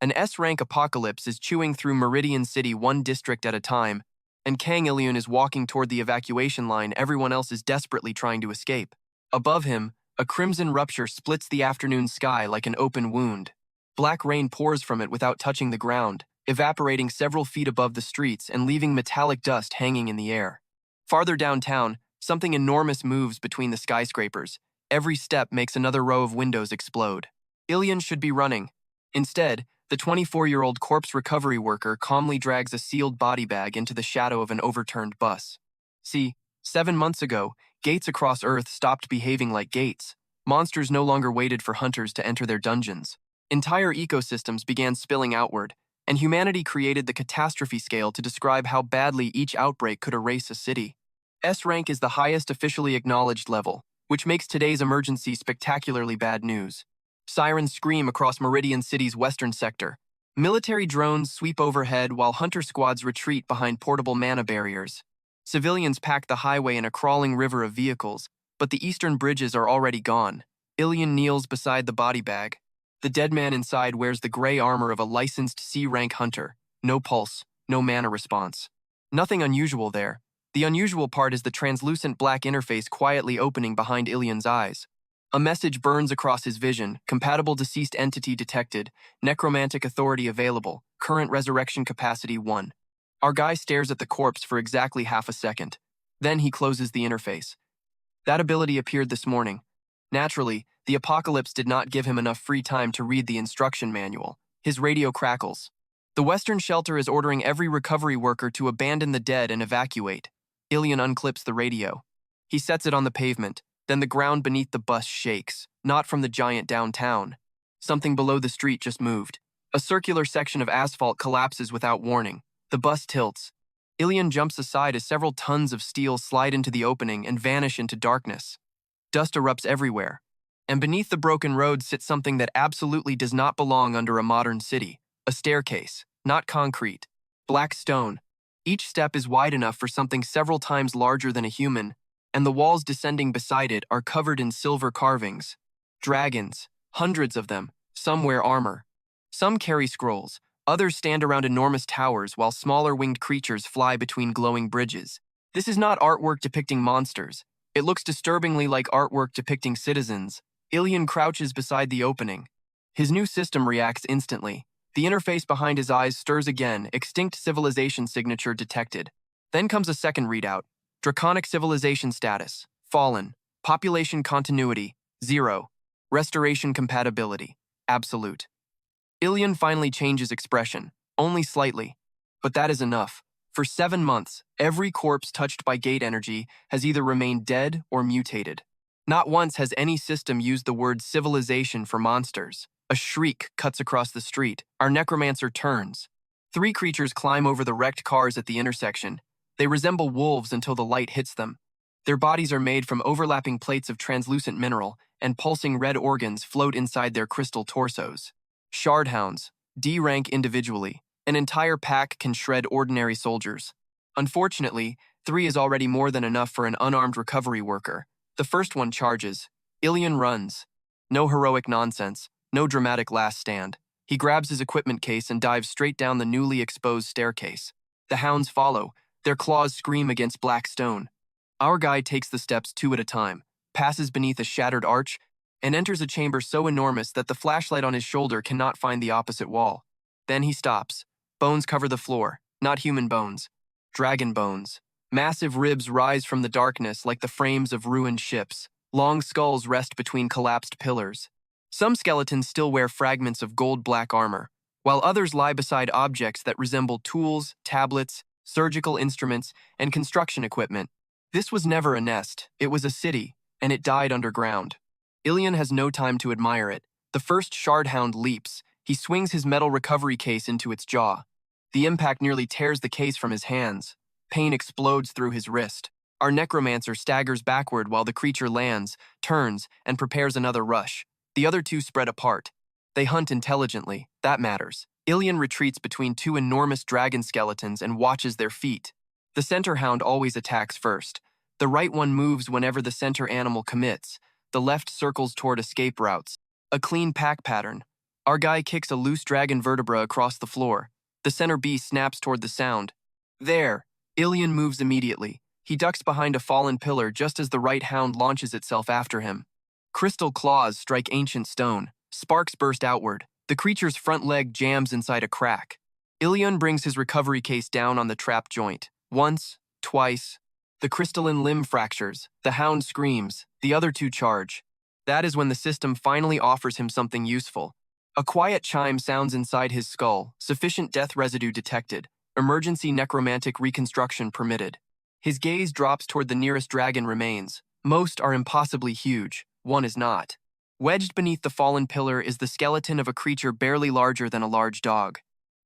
An S-rank apocalypse is chewing through Meridian City one district at a time, and Kang Ilyun is walking toward the evacuation line everyone else is desperately trying to escape. Above him, a crimson rupture splits the afternoon sky like an open wound. Black rain pours from it without touching the ground, evaporating several feet above the streets and leaving metallic dust hanging in the air. Farther downtown, something enormous moves between the skyscrapers. Every step makes another row of windows explode. Ilyun should be running. Instead, the 24-year-old corpse recovery worker calmly drags a sealed body bag into the shadow of an overturned bus. See, 7 months ago, gates across Earth stopped behaving like gates. Monsters no longer waited for hunters to enter their dungeons. Entire ecosystems began spilling outward, and humanity created the catastrophe scale to describe how badly each outbreak could erase a city. S rank is the highest officially acknowledged level, which makes today's emergency spectacularly bad news. Sirens scream across Meridian City's western sector. Military drones sweep overhead while hunter squads retreat behind portable mana barriers. Civilians pack the highway in a crawling river of vehicles, but the eastern bridges are already gone. Ilyun kneels beside the body bag. The dead man inside wears the gray armor of a licensed C-rank hunter. No pulse, no mana response. Nothing unusual there. The unusual part is the translucent black interface quietly opening behind Ilyun's eyes. A message burns across his vision: compatible deceased entity detected, necromantic authority available, current resurrection capacity 1. Our guy stares at the corpse for exactly half a second. Then he closes the interface. That ability appeared this morning. Naturally, the apocalypse did not give him enough free time to read the instruction manual. His radio crackles. The Western shelter is ordering every recovery worker to abandon the dead and evacuate. Ilyun unclips the radio. He sets it on the pavement. Then the ground beneath the bus shakes, not from the giant downtown. Something below the street just moved. A circular section of asphalt collapses without warning. The bus tilts. Ilyun jumps aside as several tons of steel slide into the opening and vanish into darkness. Dust erupts everywhere. And beneath the broken road sits something that absolutely does not belong under a modern city. A staircase, not concrete. Black stone. Each step is wide enough for something several times larger than a human, and the walls descending beside it are covered in silver carvings. Dragons, hundreds of them, some wear armor. Some carry scrolls, others stand around enormous towers while smaller winged creatures fly between glowing bridges. This is not artwork depicting monsters. It looks disturbingly like artwork depicting citizens. Ilyun crouches beside the opening. His new system reacts instantly. The interface behind his eyes stirs again, extinct civilization signature detected. Then comes a second readout. Draconic civilization status, fallen. Population continuity, 0. Restoration compatibility, absolute. Ilyun finally changes expression, only slightly. But that is enough. For 7 months, every corpse touched by gate energy has either remained dead or mutated. Not once has any system used the word civilization for monsters. A shriek cuts across the street. Our necromancer turns. 3 creatures climb over the wrecked cars at the intersection. They resemble wolves until the light hits them. Their bodies are made from overlapping plates of translucent mineral, and pulsing red organs float inside their crystal torsos. Shardhounds, D-rank individually. An entire pack can shred ordinary soldiers. Unfortunately, 3 is already more than enough for an unarmed recovery worker. The first one charges. Ilyun runs. No heroic nonsense, no dramatic last stand. He grabs his equipment case and dives straight down the newly exposed staircase. The hounds follow. Their claws scream against black stone. Our guy takes the steps 2 at a time, passes beneath a shattered arch, and enters a chamber so enormous that the flashlight on his shoulder cannot find the opposite wall. Then he stops. Bones cover the floor, not human bones. Dragon bones. Massive ribs rise from the darkness like the frames of ruined ships. Long skulls rest between collapsed pillars. Some skeletons still wear fragments of gold-black armor, while others lie beside objects that resemble tools, tablets, surgical instruments, and construction equipment. This was never a nest, it was a city, and it died underground. Ilyun has no time to admire it. The first shardhound leaps. He swings his metal recovery case into its jaw. The impact nearly tears the case from his hands. Pain explodes through his wrist. Our necromancer staggers backward while the creature lands, turns, and prepares another rush. The other 2 spread apart. They hunt intelligently, that matters. Ilyun retreats between 2 enormous dragon skeletons and watches their feet. The center hound always attacks first. The right one moves whenever the center animal commits. The left circles toward escape routes. A clean pack pattern. Our guy kicks a loose dragon vertebra across the floor. The center beast snaps toward the sound. There! Ilyun moves immediately. He ducks behind a fallen pillar just as the right hound launches itself after him. Crystal claws strike ancient stone. Sparks burst outward. The creature's front leg jams inside a crack. Ilyun brings his recovery case down on the trap joint. Once, twice. The crystalline limb fractures. The hound screams. The other two charge. That is when the system finally offers him something useful. A quiet chime sounds inside his skull. Sufficient death residue detected. Emergency necromantic reconstruction permitted. His gaze drops toward the nearest dragon remains. Most are impossibly huge. One is not. Wedged beneath the fallen pillar is the skeleton of a creature barely larger than a large dog.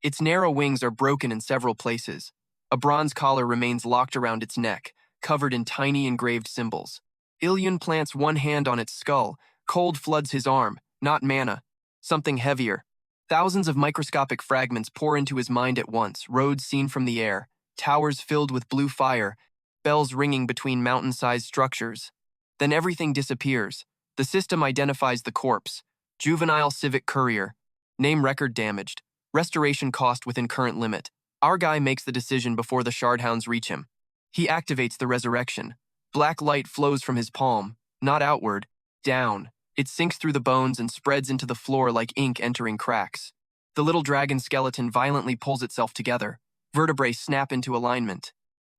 Its narrow wings are broken in several places. A bronze collar remains locked around its neck, covered in tiny engraved symbols. Ilyun plants one hand on its skull. Cold floods his arm, not mana. Something heavier. Thousands of microscopic fragments pour into his mind at once, roads seen from the air, towers filled with blue fire, bells ringing between mountain-sized structures. Then everything disappears. The system identifies the corpse. Juvenile civic courier. Name record damaged. Restoration cost within current limit. Our guy makes the decision before the shardhounds reach him. He activates the resurrection. Black light flows from his palm, not outward, down. It sinks through the bones and spreads into the floor like ink entering cracks. The little dragon skeleton violently pulls itself together. Vertebrae snap into alignment.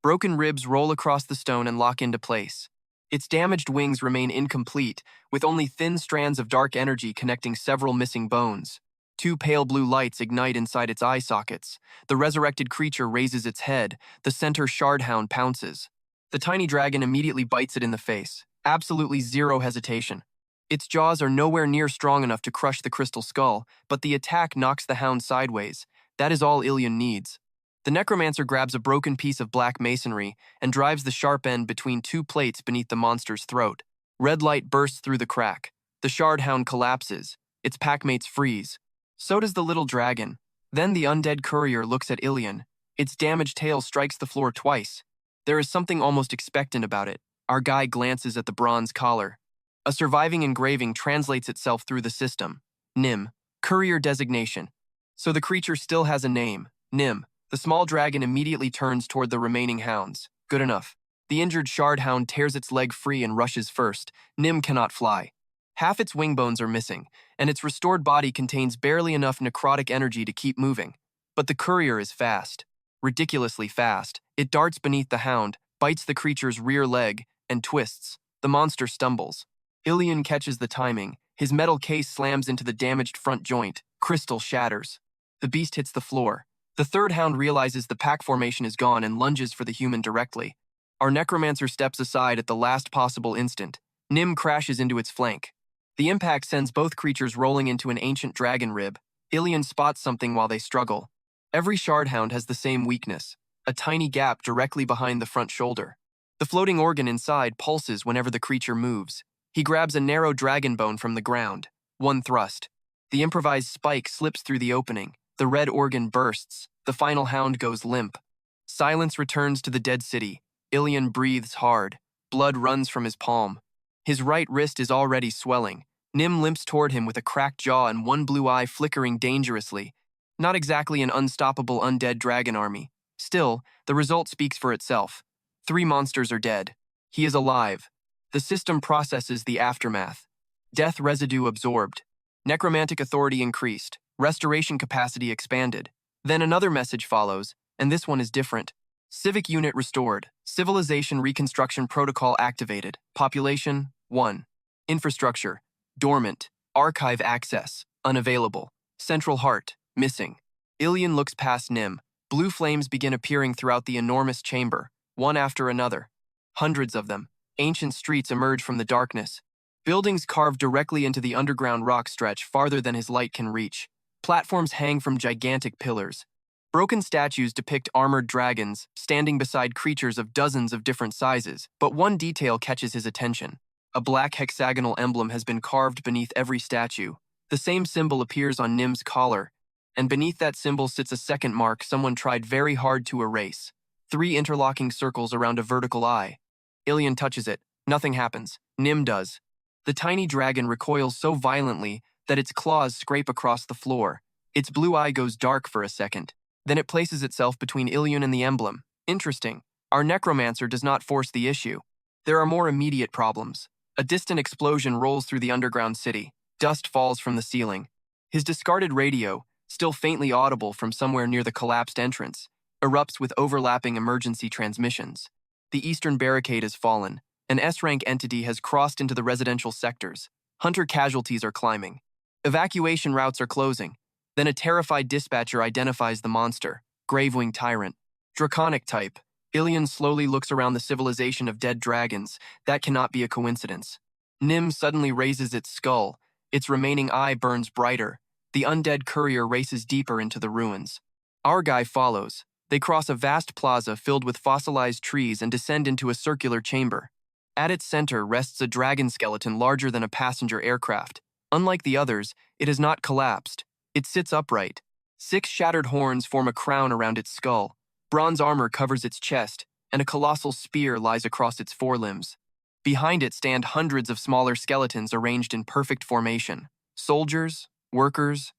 Broken ribs roll across the stone and lock into place. Its damaged wings remain incomplete, with only thin strands of dark energy connecting several missing bones. Two pale blue lights ignite inside its eye sockets. The resurrected creature raises its head. The center shardhound pounces. The tiny dragon immediately bites it in the face. Absolutely zero hesitation. Its jaws are nowhere near strong enough to crush the crystal skull, but the attack knocks the hound sideways. That is all Ilyun needs. The necromancer grabs a broken piece of black masonry and drives the sharp end between two plates beneath the monster's throat. Red light bursts through the crack. The shardhound collapses. Its packmates freeze. So does the little dragon. Then the undead courier looks at Ilyun. Its damaged tail strikes the floor twice. There is something almost expectant about it. Our guy glances at the bronze collar. A surviving engraving translates itself through the system. Nim. Courier designation. So the creature still has a name. Nim. The small dragon immediately turns toward the remaining hounds. Good enough. The injured shardhound tears its leg free and rushes first. Nim cannot fly. Half its wing bones are missing, and its restored body contains barely enough necrotic energy to keep moving. But the courier is fast. Ridiculously fast. It darts beneath the hound, bites the creature's rear leg, and twists. The monster stumbles. Ilyun catches the timing. His metal case slams into the damaged front joint. Crystal shatters. The beast hits the floor. The third hound realizes the pack formation is gone and lunges for the human directly. Our necromancer steps aside at the last possible instant. Nim crashes into its flank. The impact sends both creatures rolling into an ancient dragon rib. Ilyun spots something while they struggle. Every shardhound has the same weakness, a tiny gap directly behind the front shoulder. The floating organ inside pulses whenever the creature moves. He grabs a narrow dragon bone from the ground. One thrust. The improvised spike slips through the opening. The red organ bursts. The final hound goes limp. Silence returns to the dead city. Ilyun breathes hard. Blood runs from his palm. His right wrist is already swelling. Nim limps toward him with a cracked jaw and one blue eye flickering dangerously. Not exactly an unstoppable undead dragon army. Still, the result speaks for itself. 3 monsters are dead. He is alive. The system processes the aftermath. Death residue absorbed. Necromantic authority increased. Restoration capacity expanded. Then another message follows, and this one is different. Civic unit restored. Civilization reconstruction protocol activated. Population, 1. Infrastructure, dormant. Archive access, unavailable. Central heart, missing. Ilyun looks past Nim. Blue flames begin appearing throughout the enormous chamber, one after another. Hundreds of them. Ancient streets emerge from the darkness. Buildings carved directly into the underground rock stretch farther than his light can reach. Platforms hang from gigantic pillars. Broken statues depict armored dragons, standing beside creatures of dozens of different sizes, but one detail catches his attention. A black hexagonal emblem has been carved beneath every statue. The same symbol appears on Nim's collar, and beneath that symbol sits a second mark someone tried very hard to erase. 3 interlocking circles around a vertical eye. Ilyun touches it. Nothing happens. Nim does. The tiny dragon recoils so violently that its claws scrape across the floor. Its blue eye goes dark for a second. Then it places itself between Ilyun and the emblem. Interesting. Our necromancer does not force the issue. There are more immediate problems. A distant explosion rolls through the underground city. Dust falls from the ceiling. His discarded radio, still faintly audible from somewhere near the collapsed entrance, erupts with overlapping emergency transmissions. The eastern barricade has fallen. An S-rank entity has crossed into the residential sectors. Hunter casualties are climbing. Evacuation routes are closing. Then a terrified dispatcher identifies the monster, Gravewing Tyrant. Draconic type. Ilyun slowly looks around the civilization of dead dragons. That cannot be a coincidence. Nim suddenly raises its skull. Its remaining eye burns brighter. The undead courier races deeper into the ruins. Our guy follows. They cross a vast plaza filled with fossilized trees and descend into a circular chamber. At its center rests a dragon skeleton larger than a passenger aircraft. Unlike the others, it has not collapsed. It sits upright. 6 shattered horns form a crown around its skull. Bronze armor covers its chest, and a colossal spear lies across its forelimbs. Behind it stand hundreds of smaller skeletons arranged in perfect formation. Soldiers, workers,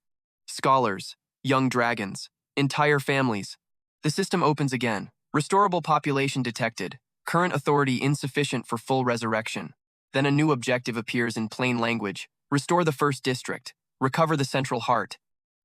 scholars, young dragons, entire families. The system opens again. Restorable population detected. Current authority insufficient for full resurrection. Then a new objective appears in plain language. Restore the first district. Recover the central heart.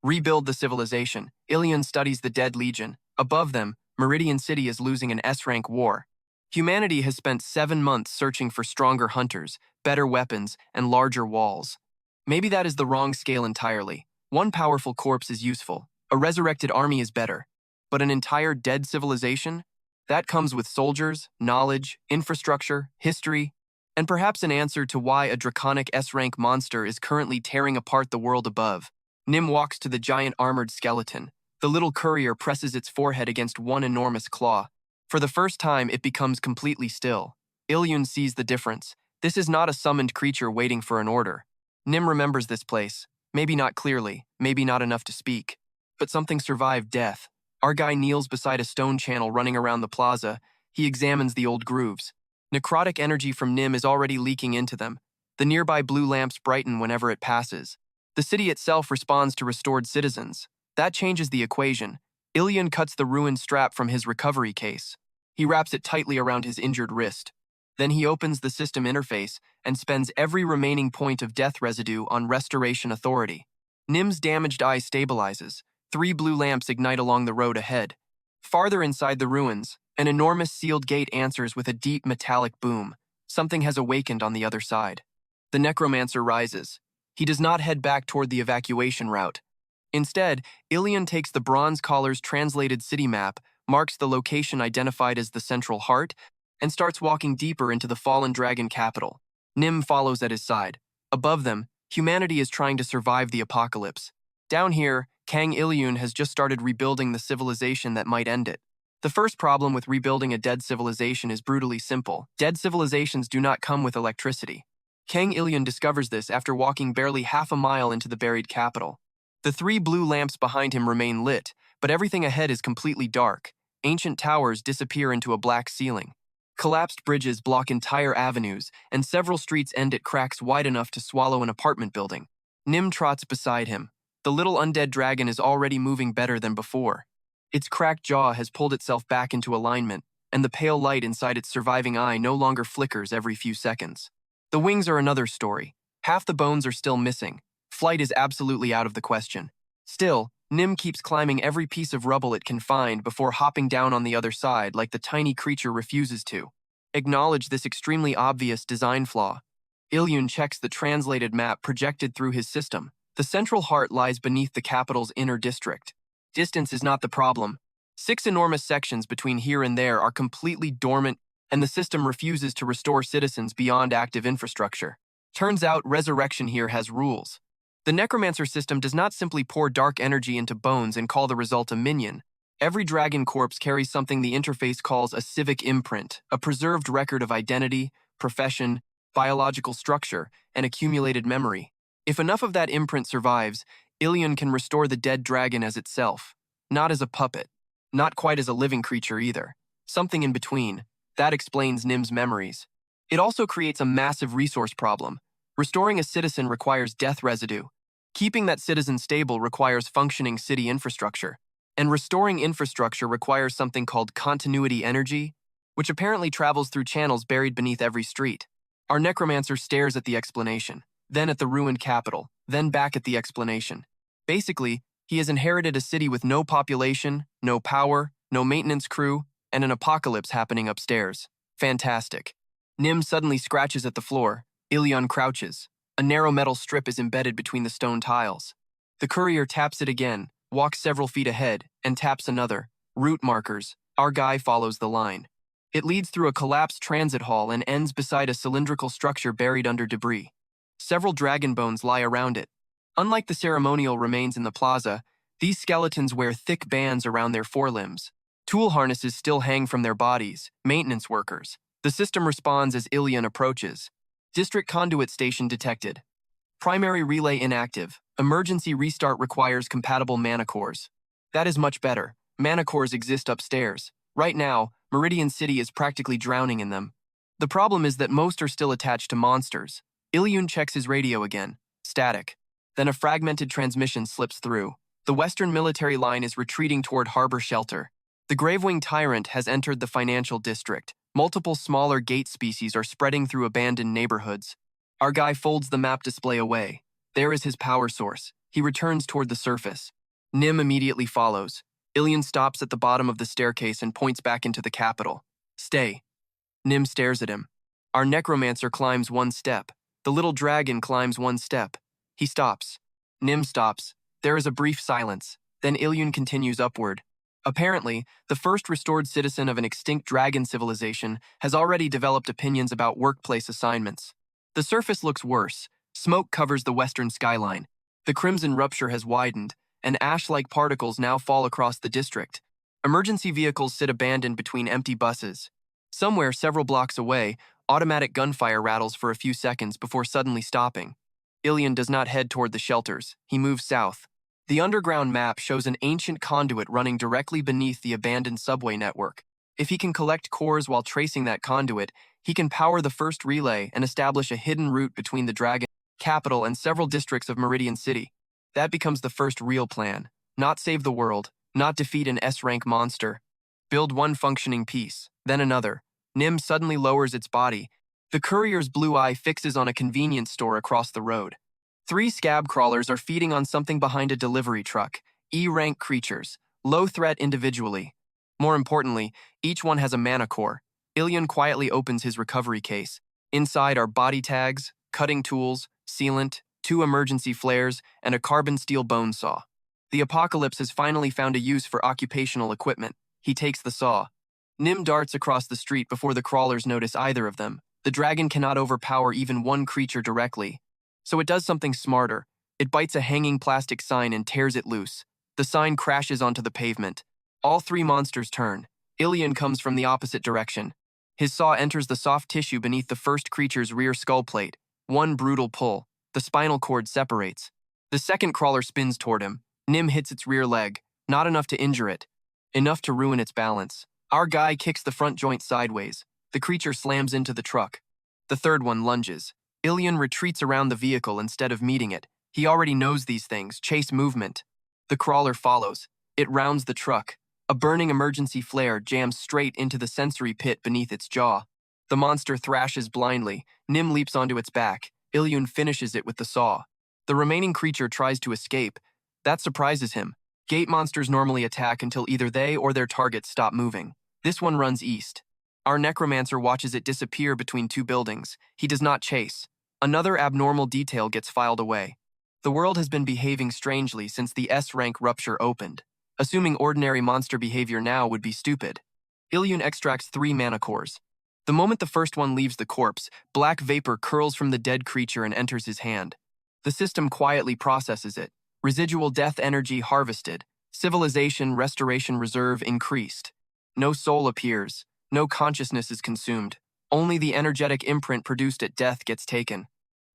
Rebuild the civilization. Ilyun studies the dead legion. Above them, Meridian City is losing an S-rank war. Humanity has spent 7 months searching for stronger hunters, better weapons, and larger walls. Maybe that is the wrong scale entirely. One powerful corpse is useful. A resurrected army is better. But an entire dead civilization? That comes with soldiers, knowledge, infrastructure, history, and perhaps an answer to why a draconic S-rank monster is currently tearing apart the world above. Nim walks to the giant armored skeleton. The little courier presses its forehead against one enormous claw. For the first time, it becomes completely still. Ilyun sees the difference. This is not a summoned creature waiting for an order. Nim remembers this place. Maybe not clearly, maybe not enough to speak. But something survived death. Our guy kneels beside a stone channel running around the plaza. He examines the old grooves. Necrotic energy from Nim is already leaking into them. The nearby blue lamps brighten whenever it passes. The city itself responds to restored citizens. That changes the equation. Ilyun cuts the ruined strap from his recovery case. He wraps it tightly around his injured wrist. Then he opens the system interface and spends every remaining point of death residue on restoration authority. Nim's damaged eye stabilizes. 3 blue lamps ignite along the road ahead. Farther inside the ruins, an enormous sealed gate answers with a deep metallic boom. Something has awakened on the other side. The necromancer rises. He does not head back toward the evacuation route. Instead, Ilyun takes the bronze collar's translated city map, marks the location identified as the central heart, and starts walking deeper into the fallen dragon capital. Nim follows at his side. Above them, humanity is trying to survive the apocalypse. Down here, Kang Ilyun has just started rebuilding the civilization that might end it. The first problem with rebuilding a dead civilization is brutally simple. Dead civilizations do not come with electricity. Kang Ilyun discovers this after walking barely half a mile into the buried capital. The 3 blue lamps behind him remain lit, but everything ahead is completely dark. Ancient towers disappear into a black ceiling. Collapsed bridges block entire avenues, and several streets end at cracks wide enough to swallow an apartment building. Nim trots beside him. The little undead dragon is already moving better than before. Its cracked jaw has pulled itself back into alignment, and the pale light inside its surviving eye no longer flickers every few seconds. The wings are another story. Half the bones are still missing. Flight is absolutely out of the question. Still, Nim keeps climbing every piece of rubble it can find before hopping down on the other side like the tiny creature refuses to. Acknowledge this extremely obvious design flaw. Ilyun checks the translated map projected through his system. The central heart lies beneath the capital's inner district. Distance is not the problem. 6 enormous sections between here and there are completely dormant, and the system refuses to restore citizens beyond active infrastructure. Turns out resurrection here has rules. The necromancer system does not simply pour dark energy into bones and call the result a minion. Every dragon corpse carries something the interface calls a civic imprint, a preserved record of identity, profession, biological structure, and accumulated memory. If enough of that imprint survives, Ilyun can restore the dead dragon as itself. Not as a puppet. Not quite as a living creature either. Something in between. That explains Nim's memories. It also creates a massive resource problem. Restoring a citizen requires death residue. Keeping that citizen stable requires functioning city infrastructure, and restoring infrastructure requires something called continuity energy, which apparently travels through channels buried beneath every street. Our necromancer stares at the explanation, then at the ruined capital, then back at the explanation. Basically, he has inherited a city with no population, no power, no maintenance crew, and an apocalypse happening upstairs. Fantastic. Nim suddenly scratches at the floor. Ilyun crouches. A narrow metal strip is embedded between the stone tiles. The courier taps it again, walks several feet ahead, and taps another. Route markers. Our guy follows the line. It leads through a collapsed transit hall and ends beside a cylindrical structure buried under debris. Several dragon bones lie around it. Unlike the ceremonial remains in the plaza, these skeletons wear thick bands around their forelimbs. Tool harnesses still hang from their bodies, maintenance workers. The system responds as Ilyun approaches. District conduit station detected. Primary relay inactive. Emergency restart requires compatible mana cores. That is much better. Mana cores exist upstairs. Right now, Meridian City is practically drowning in them. The problem is that most are still attached to monsters. Ilyun checks his radio again. Static. Then a fragmented transmission slips through. The Western military line is retreating toward Harbor Shelter. The Gravewing Tyrant has entered the financial district. Multiple smaller gate species are spreading through abandoned neighborhoods. Our guy folds the map display away. There is his power source. He returns toward the surface. Nim immediately follows. Ilyun stops at the bottom of the staircase and points back into the capital. Stay. Nim stares at him. Our necromancer climbs one step. The little dragon climbs one step. He stops. Nim stops. There is a brief silence. Then Ilyun continues upward. Apparently, the first restored citizen of an extinct dragon civilization has already developed opinions about workplace assignments. The surface looks worse. Smoke covers the western skyline. The crimson rupture has widened, and ash-like particles now fall across the district. Emergency vehicles sit abandoned between empty buses. Somewhere several blocks away, automatic gunfire rattles for a few seconds before suddenly stopping. Ilyun does not head toward the shelters. He moves south. The underground map shows an ancient conduit running directly beneath the abandoned subway network. If he can collect cores while tracing that conduit, he can power the first relay and establish a hidden route between the Dragon capital and several districts of Meridian City. That becomes the first real plan. Not save the world, not defeat an S-rank monster. Build one functioning piece, then another. Nim suddenly lowers its body. The courier's blue eye fixes on a convenience store across the road. 3 scab crawlers are feeding on something behind a delivery truck. E-rank creatures, low threat individually. More importantly, each one has a mana core. Ilyun quietly opens his recovery case. Inside are body tags, cutting tools, sealant, 2 emergency flares, and a carbon steel bone saw. The apocalypse has finally found a use for occupational equipment. He takes the saw. Nim darts across the street before the crawlers notice either of them. The dragon cannot overpower even one creature directly. So it does something smarter. It bites a hanging plastic sign and tears it loose. The sign crashes onto the pavement. All 3 monsters turn. Ilyun comes from the opposite direction. His saw enters the soft tissue beneath the first creature's rear skull plate. One brutal pull. The spinal cord separates. The second crawler spins toward him. Nim hits its rear leg. Not enough to injure it. Enough to ruin its balance. Our guy kicks the front joint sideways. The creature slams into the truck. The third one lunges. Ilyun retreats around the vehicle instead of meeting it. He already knows these things. Chase movement. The crawler follows. It rounds the truck. A burning emergency flare jams straight into the sensory pit beneath its jaw. The monster thrashes blindly. Nim leaps onto its back. Ilyun finishes it with the saw. The remaining creature tries to escape. That surprises him. Gate monsters normally attack until either they or their targets stop moving. This one runs east. Our necromancer watches it disappear between 2 buildings. He does not chase. Another abnormal detail gets filed away. The world has been behaving strangely since the S-rank rupture opened. Assuming ordinary monster behavior now would be stupid. Ilyun extracts 3 mana cores. The moment the first one leaves the corpse, black vapor curls from the dead creature and enters his hand. The system quietly processes it. Residual death energy harvested. Civilization restoration reserve increased. No soul appears. No consciousness is consumed. Only the energetic imprint produced at death gets taken.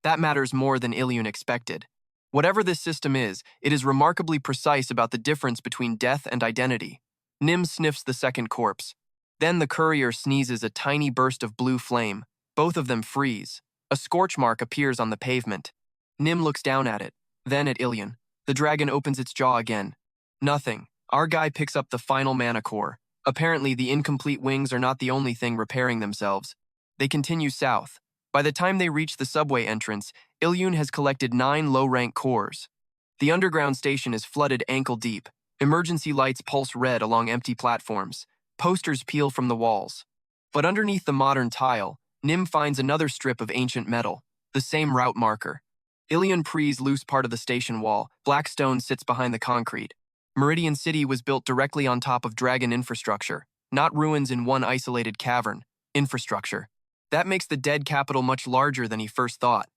That matters more than Ilyun expected. Whatever this system is, it is remarkably precise about the difference between death and identity. Nim sniffs the second corpse. Then the courier sneezes a tiny burst of blue flame. Both of them freeze. A scorch mark appears on the pavement. Nim looks down at it. Then at Ilyun, the dragon opens its jaw again. Nothing. Our guy picks up the final mana core. Apparently, the incomplete wings are not the only thing repairing themselves. They continue south. By the time they reach the subway entrance, Ilyun has collected 9 low-rank cores. The underground station is flooded ankle-deep. Emergency lights pulse red along empty platforms. Posters peel from the walls. But underneath the modern tile, Nim finds another strip of ancient metal, the same route marker. Ilyun prees loose part of the station wall. Black stone sits behind the concrete. Meridian City was built directly on top of dragon infrastructure, not ruins in one isolated cavern. Infrastructure. That makes the dead capital much larger than he first thought.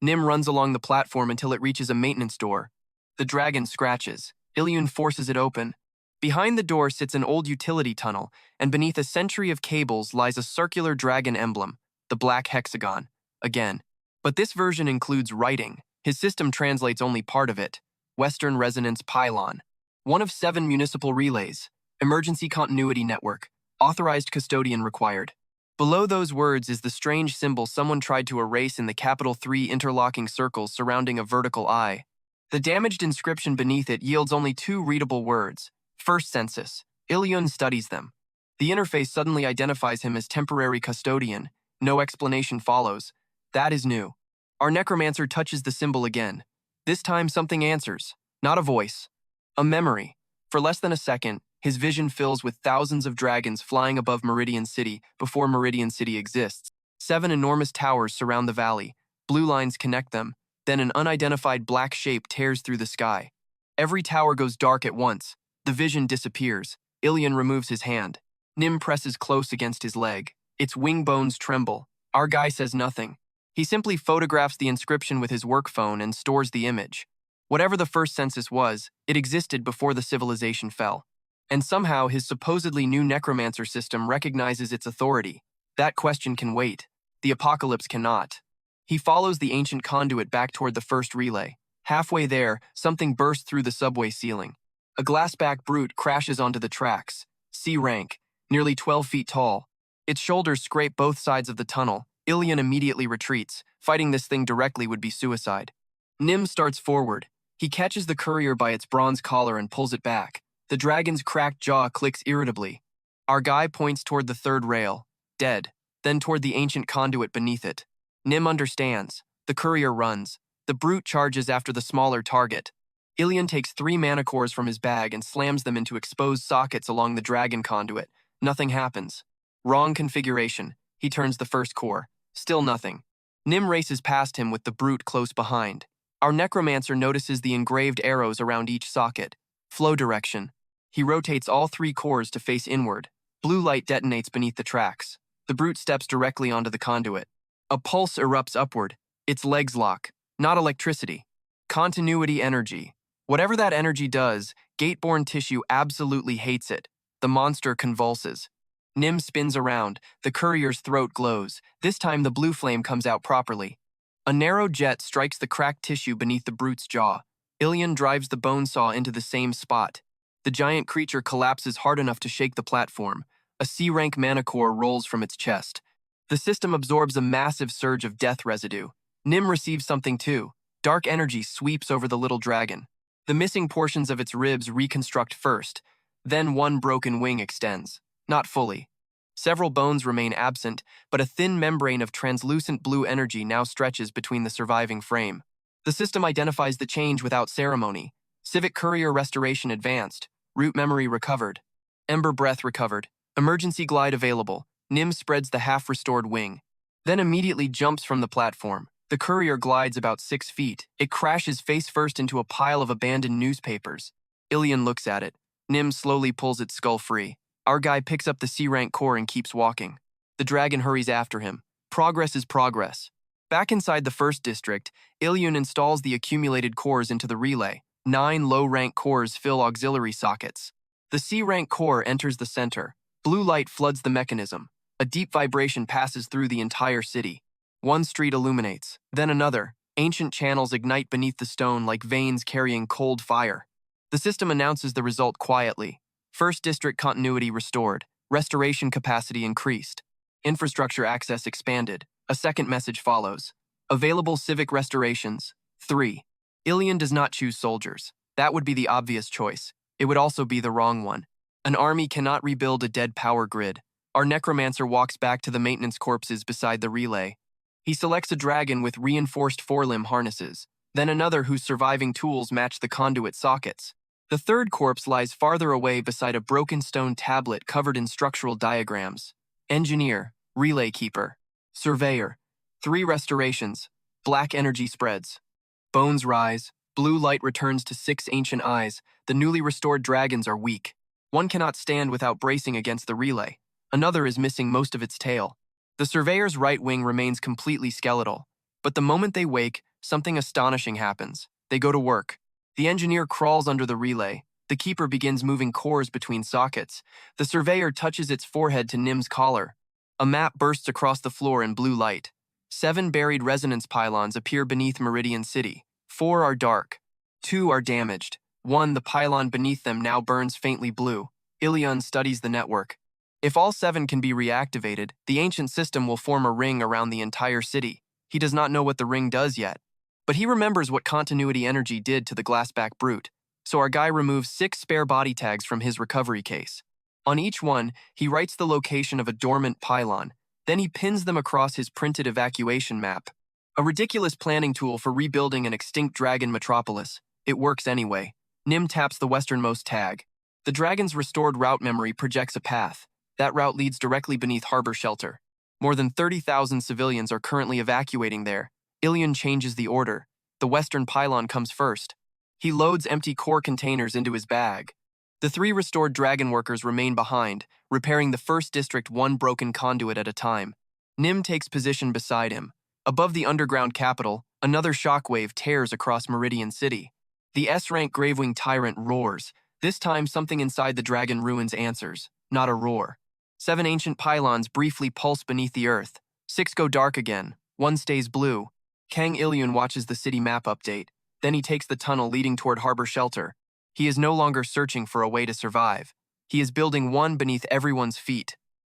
Nim runs along the platform until it reaches a maintenance door. The dragon scratches. Ilyun forces it open. Behind the door sits an old utility tunnel, and beneath a century of cables lies a circular dragon emblem, the black hexagon. Again. But this version includes writing. His system translates only part of it. Western Resonance Pylon. One of 7 municipal relays. Emergency continuity network. Authorized custodian required. Below those words is the strange symbol someone tried to erase in the capital 3 interlocking circles surrounding a vertical eye. The damaged inscription beneath it yields only 2 readable words. First census. Ilyun studies them. The interface suddenly identifies him as temporary custodian. No explanation follows. That is new. Our necromancer touches the symbol again. This time something answers. Not a voice. A memory. For less than a second, his vision fills with thousands of dragons flying above Meridian City before Meridian City exists. 7 enormous towers surround the valley. Blue lines connect them. Then an unidentified black shape tears through the sky. Every tower goes dark at once. The vision disappears. Ilyun removes his hand. Nim presses close against his leg. Its wing bones tremble. Our guy says nothing. He simply photographs the inscription with his work phone and stores the image. Whatever the first census was, it existed before the civilization fell. And somehow his supposedly new necromancer system recognizes its authority. That question can wait. The apocalypse cannot. He follows the ancient conduit back toward the first relay. Halfway there, something bursts through the subway ceiling. A glassback brute crashes onto the tracks. C rank, nearly 12 feet tall. Its shoulders scrape both sides of the tunnel. Ilyun immediately retreats. Fighting this thing directly would be suicide. Nim starts forward. He catches the courier by its bronze collar and pulls it back. The dragon's cracked jaw clicks irritably. Our guy points toward the third rail. Dead. Then toward the ancient conduit beneath it. Nim understands. The courier runs. The brute charges after the smaller target. Ilyun takes 3 mana cores from his bag and slams them into exposed sockets along the dragon conduit. Nothing happens. Wrong configuration. He turns the first core. Still nothing. Nim races past him with the brute close behind. Our necromancer notices the engraved arrows around each socket. Flow direction. He rotates all 3 cores to face inward. Blue light detonates beneath the tracks. The brute steps directly onto the conduit. A pulse erupts upward. Its legs lock. Not electricity. Continuity energy. Whatever that energy does, gate-borne tissue absolutely hates it. The monster convulses. Nim spins around. The courier's throat glows. This time the blue flame comes out properly. A narrow jet strikes the cracked tissue beneath the brute's jaw. Ilyun drives the bone saw into the same spot. The giant creature collapses hard enough to shake the platform. A C-rank mana core rolls from its chest. The system absorbs a massive surge of death residue. Nim receives something too. Dark energy sweeps over the little dragon. The missing portions of its ribs reconstruct first. Then one broken wing extends. Not fully. Several bones remain absent, but a thin membrane of translucent blue energy now stretches between the surviving frame. The system identifies the change without ceremony. Civic Courier restoration advanced. Root memory recovered. Ember breath recovered. Emergency glide available. Nim spreads the half-restored wing. Then immediately jumps from the platform. The courier glides about 6 feet. It crashes face first into a pile of abandoned newspapers. Ilyun looks at it. Nim slowly pulls its skull free. Our guy picks up the C-rank core and keeps walking. The dragon hurries after him. Progress is progress. Back inside the first district, Ilyun installs the accumulated cores into the relay. 9 low-rank cores fill auxiliary sockets. The C-rank core enters the center. Blue light floods the mechanism. A deep vibration passes through the entire city. One street illuminates, then another. Ancient channels ignite beneath the stone like veins carrying cold fire. The system announces the result quietly. First district continuity restored. Restoration capacity increased. Infrastructure access expanded. A second message follows. Available civic restorations, 3. Ilyun does not choose soldiers. That would be the obvious choice. It would also be the wrong one. An army cannot rebuild a dead power grid. Our necromancer walks back to the maintenance corpses beside the relay. He selects a dragon with reinforced forelimb harnesses, then another whose surviving tools match the conduit sockets. The third corpse lies farther away beside a broken stone tablet covered in structural diagrams. Engineer, relay keeper, surveyor, 3 restorations, black energy spreads. Bones rise, blue light returns to 6 ancient eyes, the newly restored dragons are weak. One cannot stand without bracing against the relay. Another is missing most of its tail. The surveyor's right wing remains completely skeletal, but the moment they wake, something astonishing happens. They go to work. The engineer crawls under the relay. The keeper begins moving cores between sockets. The surveyor touches its forehead to Nim's collar. A map bursts across the floor in blue light. 7 buried resonance pylons appear beneath Meridian City. 4 are dark. 2 are damaged. 1, the pylon beneath them, now burns faintly blue. Ilyun studies the network. If all 7 can be reactivated, the ancient system will form a ring around the entire city. He does not know what the ring does yet, but he remembers what continuity energy did to the glassback brute, so our guy removes 6 spare body tags from his recovery case. On each one, he writes the location of a dormant pylon, then he pins them across his printed evacuation map. A ridiculous planning tool for rebuilding an extinct dragon metropolis. It works anyway. Nim taps the westernmost tag. The dragon's restored route memory projects a path. That route leads directly beneath harbor shelter. More than 30,000 civilians are currently evacuating there. Ilyun changes the order. The western pylon comes first. He loads empty core containers into his bag. The 3 restored dragon workers remain behind, repairing the first district 1 broken conduit at a time. Nim takes position beside him. Above the underground capital, another shockwave tears across Meridian City. The S-rank Gravewing Tyrant roars. This time something inside the dragon ruins answers, not a roar. 7 ancient pylons briefly pulse beneath the earth. 6 go dark again. 1 stays blue. Kang Ilyun watches the city map update. Then he takes the tunnel leading toward harbor shelter. He is no longer searching for a way to survive. He is building one beneath everyone's feet.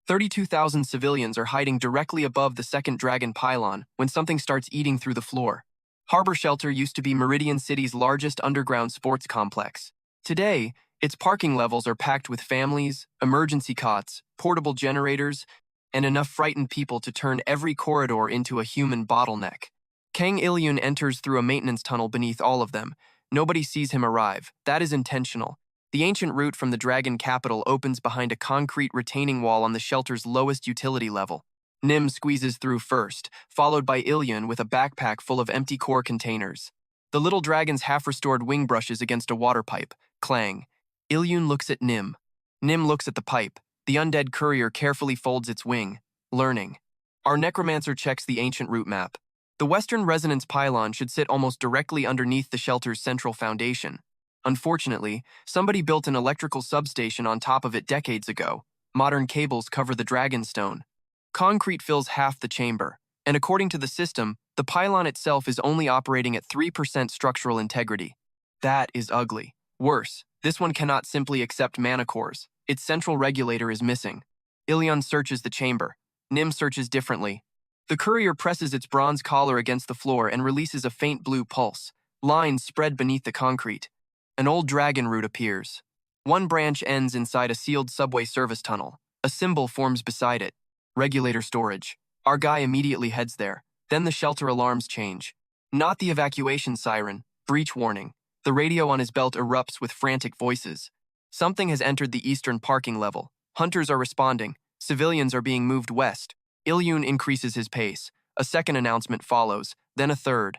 32,000 civilians are hiding directly above the second dragon pylon when something starts eating through the floor. Harbor Shelter used to be Meridian City's largest underground sports complex. Today, its parking levels are packed with families, emergency cots, portable generators, and enough frightened people to turn every corridor into a human bottleneck. Kang Ilyun enters through a maintenance tunnel beneath all of them. Nobody sees him arrive. That is intentional. The ancient route from the dragon capital opens behind a concrete retaining wall on the shelter's lowest utility level. Nim squeezes through first, followed by Ilyun with a backpack full of empty core containers. The little dragon's half-restored wing brushes against a water pipe. Clang. Ilyun looks at Nim. Nim looks at the pipe. The undead courier carefully folds its wing. Learning. Our necromancer checks the ancient route map. The western resonance pylon should sit almost directly underneath the shelter's central foundation. Unfortunately, somebody built an electrical substation on top of it decades ago. Modern cables cover the dragonstone. Concrete fills half the chamber, and according to the system, the pylon itself is only operating at 3% structural integrity. That is ugly. Worse, this one cannot simply accept mana cores. Its central regulator is missing. Ilyun searches the chamber. Nim searches differently. The courier presses its bronze collar against the floor and releases a faint blue pulse. Lines spread beneath the concrete. An old dragon route appears. One branch ends inside a sealed subway service tunnel. A symbol forms beside it. Regulator storage. Our guy immediately heads there. Then the shelter alarms change. Not the evacuation siren. Breach warning. The radio on his belt erupts with frantic voices. Something has entered the eastern parking level. Hunters are responding. Civilians are being moved west. Ilyun increases his pace. A second announcement follows, then a third.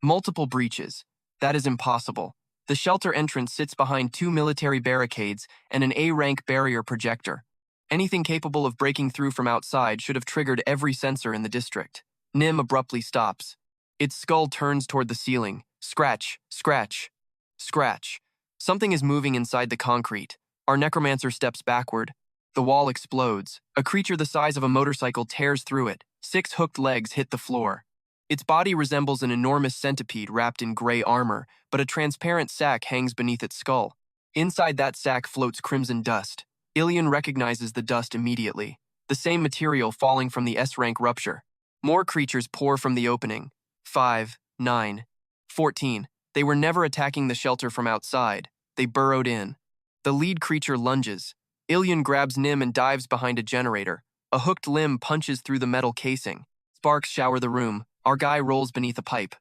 Multiple breaches. That is impossible. The shelter entrance sits behind 2 military barricades and an A-rank barrier projector. Anything capable of breaking through from outside should have triggered every sensor in the district. Nim abruptly stops. Its skull turns toward the ceiling. Scratch, scratch, scratch. Something is moving inside the concrete. Our necromancer steps backward. The wall explodes. A creature the size of a motorcycle tears through it. 6 hooked legs hit the floor. Its body resembles an enormous centipede wrapped in gray armor, but a transparent sack hangs beneath its skull. Inside that sack floats crimson dust. Ilyun recognizes the dust immediately. The same material falling from the S-rank rupture. More creatures pour from the opening. 5, 9, 14. They were never attacking the shelter from outside. They burrowed in. The lead creature lunges. Ilyun grabs Nim and dives behind a generator. A hooked limb punches through the metal casing. Sparks shower the room. Our guy rolls beneath a pipe.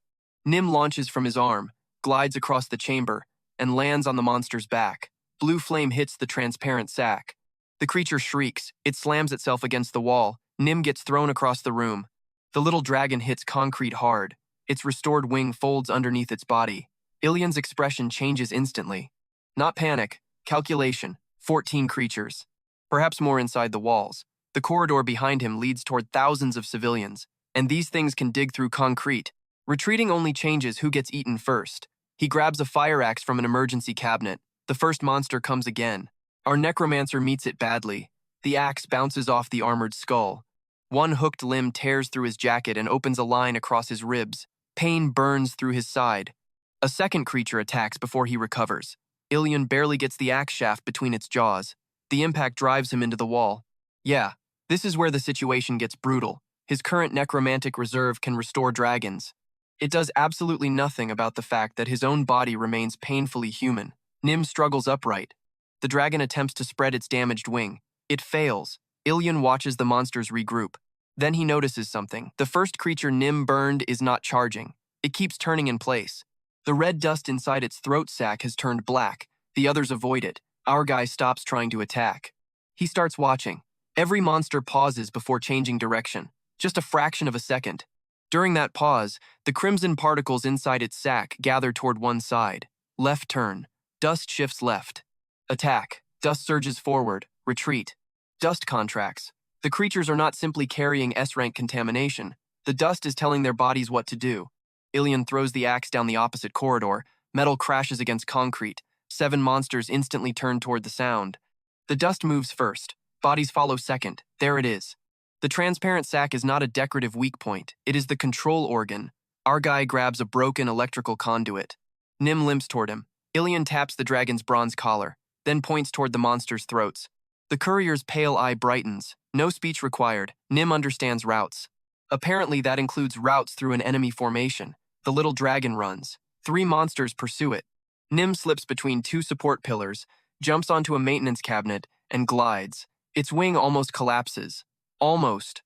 Nim launches from his arm, glides across the chamber, and lands on the monster's back. Blue flame hits the transparent sack. The creature shrieks. It slams itself against the wall. Nim gets thrown across the room. The little dragon hits concrete hard. Its restored wing folds underneath its body. Ilyun's expression changes instantly. Not panic, calculation. 14 creatures. Perhaps more inside the walls. The corridor behind him leads toward thousands of civilians, and these things can dig through concrete. Retreating only changes who gets eaten first. He grabs a fire axe from an emergency cabinet. The first monster comes again. Our necromancer meets it badly. The axe bounces off the armored skull. One hooked limb tears through his jacket and opens a line across his ribs. Pain burns through his side. A second creature attacks before he recovers. Ilyun barely gets the axe shaft between its jaws. The impact drives him into the wall. Yeah, this is where the situation gets brutal. His current necromantic reserve can restore dragons. It does absolutely nothing about the fact that his own body remains painfully human. Nim struggles upright. The dragon attempts to spread its damaged wing. It fails. Ilyun watches the monsters regroup. Then he notices something. The first creature Nim burned is not charging. It keeps turning in place. The red dust inside its throat sac has turned black. The others avoid it. Our guy stops trying to attack. He starts watching. Every monster pauses before changing direction. Just a fraction of a second. During that pause, the crimson particles inside its sac gather toward one side. Left turn. Dust shifts left. Attack. Dust surges forward. Retreat. Dust contracts. The creatures are not simply carrying S-rank contamination. The dust is telling their bodies what to do. Ilyun throws the axe down the opposite corridor. Metal crashes against concrete. 7 monsters instantly turn toward the sound. The dust moves first. Bodies follow second. There it is. The transparent sac is not a decorative weak point. It is the control organ. Our guy grabs a broken electrical conduit. Nim limps toward him. Ilyun taps the dragon's bronze collar, then points toward the monster's throats. The courier's pale eye brightens. No speech required. Nim understands routes. Apparently that includes routes through an enemy formation. The little dragon runs. 3 monsters pursue it. Nim slips between 2 support pillars, jumps onto a maintenance cabinet, and glides. Its wing almost collapses. Almost.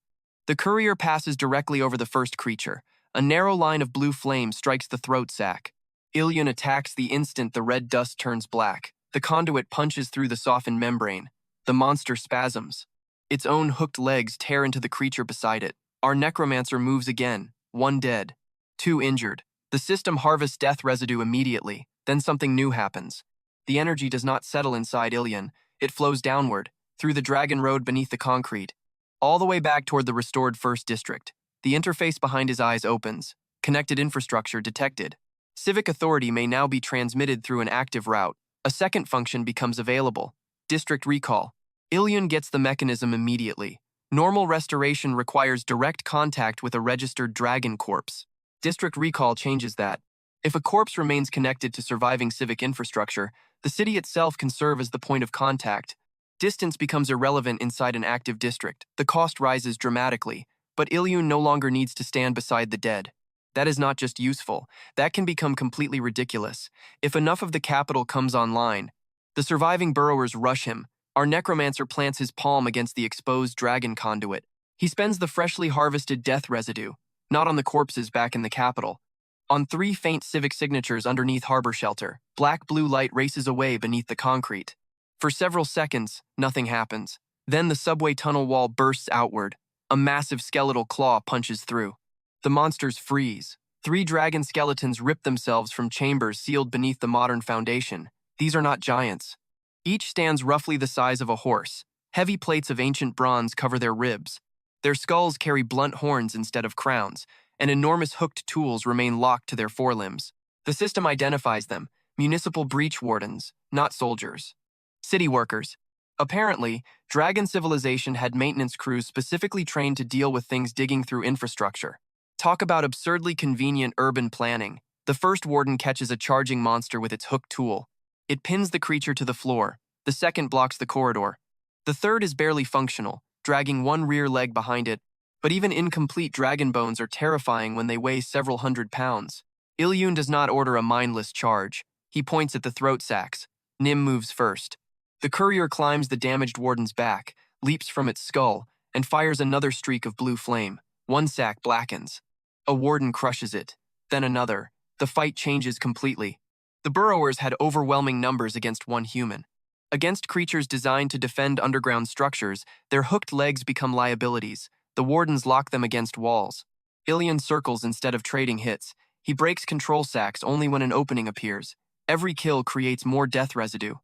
The courier passes directly over the first creature. A narrow line of blue flame strikes the throat sac. Ilyun attacks the instant the red dust turns black. The conduit punches through the softened membrane. The monster spasms. Its own hooked legs tear into the creature beside it. Our necromancer moves again. 1 dead. 2 injured. The system harvests death residue immediately. Then something new happens. The energy does not settle inside Ilyun. It flows downward, through the dragon road beneath the concrete, all the way back toward the restored first district. The interface behind his eyes opens. Connected infrastructure detected. Civic authority may now be transmitted through an active route. A second function becomes available. District recall. Ilyun gets the mechanism immediately. Normal restoration requires direct contact with a registered dragon corpse. District recall changes that. If a corpse remains connected to surviving civic infrastructure, the city itself can serve as the point of contact. Distance becomes irrelevant inside an active district. The cost rises dramatically, but Ilyun no longer needs to stand beside the dead. That is not just useful, that can become completely ridiculous. If enough of the capital comes online, the surviving burrowers rush him. Our necromancer plants his palm against the exposed dragon conduit. He spends the freshly harvested death residue, not on the corpses back in the capital, on 3 faint civic signatures underneath harbor shelter. Black-blue light races away beneath the concrete. For several seconds, nothing happens. Then the subway tunnel wall bursts outward. A massive skeletal claw punches through. The monsters freeze. 3 dragon skeletons rip themselves from chambers sealed beneath the modern foundation. These are not giants. Each stands roughly the size of a horse. Heavy plates of ancient bronze cover their ribs. Their skulls carry blunt horns instead of crowns, and enormous hooked tools remain locked to their forelimbs. The system identifies them, municipal breach wardens, not soldiers. City workers. Apparently, Dragon Civilization had maintenance crews specifically trained to deal with things digging through infrastructure. Talk about absurdly convenient urban planning. The first warden catches a charging monster with its hooked tool. It pins the creature to the floor. The second blocks the corridor. The third is barely functional, dragging one rear leg behind it, but even incomplete dragon bones are terrifying when they weigh several hundred pounds. Ilyun does not order a mindless charge. He points at the throat sacks. Nim moves first. The courier climbs the damaged warden's back, leaps from its skull, and fires another streak of blue flame. One sack blackens. A warden crushes it, then another. The fight changes completely. The burrowers had overwhelming numbers against one human. Against creatures designed to defend underground structures, their hooked legs become liabilities. The wardens lock them against walls. Ilyun circles instead of trading hits. He breaks control sacks only when an opening appears. Every kill creates more death residue.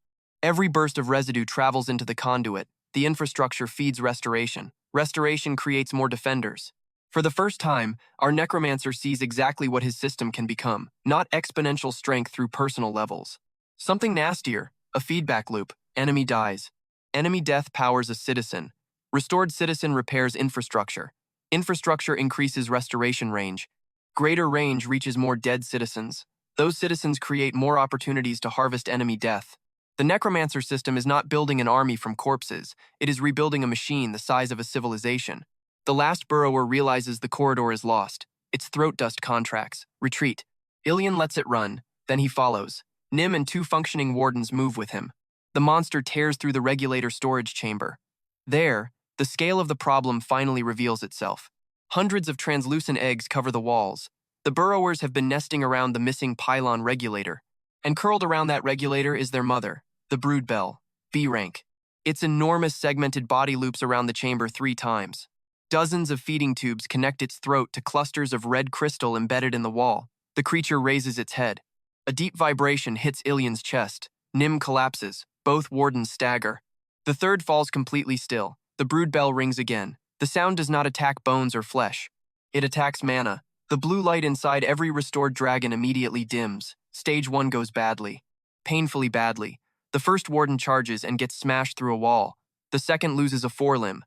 Every burst of residue travels into the conduit. The infrastructure feeds restoration. Restoration creates more defenders. For the first time, our necromancer sees exactly what his system can become, not exponential strength through personal levels. Something nastier, a feedback loop. Enemy dies. Enemy death powers a citizen. Restored citizen repairs infrastructure. Infrastructure increases restoration range. Greater range reaches more dead citizens. Those citizens create more opportunities to harvest enemy death. The necromancer system is not building an army from corpses. It is rebuilding a machine the size of a civilization. The last burrower realizes the corridor is lost. Its throat dust contracts. Retreat. Ilyun lets it run. Then he follows. Nim and two functioning wardens move with him. The monster tears through the regulator storage chamber. There, the scale of the problem finally reveals itself. Hundreds of translucent eggs cover the walls. The burrowers have been nesting around the missing pylon regulator. And curled around that regulator is their mother, the brood bell, B rank. Its enormous segmented body loops around the chamber 3 times. Dozens of feeding tubes connect its throat to clusters of red crystal embedded in the wall. The creature raises its head. A deep vibration hits Ilyun's chest. Nim collapses. Both wardens stagger. The third falls completely still. The brood bell rings again. The sound does not attack bones or flesh. It attacks mana. The blue light inside every restored dragon immediately dims. Stage 1 goes badly. Painfully badly. The first warden charges and gets smashed through a wall. The second loses a forelimb.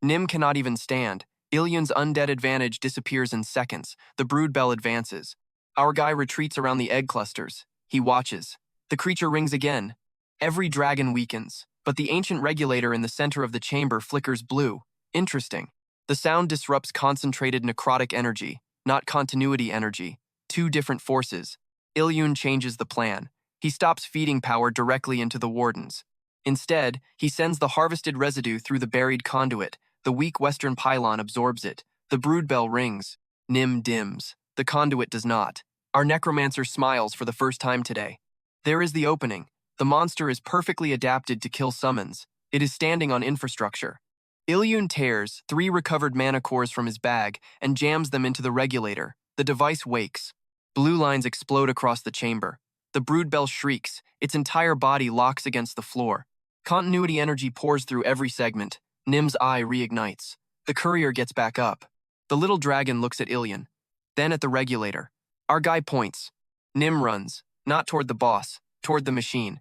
Nim cannot even stand. Ilyun's undead advantage disappears in seconds. The brood bell advances. Our guy retreats around the egg clusters. He watches. The creature rings again. Every dragon weakens, but the ancient regulator in the center of the chamber flickers blue. Interesting. The sound disrupts concentrated necrotic energy, not continuity energy. 2 different forces. Ilyun changes the plan. He stops feeding power directly into the wardens. Instead, he sends the harvested residue through the buried conduit. The weak western pylon absorbs it. The brood bell rings. Nim dims. The conduit does not. Our necromancer smiles for the first time today. There is the opening. The monster is perfectly adapted to kill summons. It is standing on infrastructure. Ilyun tears 3 recovered mana cores from his bag and jams them into the regulator. The device wakes. Blue lines explode across the chamber. The brood bell shrieks. Its entire body locks against the floor. Continuity energy pours through every segment. Nim's eye reignites. The courier gets back up. The little dragon looks at Ilyun, then at the regulator. Our guy points. Nim runs, not toward the boss, toward the machine.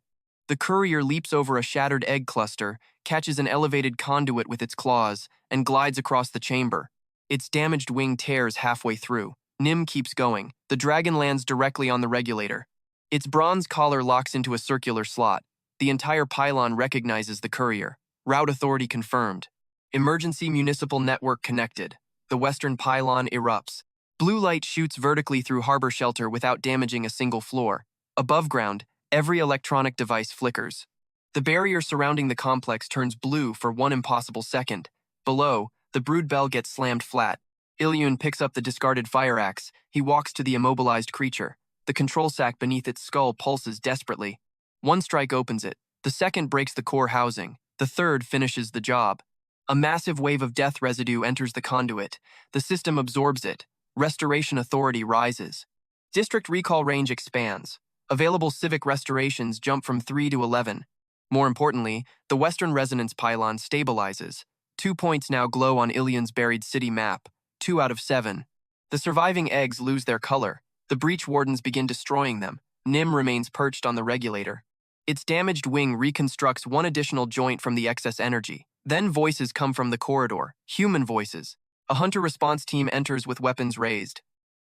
The courier leaps over a shattered egg cluster, catches an elevated conduit with its claws, and glides across the chamber. Its damaged wing tears halfway through. Nim keeps going. The dragon lands directly on the regulator. Its bronze collar locks into a circular slot. The entire pylon recognizes the courier. Route authority confirmed. Emergency municipal network connected. The western pylon erupts. Blue light shoots vertically through harbor shelter without damaging a single floor. Above ground, every electronic device flickers. The barrier surrounding the complex turns blue for 1 impossible second. Below, the brood bell gets slammed flat. Ilyun picks up the discarded fire axe. He walks to the immobilized creature. The control sac beneath its skull pulses desperately. 1 strike opens it. The second breaks the core housing. The third finishes the job. A massive wave of death residue enters the conduit. The system absorbs it. Restoration authority rises. District recall range expands. Available civic restorations jump from 3 to 11. More importantly, the western resonance pylon stabilizes. 2 points now glow on Ilyun's buried city map. 2 out of 7. The surviving eggs lose their color. The breach wardens begin destroying them. Nim remains perched on the regulator. Its damaged wing reconstructs 1 additional joint from the excess energy. Then voices come from the corridor. Human voices. A hunter response team enters with weapons raised.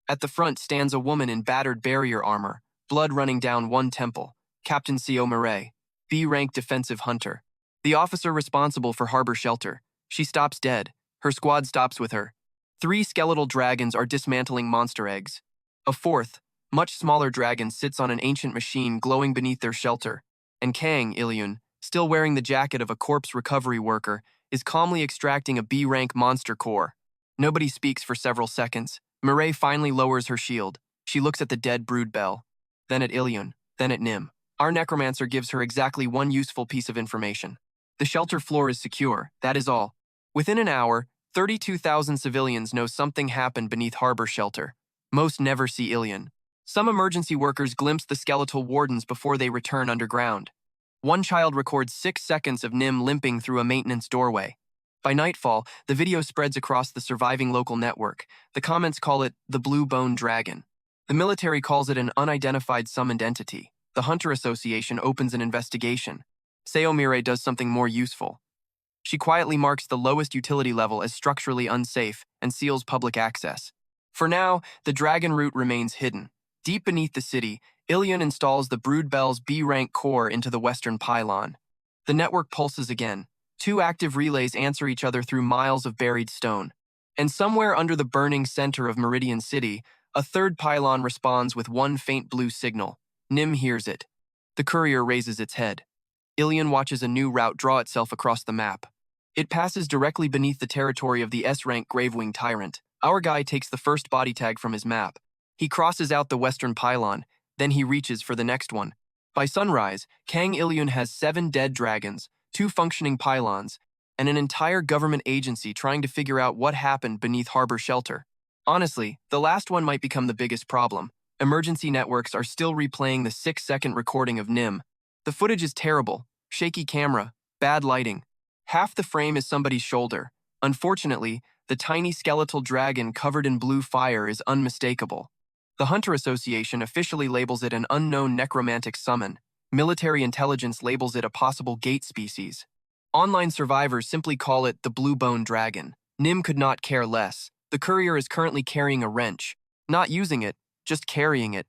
At the front stands a woman in battered barrier armor, blood running down 1 temple. Captain C.O. Murray, B-rank defensive hunter. The officer responsible for harbor shelter. She stops dead. Her squad stops with her. 3 skeletal dragons are dismantling monster eggs. A 4th, Much smaller dragon sits on an ancient machine glowing beneath their shelter, and Kang Ilyun, still wearing the jacket of a corpse recovery worker, is calmly extracting a B-rank monster core. Nobody speaks for several seconds. Mireille finally lowers her shield. She looks at the dead brood bell, then at Ilyun, then at Nim. Our necromancer gives her exactly one useful piece of information. The shelter floor is secure, that is all. Within an hour, 32,000 civilians know something happened beneath Harbor Shelter. Most never see Ilyun. Some emergency workers glimpse the skeletal wardens before they return underground. One child records 6 seconds of Nim limping through a maintenance doorway. By nightfall, the video spreads across the surviving local network. The comments call it the Blue Bone Dragon. The military calls it an unidentified summoned entity. The Hunter Association opens an investigation. Sayomire does something more useful. She quietly marks the lowest utility level as structurally unsafe and seals public access. For now, the dragon route remains hidden. Deep beneath the city, Ilyun installs the Broodbell's B-rank core into the western pylon. The network pulses again. 2 active relays answer each other through miles of buried stone. And somewhere under the burning center of Meridian City, a third pylon responds with one faint blue signal. Nim hears it. The courier raises its head. Ilyun watches a new route draw itself across the map. It passes directly beneath the territory of the S-rank Gravewing Tyrant. Our guy takes the first body tag from his map. He crosses out the western pylon, then he reaches for the next one. By sunrise, Kang Ilyun has 7 dead dragons, 2 functioning pylons, and an entire government agency trying to figure out what happened beneath Harbor Shelter. Honestly, the last one might become the biggest problem. Emergency networks are still replaying the 6-second recording of Nim. The footage is terrible. Shaky camera, bad lighting. Half the frame is somebody's shoulder. Unfortunately, the tiny skeletal dragon covered in blue fire is unmistakable. The Hunter Association officially labels it an unknown necromantic summon. Military intelligence labels it a possible gate species. Online survivors simply call it the Blue Bone Dragon. Nim could not care less. The courier is currently carrying a wrench. Not using it, just carrying it.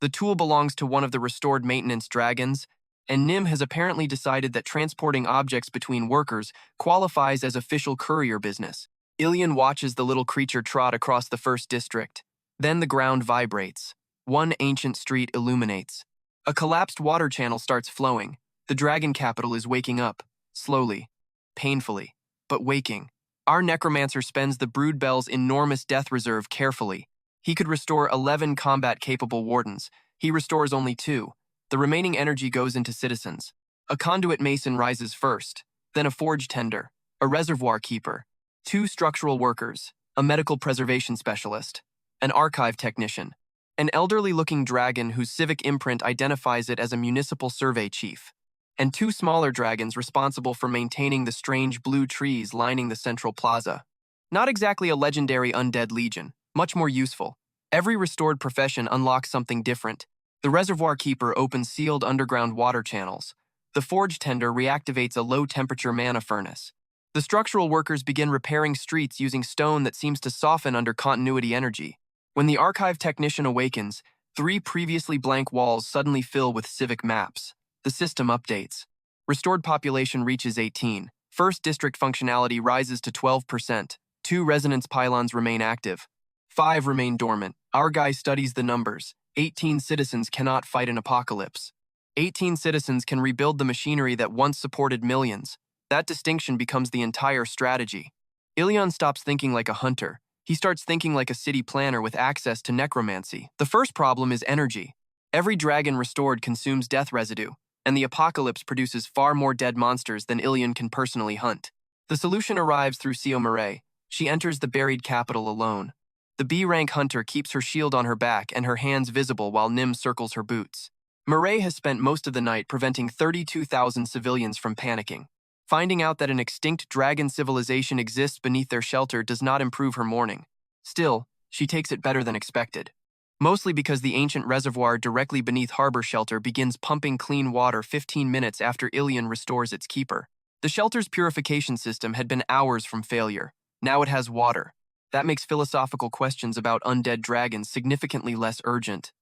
The tool belongs to one of the restored maintenance dragons, and Nim has apparently decided that transporting objects between workers qualifies as official courier business. Ilyun watches the little creature trot across the first district. Then the ground vibrates. One ancient street illuminates. A collapsed water channel starts flowing. The dragon capital is waking up, slowly, painfully, but waking. Our necromancer spends the Broodbell's enormous death reserve carefully. He could restore 11 combat-capable wardens. He restores only 2. The remaining energy goes into citizens. A conduit mason rises first, then a forge tender, a reservoir keeper, 2 structural workers, a medical preservation specialist, an archive technician, an elderly-looking dragon whose civic imprint identifies it as a municipal survey chief, and 2 smaller dragons responsible for maintaining the strange blue trees lining the central plaza. Not exactly a legendary undead legion, much more useful. Every restored profession unlocks something different. The reservoir keeper opens sealed underground water channels. The forge tender reactivates a low-temperature mana furnace. The structural workers begin repairing streets using stone that seems to soften under continuity energy. When the archive technician awakens, 3 previously blank walls suddenly fill with civic maps. The system updates. Restored population reaches 18. First district functionality rises to 12%. 2 resonance pylons remain active. 5 remain dormant. Our guy studies the numbers. 18 citizens cannot fight an apocalypse. 18 citizens can rebuild the machinery that once supported millions. That distinction becomes the entire strategy. Ilyun stops thinking like a hunter. He starts thinking like a city planner with access to necromancy. The first problem is energy. Every dragon restored consumes death residue, and the apocalypse produces far more dead monsters than Ilyun can personally hunt. The solution arrives through Sayomire. She enters the buried capital alone. The B-rank hunter keeps her shield on her back and her hands visible while Nim circles her boots. Mireille has spent most of the night preventing 32,000 civilians from panicking. Finding out that an extinct dragon civilization exists beneath their shelter does not improve her morning. Still, she takes it better than expected. Mostly because the ancient reservoir directly beneath Harbor Shelter begins pumping clean water 15 minutes after Ilyun restores its keeper. The shelter's purification system had been hours from failure. Now it has water. That makes philosophical questions about undead dragons significantly less urgent.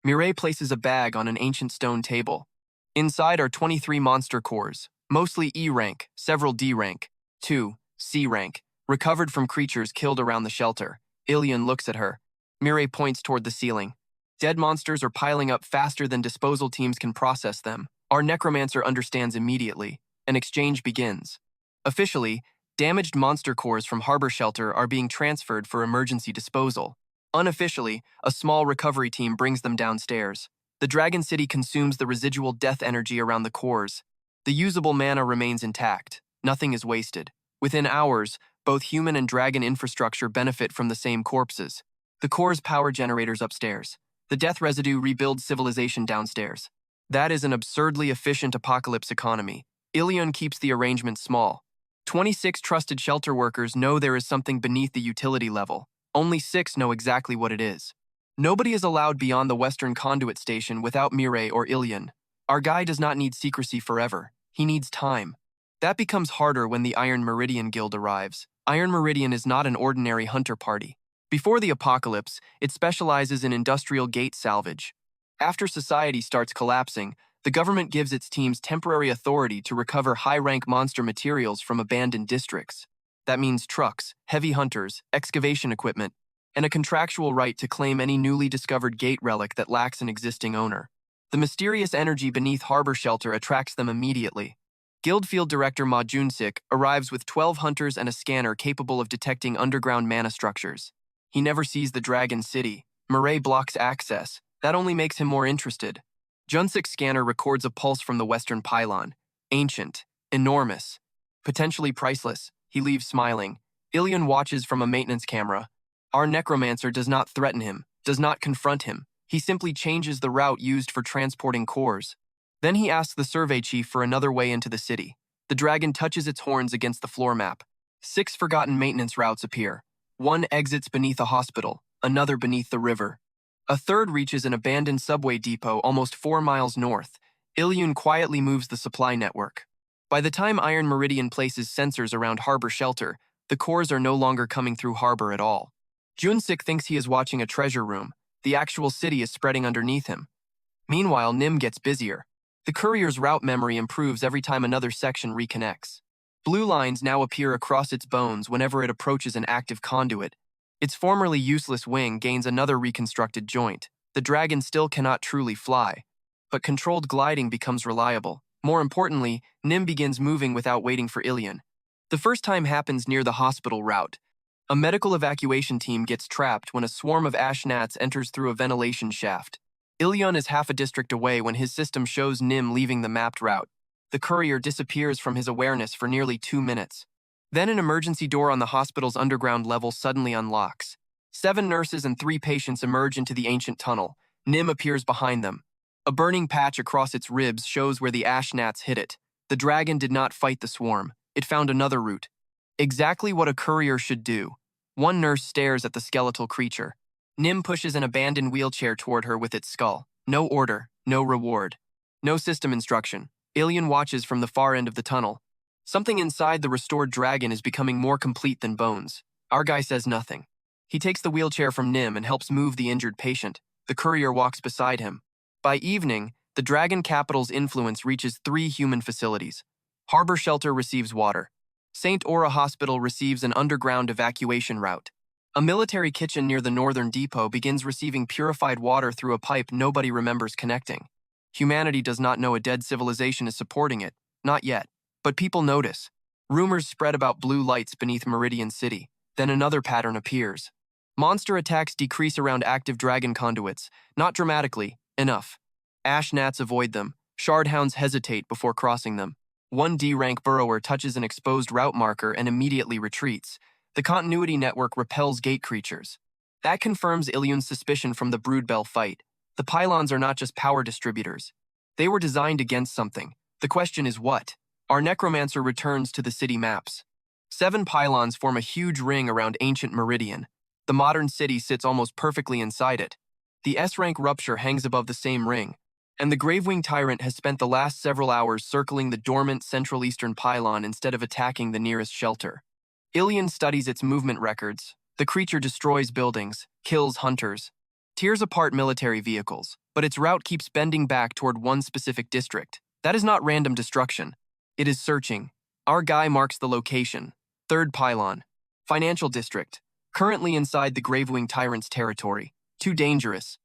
Mireille places a bag on an ancient stone table. Inside are 23 monster cores, mostly E rank, several D rank, 2 C rank, recovered from creatures killed around the shelter. Ilyun looks at her. Mireille points toward the ceiling. Dead monsters are piling up faster than disposal teams can process them. Our necromancer understands immediately. An exchange begins. Officially, damaged monster cores from Harbor Shelter are being transferred for emergency disposal. Unofficially, a small recovery team brings them downstairs. The Dragon City consumes the residual death energy around the cores. The usable mana remains intact. Nothing is wasted. Within hours, both human and dragon infrastructure benefit from the same corpses. The core's power generators upstairs. The death residue rebuilds civilization downstairs. That is an absurdly efficient apocalypse economy. Ilyun keeps the arrangement small. 26 trusted shelter workers know there is something beneath the utility level. Only 6 know exactly what it is. Nobody is allowed beyond the Western Conduit Station without Mireille or Ilyun. Our guy does not need secrecy forever. He needs time. That becomes harder when the Iron Meridian Guild arrives. Iron Meridian is not an ordinary hunter party. Before the apocalypse, it specializes in industrial gate salvage. After society starts collapsing, the government gives its teams temporary authority to recover high-rank monster materials from abandoned districts. That means trucks, heavy hunters, excavation equipment, and a contractual right to claim any newly discovered gate relic that lacks an existing owner. The mysterious energy beneath Harbor Shelter attracts them immediately. Guild Field Director Ma Junsik arrives with 12 hunters and a scanner capable of detecting underground mana structures. He never sees the Dragon City. Mireille blocks access. That only makes him more interested. Junsik's scanner records a pulse from the western pylon. Ancient. Enormous. Potentially priceless. He leaves smiling. Ilyun watches from a maintenance camera. Our necromancer does not threaten him, does not confront him. He simply changes the route used for transporting cores. Then he asks the survey chief for another way into the city. The dragon touches its horns against the floor map. 6 forgotten maintenance routes appear. One exits beneath a hospital, another beneath the river. A third reaches an abandoned subway depot almost 4 miles north. Ilyun quietly moves the supply network. By the time Iron Meridian places sensors around Harbor Shelter, the cores are no longer coming through harbor at all. Junsik thinks he is watching a treasure room. The actual city is spreading underneath him. Meanwhile, Nim gets busier. The courier's route memory improves every time another section reconnects. Blue lines now appear across its bones whenever it approaches an active conduit. Its formerly useless wing gains another reconstructed joint. The dragon still cannot truly fly, but controlled gliding becomes reliable. More importantly, Nim begins moving without waiting for Ilyun. The first time happens near the hospital route. A medical evacuation team gets trapped when a swarm of ash gnats enters through a ventilation shaft. Ilyun is half a district away when his system shows Nim leaving the mapped route. The courier disappears from his awareness for nearly 2 minutes. Then an emergency door on the hospital's underground level suddenly unlocks. 7 nurses and 3 patients emerge into the ancient tunnel. Nim appears behind them. A burning patch across its ribs shows where the ash gnats hit it. The dragon did not fight the swarm. It found another route. Exactly what a courier should do. One nurse stares at the skeletal creature. Nim pushes an abandoned wheelchair toward her with its skull. No order, no reward. No system instruction. Ilyun watches from the far end of the tunnel. Something inside the restored dragon is becoming more complete than bones. Our guy says nothing. He takes the wheelchair from Nim and helps move the injured patient. The courier walks beside him. By evening, the dragon capital's influence reaches 3 human facilities. Harbor Shelter receives water. St. Aura Hospital receives an underground evacuation route. A military kitchen near the northern depot begins receiving purified water through a pipe nobody remembers connecting. Humanity does not know a dead civilization is supporting it. Not yet. But people notice. Rumors spread about blue lights beneath Meridian City. Then another pattern appears. Monster attacks decrease around active dragon conduits. Not dramatically. Enough. Ash gnats avoid them. Shardhounds hesitate before crossing them. One D-rank burrower touches an exposed route marker and immediately retreats. The continuity network repels gate creatures. That confirms Ilyun's suspicion from the Broodbell fight. The pylons are not just power distributors. They were designed against something. The question is what? Our necromancer returns to the city maps. 7 pylons form a huge ring around ancient Meridian. The modern city sits almost perfectly inside it. The S-rank rupture hangs above the same ring, and the Gravewing Tyrant has spent the last several hours circling the dormant Central Eastern pylon instead of attacking the nearest shelter. Ilyun studies its movement records. The creature destroys buildings, kills hunters, tears apart military vehicles, but its route keeps bending back toward one specific district. That is not random destruction. It is searching. Our guy marks the location. 3rd pylon. Financial district. Currently inside the Gravewing Tyrant's territory. Too dangerous.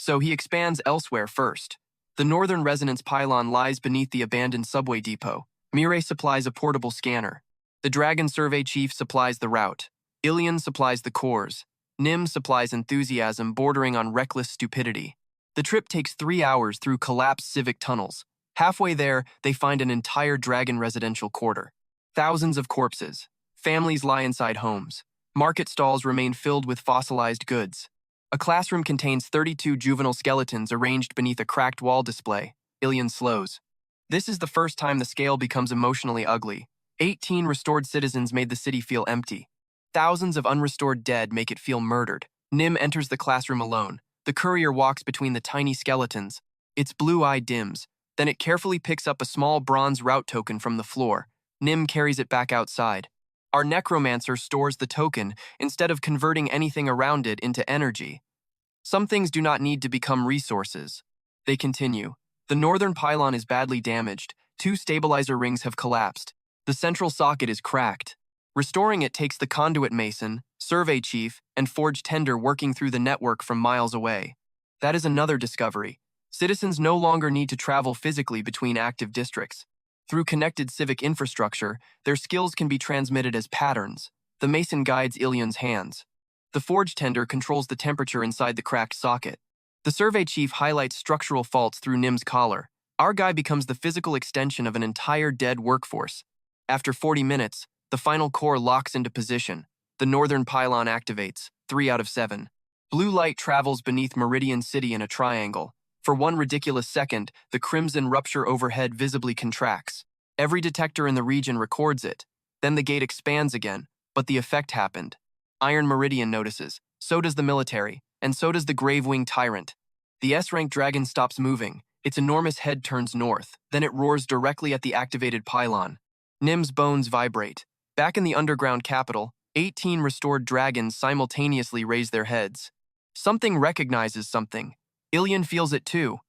So he expands elsewhere first. The northern resonance pylon lies beneath the abandoned subway depot. Mire supplies a portable scanner. The Dragon Survey Chief supplies the route. Ilyun supplies the cores. Nim supplies enthusiasm bordering on reckless stupidity. The trip takes 3 hours through collapsed civic tunnels. Halfway there, they find an entire Dragon residential quarter. Thousands of corpses. Families lie inside homes. Market stalls remain filled with fossilized goods. A classroom contains 32 juvenile skeletons arranged beneath a cracked wall display. Ilyun slows. This is the first time the scale becomes emotionally ugly. 18 restored citizens made the city feel empty. Thousands of unrestored dead make it feel murdered. Nim enters the classroom alone. The courier walks between the tiny skeletons. Its blue eye dims. Then it carefully picks up a small bronze route token from the floor. Nim carries it back outside. Our necromancer stores the token instead of converting anything around it into energy. Some things do not need to become resources. They continue. The northern pylon is badly damaged. 2 stabilizer rings have collapsed. The central socket is cracked. Restoring it takes the conduit mason, survey chief, and forge tender working through the network from miles away. That is another discovery. Citizens no longer need to travel physically between active districts. Through connected civic infrastructure, their skills can be transmitted as patterns. The mason guides Ilyun's hands. The forge tender controls the temperature inside the cracked socket. The survey chief highlights structural faults through Nim's collar. Our guy becomes the physical extension of an entire dead workforce. After 40 minutes, the final core locks into position. The northern pylon activates, 3 out of 7. Blue light travels beneath Meridian City in a triangle. For one ridiculous second, the crimson rupture overhead visibly contracts. Every detector in the region records it. Then the gate expands again, but the effect happened. Iron Meridian notices, so does the military, and so does the grave-winged tyrant. The S-rank dragon stops moving. Its enormous head turns north, then it roars directly at the activated pylon. Nim's bones vibrate. Back in the underground capital, 18 restored dragons simultaneously raise their heads. Something recognizes something. Ilyun feels it too.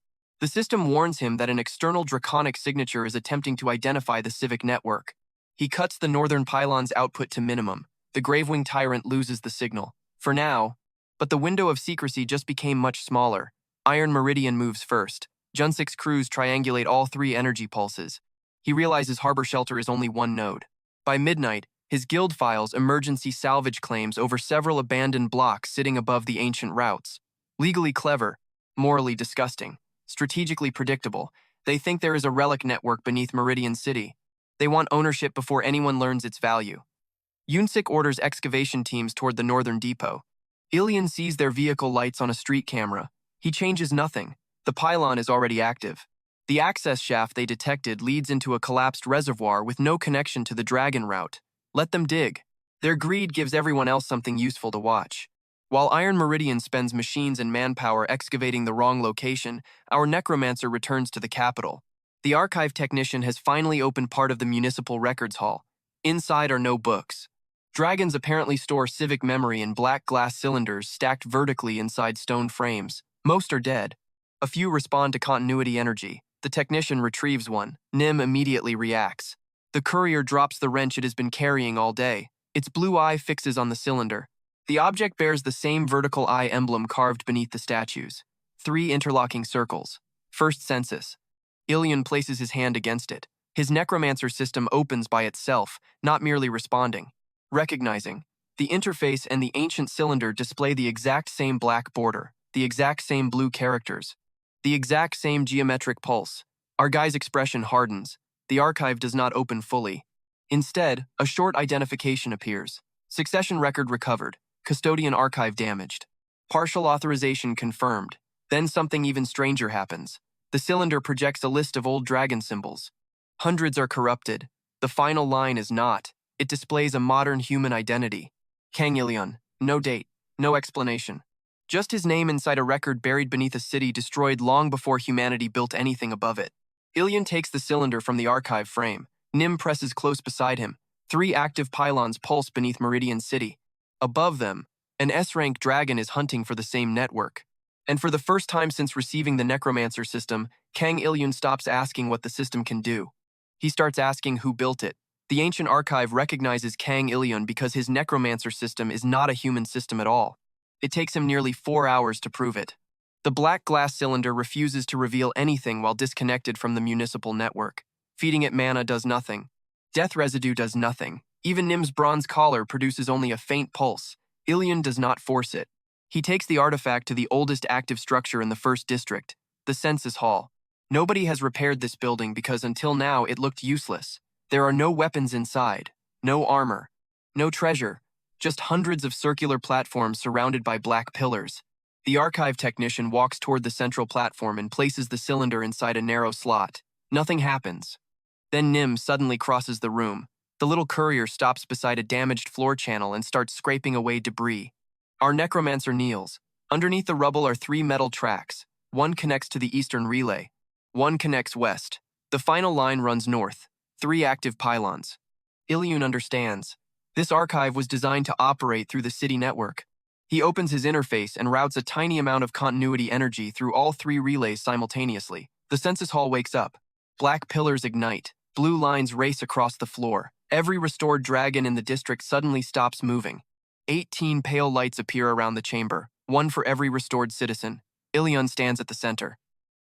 The system warns him that an external draconic signature is attempting to identify the civic network. He cuts the northern pylon's output to minimum. The grave-winged tyrant loses the signal. For now. But the window of secrecy just became much smaller. Iron Meridian moves first. Junsik's crews triangulate all 3 energy pulses. He realizes Harbor Shelter is only 1 node. By midnight, his guild files emergency salvage claims over several abandoned blocks sitting above the ancient routes. Legally clever. Morally disgusting. Strategically predictable. They think there is a relic network beneath Meridian City. They want ownership before anyone learns its value. Yunsik orders excavation teams toward the northern depot. Ilyun sees their vehicle lights on a street camera. He changes nothing. The pylon is already active. The access shaft they detected leads into a collapsed reservoir with no connection to the dragon route. Let them dig. Their greed gives everyone else something useful to watch. While Iron Meridian spends machines and manpower excavating the wrong location, our necromancer returns to the capital. The archive technician has finally opened part of the municipal records hall. Inside are no books. Dragons apparently store civic memory in black glass cylinders stacked vertically inside stone frames. Most are dead. A few respond to continuity energy. The technician retrieves one. Nim immediately reacts. The courier drops the wrench it has been carrying all day. Its blue eye fixes on the cylinder. The object bears the same vertical eye emblem carved beneath the statues. 3 interlocking circles. First census. Ilyun places his hand against it. His necromancer system opens by itself, not merely responding. Recognizing. The interface and the ancient cylinder display the exact same black border, the exact same blue characters, the exact same geometric pulse. Our guy's expression hardens. The archive does not open fully. Instead, a short identification appears. Succession record recovered. Custodian archive damaged. Partial authorization confirmed. Then something even stranger happens. The cylinder projects a list of old dragon symbols. Hundreds are corrupted. The final line is not. It displays a modern human identity. Kang Ilyun. No date. No explanation. Just his name inside a record buried beneath a city destroyed long before humanity built anything above it. Ilyun takes the cylinder from the archive frame. Nim presses close beside him. 3 active pylons pulse beneath Meridian City. Above them, an S-rank dragon is hunting for the same network. And for the first time since receiving the necromancer system, Kang Ilyun stops asking what the system can do. He starts asking who built it. The ancient archive recognizes Kang Ilyun because his necromancer system is not a human system at all. It takes him nearly 4 hours to prove it. The black glass cylinder refuses to reveal anything while disconnected from the municipal network. Feeding it mana does nothing. Death residue does nothing. Even Nim's bronze collar produces only a faint pulse. Ilyun does not force it. He takes the artifact to the oldest active structure in the first district, the census hall. Nobody has repaired this building because until now it looked useless. There are no weapons inside, no armor, no treasure, just hundreds of circular platforms surrounded by black pillars. The archive technician walks toward the central platform and places the cylinder inside a narrow slot. Nothing happens. Then Nim suddenly crosses the room. The little courier stops beside a damaged floor channel and starts scraping away debris. Our necromancer kneels. Underneath the rubble are 3 metal tracks. One connects to the eastern relay. One connects west. The final line runs north. 3 active pylons. Ilyun understands. This archive was designed to operate through the city network. He opens his interface and routes a tiny amount of continuity energy through all 3 relays simultaneously. The census hall wakes up. Black pillars ignite. Blue lines race across the floor. Every restored dragon in the district suddenly stops moving. 18 pale lights appear around the chamber, 1 for every restored citizen. Ilyun stands at the center.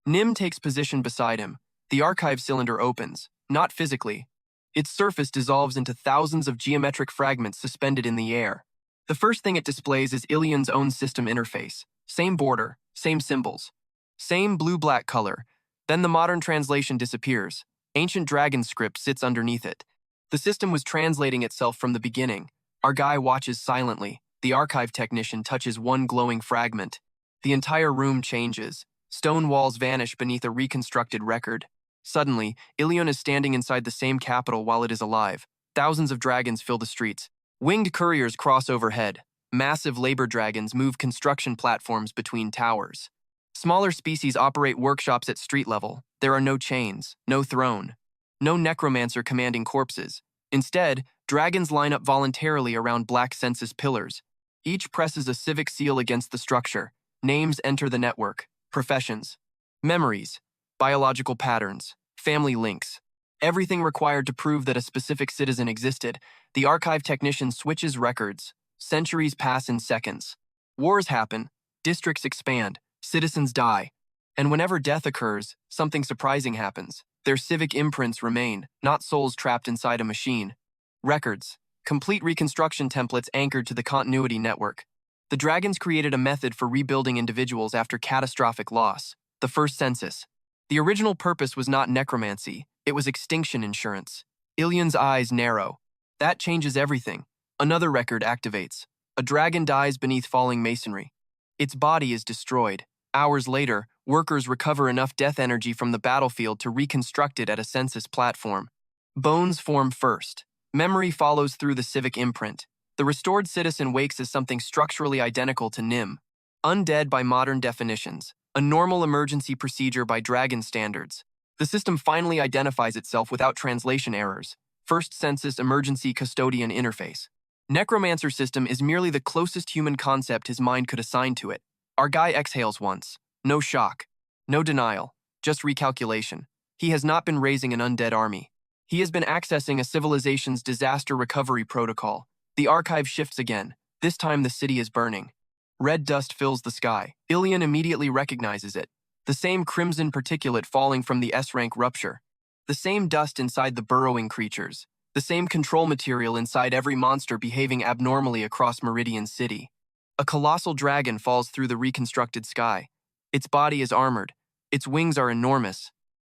Nim takes position beside him. The archive cylinder opens, not physically. Its surface dissolves into thousands of geometric fragments suspended in the air. The first thing it displays is Ilyun's own system interface. Same border, same symbols, same blue-black color. Then the modern translation disappears. Ancient dragon script sits underneath it. The system was translating itself from the beginning. Our guy watches silently. The archive technician touches one glowing fragment. The entire room changes. Stone walls vanish beneath a reconstructed record. Suddenly, Ilyun is standing inside the same capital while it is alive. Thousands of dragons fill the streets. Winged couriers cross overhead. Massive labor dragons move construction platforms between towers. Smaller species operate workshops at street level. There are no chains, no throne, no necromancer commanding corpses. Instead, dragons line up voluntarily around black census pillars. Each presses a civic seal against the structure. Names enter the network. Professions. Memories. Biological patterns. Family links. Everything required to prove that a specific citizen existed. The archive technician switches records. Centuries pass in seconds. Wars happen. Districts expand. Citizens die. And whenever death occurs, something surprising happens. Their civic imprints remain, not souls trapped inside a machine. Records. Complete reconstruction templates anchored to the continuity network. The dragons created a method for rebuilding individuals after catastrophic loss. The first census. The original purpose was not necromancy. It was extinction insurance. Ilyun's eyes narrow. That changes everything. Another record activates. A dragon dies beneath falling masonry. Its body is destroyed. Hours later, workers recover enough death energy from the battlefield to reconstruct it at a census platform. Bones form first. Memory follows through the civic imprint. The restored citizen wakes as something structurally identical to Nim. Undead by modern definitions. A normal emergency procedure by dragon standards. The system finally identifies itself without translation errors. First census emergency custodian interface. Necromancer system is merely the closest human concept his mind could assign to it. Our guy exhales once. No shock. No denial. Just recalculation. He has not been raising an undead army. He has been accessing a civilization's disaster recovery protocol. The archive shifts again. This time the city is burning. Red dust fills the sky. Ilyun immediately recognizes it. The same crimson particulate falling from the S-rank rupture. The same dust inside the burrowing creatures. The same control material inside every monster behaving abnormally across Meridian City. A colossal dragon falls through the reconstructed sky. Its body is armored. Its wings are enormous.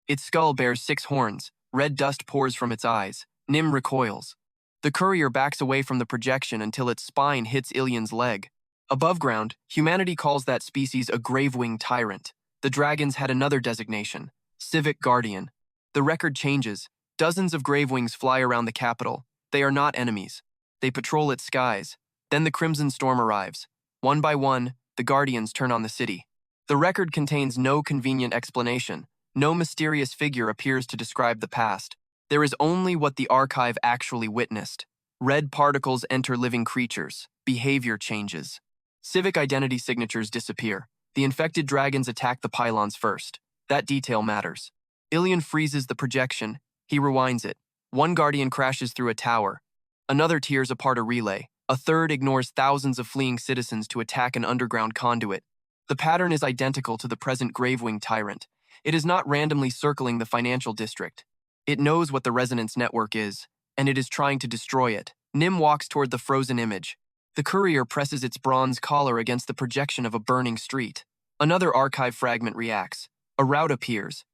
Its skull bears 6 horns. Red dust pours from its eyes. Nim recoils. The courier backs away from the projection until its spine hits Ilyun's leg. Above ground, humanity calls that species a grave-winged tyrant. The dragons had another designation, Civic Guardian. The record changes. Dozens of gravewings fly around the capital. They are not enemies. They patrol its skies. Then the Crimson Storm arrives. One by one, the Guardians turn on the city. The record contains no convenient explanation. No mysterious figure appears to describe the past. There is only what the archive actually witnessed. Red particles enter living creatures. Behavior changes. Civic identity signatures disappear. The infected dragons attack the pylons first. That detail matters. Ilyun freezes the projection. He rewinds it. One guardian crashes through a tower. Another tears apart a relay. A third ignores thousands of fleeing citizens to attack an underground conduit. The pattern is identical to the present Gravewing Tyrant. It is not randomly circling the financial district. It knows what the resonance network is, and it is trying to destroy it. Nim walks toward the frozen image. The courier presses its bronze collar against the projection of a burning street. Another archive fragment reacts. A route appears.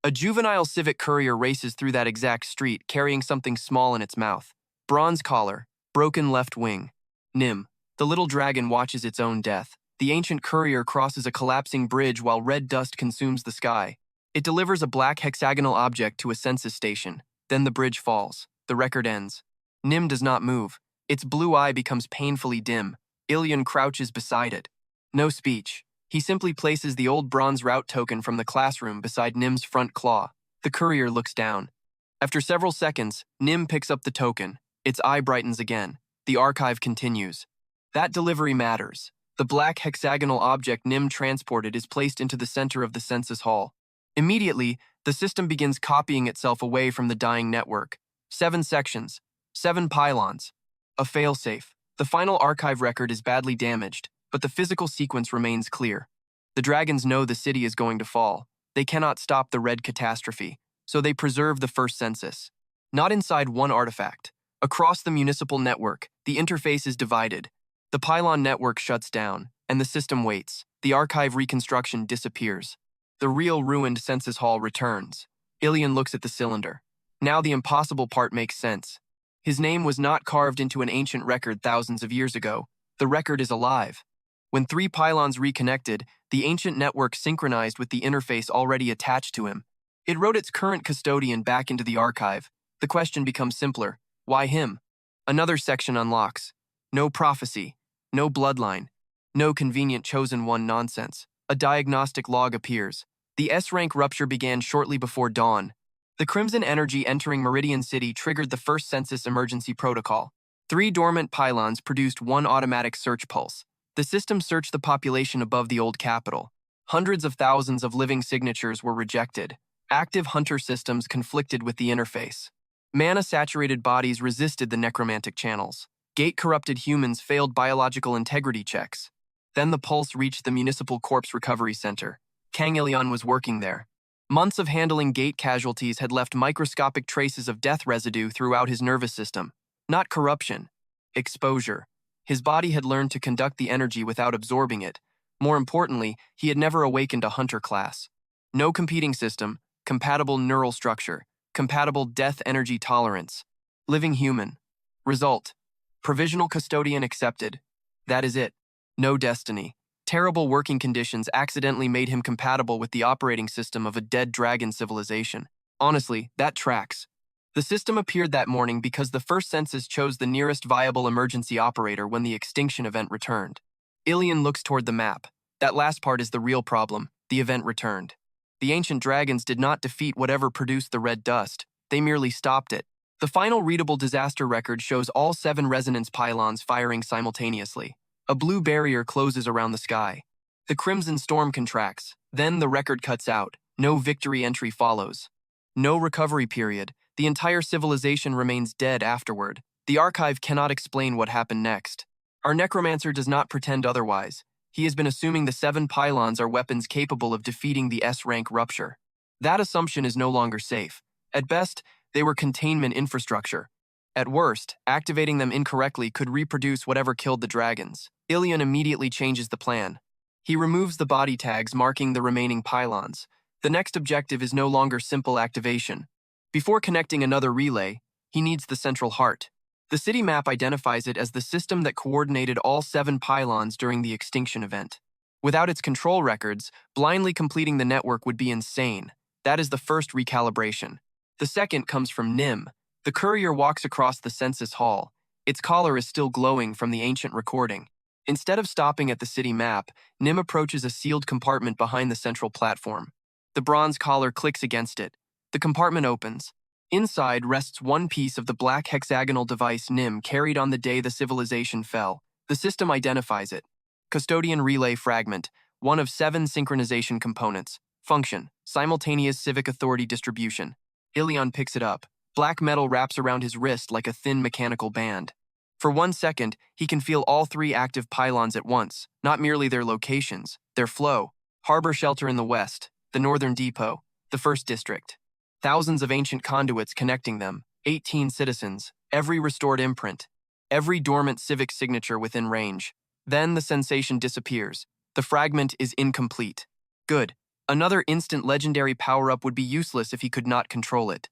A juvenile civic courier races through that exact street, carrying something small in its mouth. Bronze collar, broken left wing. Nim. The little dragon watches its own death. The ancient courier crosses a collapsing bridge while red dust consumes the sky. It delivers a black hexagonal object to a census station. Then the bridge falls. The record ends. Nim does not move. Its blue eye becomes painfully dim. Ilyun crouches beside it. No speech. He simply places the old bronze route token from the classroom beside Nim's front claw. The courier looks down. After several seconds, Nim picks up the token. Its eye brightens again. The archive continues. That delivery matters. The black hexagonal object Nim transported is placed into the center of the census hall. Immediately, the system begins copying itself away from the dying network. 7 sections. 7 pylons. A failsafe. The final archive record is badly damaged, but the physical sequence remains clear. The dragons know the city is going to fall. They cannot stop the red catastrophe, so they preserve the first census. Not inside one artifact. Across the municipal network, the interface is divided. The pylon network shuts down, and the system waits. The archive reconstruction disappears. The real ruined census hall returns. Ilyun looks at the cylinder. Now the impossible part makes sense. His name was not carved into an ancient record thousands of years ago. The record is alive. When 3 pylons reconnected, the ancient network synchronized with the interface already attached to him. It wrote its current custodian back into the archive. The question becomes simpler. Why him? Another section unlocks. No prophecy. No bloodline. No convenient chosen one nonsense. A diagnostic log appears. The S-rank rupture began shortly before dawn. The crimson energy entering Meridian City triggered the first census emergency protocol. 3 dormant pylons produced 1 automatic search pulse. The system searched the population above the old capital. Hundreds of thousands of living signatures were rejected. Active hunter systems conflicted with the interface. Mana-saturated bodies resisted the necromantic channels. Gate-corrupted humans failed biological integrity checks. Then the pulse reached the Municipal Corpse Recovery Center. Kang Ilyun was working there. Months of handling gate casualties had left microscopic traces of death residue throughout his nervous system. Not corruption. Exposure. His body had learned to conduct the energy without absorbing it. More importantly, he had never awakened a hunter class. No competing system, compatible neural structure, compatible death energy tolerance. Living human. Result. Provisional custodian accepted. That is it. No destiny. Terrible working conditions accidentally made him compatible with the operating system of a dead dragon civilization. Honestly, that tracks. The system appeared that morning because the first census chose the nearest viable emergency operator when the extinction event returned. Ilyun looks toward the map. That last part is the real problem. The event returned. The ancient dragons did not defeat whatever produced the red dust. They merely stopped it. The final readable disaster record shows all 7 resonance pylons firing simultaneously. A blue barrier closes around the sky. The crimson storm contracts. Then the record cuts out. No victory entry follows. No recovery period. The entire civilization remains dead afterward. The archive cannot explain what happened next. Our necromancer does not pretend otherwise. He has been assuming the 7 pylons are weapons capable of defeating the S-rank rupture. That assumption is no longer safe. At best, they were containment infrastructure. At worst, activating them incorrectly could reproduce whatever killed the dragons. Ilyun immediately changes the plan. He removes the body tags marking the remaining pylons. The next objective is no longer simple activation. Before connecting another relay, he needs the central heart. The city map identifies it as the system that coordinated all 7 pylons during the extinction event. Without its control records, blindly completing the network would be insane. That is the first recalibration. The second comes from Nim. The courier walks across the census hall. Its collar is still glowing from the ancient recording. Instead of stopping at the city map, Nim approaches a sealed compartment behind the central platform. The bronze collar clicks against it. The compartment opens. Inside rests one piece of the black hexagonal device Nim carried on the day the civilization fell. The system identifies it. Custodian relay fragment, one of 7 synchronization components. Function, simultaneous civic authority distribution. Ilyun picks it up. Black metal wraps around his wrist like a thin mechanical band. For 1 second, he can feel all 3 active pylons at once, not merely their locations, their flow. Harbor Shelter in the west, the Northern Depot, the First District. Thousands of ancient conduits connecting them, 18 citizens, every restored imprint, every dormant civic signature within range. Then the sensation disappears. The fragment is incomplete. Good. Another instant legendary power-up would be useless if he could not control it.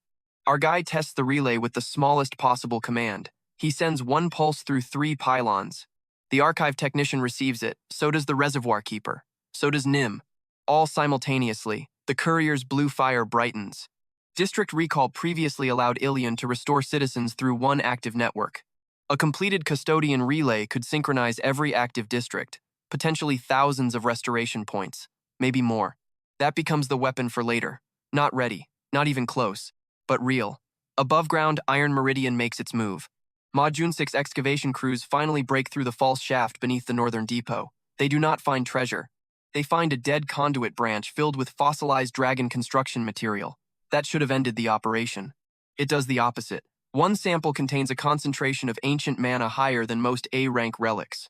Our guy tests the relay with the smallest possible command. He sends 1 pulse through 3 pylons. The archive technician receives it, so does the reservoir keeper. So does Nim. All simultaneously, the courier's blue fire brightens. District Recall previously allowed Ilyun to restore citizens through 1 active network. A completed custodian relay could synchronize every active district, potentially thousands of restoration points, maybe more. That becomes the weapon for later. Not ready, not even close, but real. Above ground, Iron Meridian makes its move. Ma Junsik's excavation crews finally break through the false shaft beneath the Northern Depot. They do not find treasure. They find a dead conduit branch filled with fossilized dragon construction material. That should have ended the operation. It does the opposite. 1 sample contains a concentration of ancient mana higher than most A-rank relics.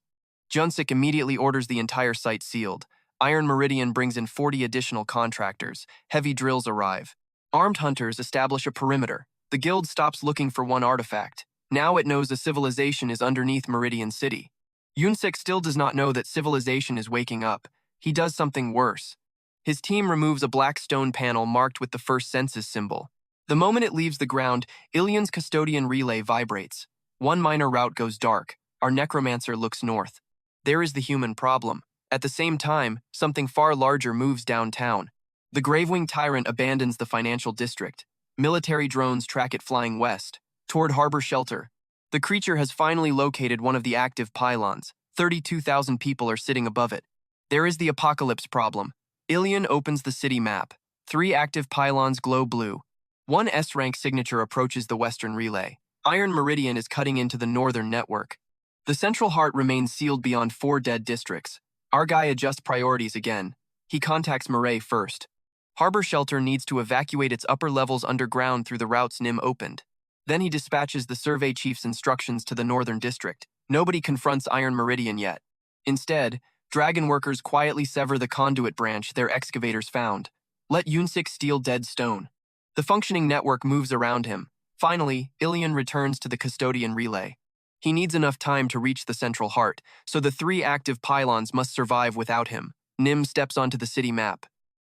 Junsik immediately orders the entire site sealed. Iron Meridian brings in 40 additional contractors. Heavy drills arrive. Armed hunters establish a perimeter. The guild stops looking for 1 artifact. Now it knows a civilization is underneath Meridian City. Yunsik still does not know that civilization is waking up. He does something worse. His team removes a black stone panel marked with the first census symbol. The moment it leaves the ground, Ilyun's custodian relay vibrates. 1 minor route goes dark. Our necromancer looks north. There is the human problem. At the same time, something far larger moves downtown. The Gravewing Tyrant abandons the financial district. Military drones track it flying west, toward Harbor Shelter. The creature has finally located one of the active pylons. 32,000 people are sitting above it. There is the apocalypse problem. Ilyun opens the city map. 3 active pylons glow blue. 1 S-rank signature approaches the western relay. Iron Meridian is cutting into the northern network. The central heart remains sealed beyond 4 dead districts. Our guy adjusts priorities again. He contacts Murray first. Harbor Shelter needs to evacuate its upper levels underground through the routes Nim opened. Then he dispatches the survey chief's instructions to the northern district. Nobody confronts Iron Meridian yet. Instead, dragon workers quietly sever the conduit branch their excavators found. Let Yunsik steal dead stone. The functioning network moves around him. Finally, Ilyun returns to the custodian relay. He needs enough time to reach the central heart, so the 3 active pylons must survive without him. Nim steps onto the city map.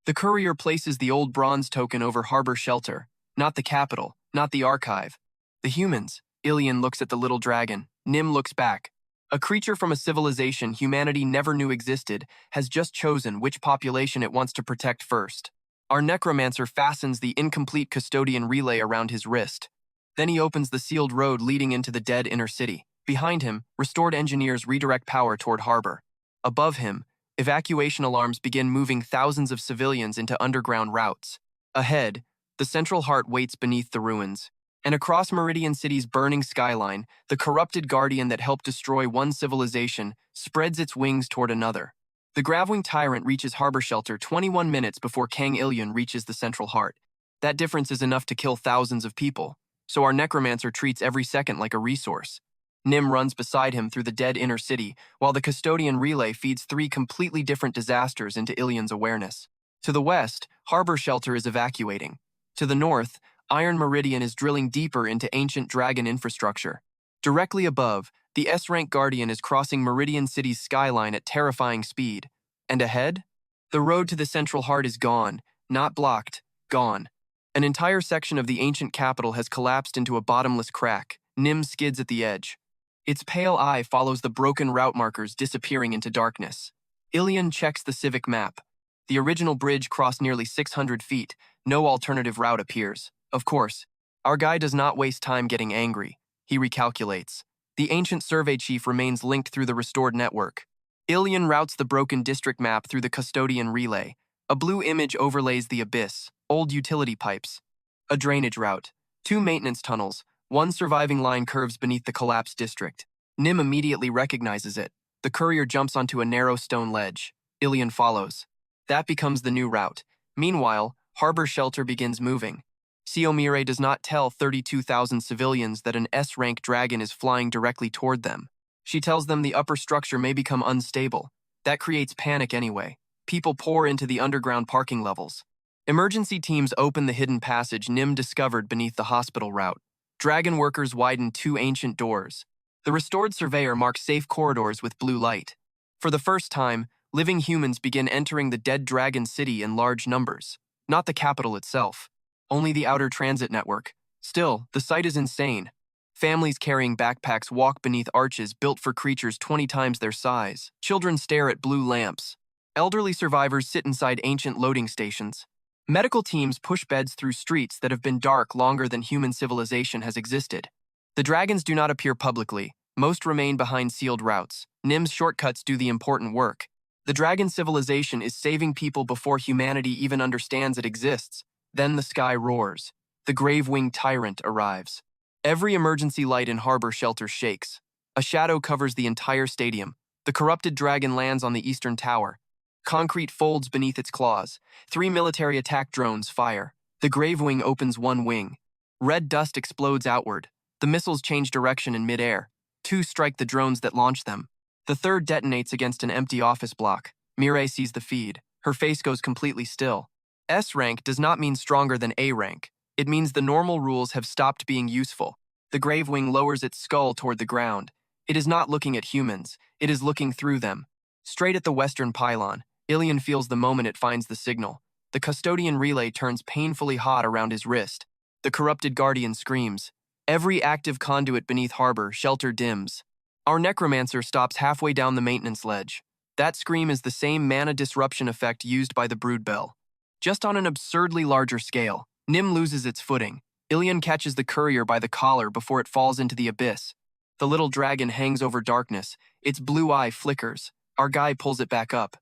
The courier places the old bronze token over Harbor Shelter. Not the capital, not the archive. The humans. Ilyun looks at the little dragon. Nim looks back. A creature from a civilization humanity never knew existed has just chosen which population it wants to protect first. Our necromancer fastens the incomplete custodian relay around his wrist. Then he opens the sealed road leading into the dead inner city. Behind him, restored engineers redirect power toward harbor. Above him, evacuation alarms begin moving thousands of civilians into underground routes. Ahead, the central heart waits beneath the ruins. And across Meridian City's burning skyline, the corrupted guardian that helped destroy 1 civilization spreads its wings toward another. The Gravewing Tyrant reaches Harbor Shelter 21 minutes before Kang Ilyun reaches the central heart. That difference is enough to kill thousands of people, so our necromancer treats every second like a resource. Nim runs beside him through the dead inner city, while the custodian relay feeds 3 completely different disasters into Ilyun's awareness. To the west, Harbor Shelter is evacuating. To the north, Iron Meridian is drilling deeper into ancient dragon infrastructure. Directly above, the S-rank Guardian is crossing Meridian City's skyline at terrifying speed. And ahead? The road to the central heart is gone, not blocked, gone. An entire section of the ancient capital has collapsed into a bottomless crack. Nim skids at the edge. Its pale eye follows the broken route markers disappearing into darkness. Ilyun checks the civic map. The original bridge crossed nearly 600 feet. No alternative route appears. Of course, our guy does not waste time getting angry. He recalculates. The ancient survey chief remains linked through the restored network. Ilyun routes the broken district map through the custodian relay. A blue image overlays the abyss, old utility pipes. A drainage route. 2 maintenance tunnels. 1 surviving line curves beneath the collapsed district. Nim immediately recognizes it. The courier jumps onto a narrow stone ledge. Ilyun follows. That becomes the new route. Meanwhile, Harbor Shelter begins moving. Siomire does not tell 32,000 civilians that an S-rank dragon is flying directly toward them. She tells them the upper structure may become unstable. That creates panic anyway. People pour into the underground parking levels. Emergency teams open the hidden passage Nim discovered beneath the hospital route. Dragon workers widen two ancient doors. The restored surveyor marks safe corridors with blue light. For the first time, living humans begin entering the dead dragon city in large numbers. Not the capital itself. Only the outer transit network. Still, the sight is insane. Families carrying backpacks walk beneath arches built for creatures 20 times their size. Children stare at blue lamps. Elderly survivors sit inside ancient loading stations. Medical teams push beds through streets that have been dark longer than human civilization has existed. The dragons do not appear publicly. Most remain behind sealed routes. Nim's shortcuts do the important work. The dragon civilization is saving people before humanity even understands it exists. Then the sky roars. The grave-winged tyrant arrives. Every emergency light in harbor shelter shakes. A shadow covers the entire stadium. The corrupted dragon lands on the eastern tower. Concrete folds beneath its claws. 3 military attack drones fire. The Gravewing opens one wing. Red dust explodes outward. The missiles change direction in midair. 2 strike the drones that launch them. The third detonates against an empty office block. Mireille sees the feed. Her face goes completely still. S rank does not mean stronger than A rank. It means the normal rules have stopped being useful. The Gravewing lowers its skull toward the ground. It is not looking at humans. It is looking through them. Straight at the western pylon, Ilyun feels the moment it finds the signal. The custodian relay turns painfully hot around his wrist. The corrupted guardian screams. Every active conduit beneath harbor shelter dims. Our necromancer stops halfway down the maintenance ledge. That scream is the same mana disruption effect used by the brood bell. Just on an absurdly larger scale, Nim loses its footing. Ilyun catches the courier by the collar before it falls into the abyss. The little dragon hangs over darkness. Its blue eye flickers. Our guy pulls it back up.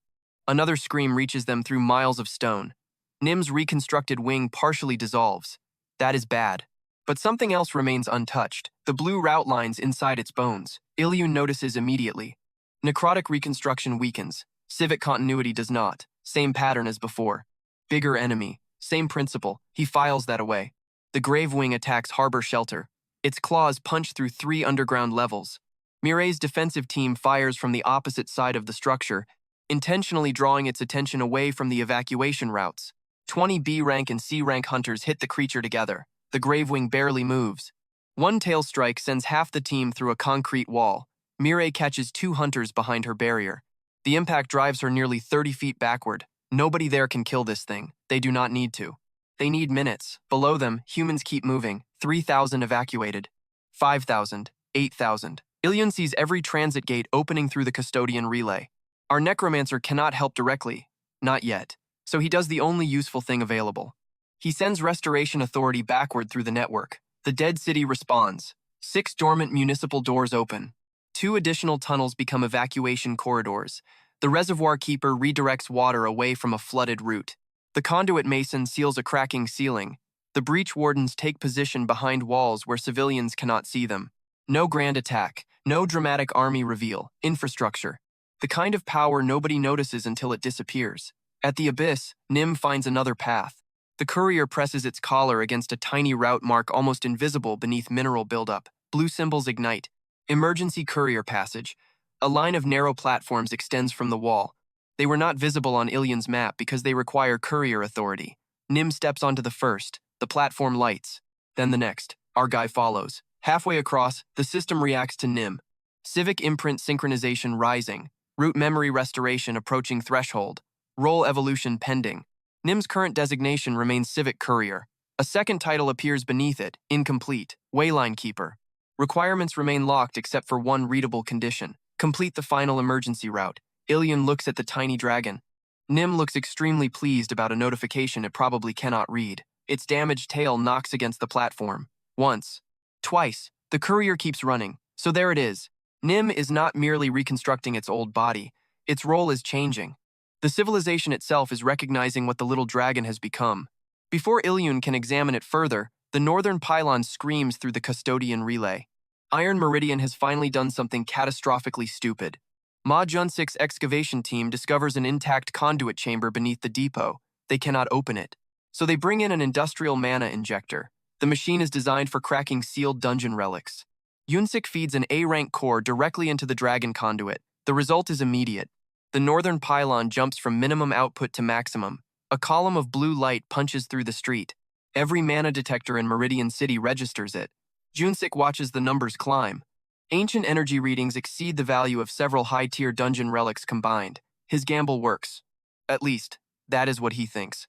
Another scream reaches them through miles of stone. Nim's reconstructed wing partially dissolves. That is bad. But something else remains untouched. The blue route lines inside its bones. Ilyun notices immediately. Necrotic reconstruction weakens. Civic continuity does not. Same pattern as before. Bigger enemy. Same principle. He files that away. The Gravewing attacks harbor shelter. Its claws punch through 3 underground levels. Mireille's defensive team fires from the opposite side of the structure, intentionally drawing its attention away from the evacuation routes. 20 B-rank and C-rank hunters hit the creature together. The Gravewing barely moves. One tail strike sends half the team through a concrete wall. Mireille catches 2 hunters behind her barrier. The impact drives her nearly 30 feet backward. Nobody there can kill this thing. They do not need to. They need minutes. Below them, humans keep moving. 3,000 evacuated. 5,000. 8,000. Ilyun sees every transit gate opening through the custodian relay. Our necromancer cannot help directly. Not yet. So he does the only useful thing available. He sends Restoration Authority backward through the network. The dead city responds. 6 dormant municipal doors open. 2 additional tunnels become evacuation corridors. The reservoir keeper redirects water away from a flooded route. The conduit mason seals a cracking ceiling. The breach wardens take position behind walls where civilians cannot see them. No grand attack. No dramatic army reveal. Infrastructure. The kind of power nobody notices until it disappears. At the abyss, Nim finds another path. The courier presses its collar against a tiny route mark almost invisible beneath mineral buildup. Blue symbols ignite. Emergency courier passage. A line of narrow platforms extends from the wall. They were not visible on Ilyun's map because they require courier authority. Nim steps onto the first. The platform lights. Then the next. Our guy follows. Halfway across, the system reacts to Nim. Civic imprint synchronization rising. Root memory restoration approaching threshold. Role evolution pending. Nim's current designation remains Civic Courier. A second title appears beneath it, incomplete, Wayline Keeper. Requirements remain locked except for one readable condition. Complete the final emergency route. Ilyun looks at the tiny dragon. Nim looks extremely pleased about a notification it probably cannot read. Its damaged tail knocks against the platform. Once. Twice. The courier keeps running. So there it is. Nim is not merely reconstructing its old body. Its role is changing. The civilization itself is recognizing what the little dragon has become. Before Ilyun can examine it further, the northern pylon screams through the custodian relay. Iron Meridian has finally done something catastrophically stupid. Ma Junsik's excavation team discovers an intact conduit chamber beneath the depot. They cannot open it. So they bring in an industrial mana injector. The machine is designed for cracking sealed dungeon relics. Yunsik feeds an A-rank core directly into the dragon conduit. The result is immediate. The northern pylon jumps from minimum output to maximum. A column of blue light punches through the street. Every mana detector in Meridian City registers it. Junsik watches the numbers climb. Ancient energy readings exceed the value of several high-tier dungeon relics combined. His gamble works. At least, that is what he thinks.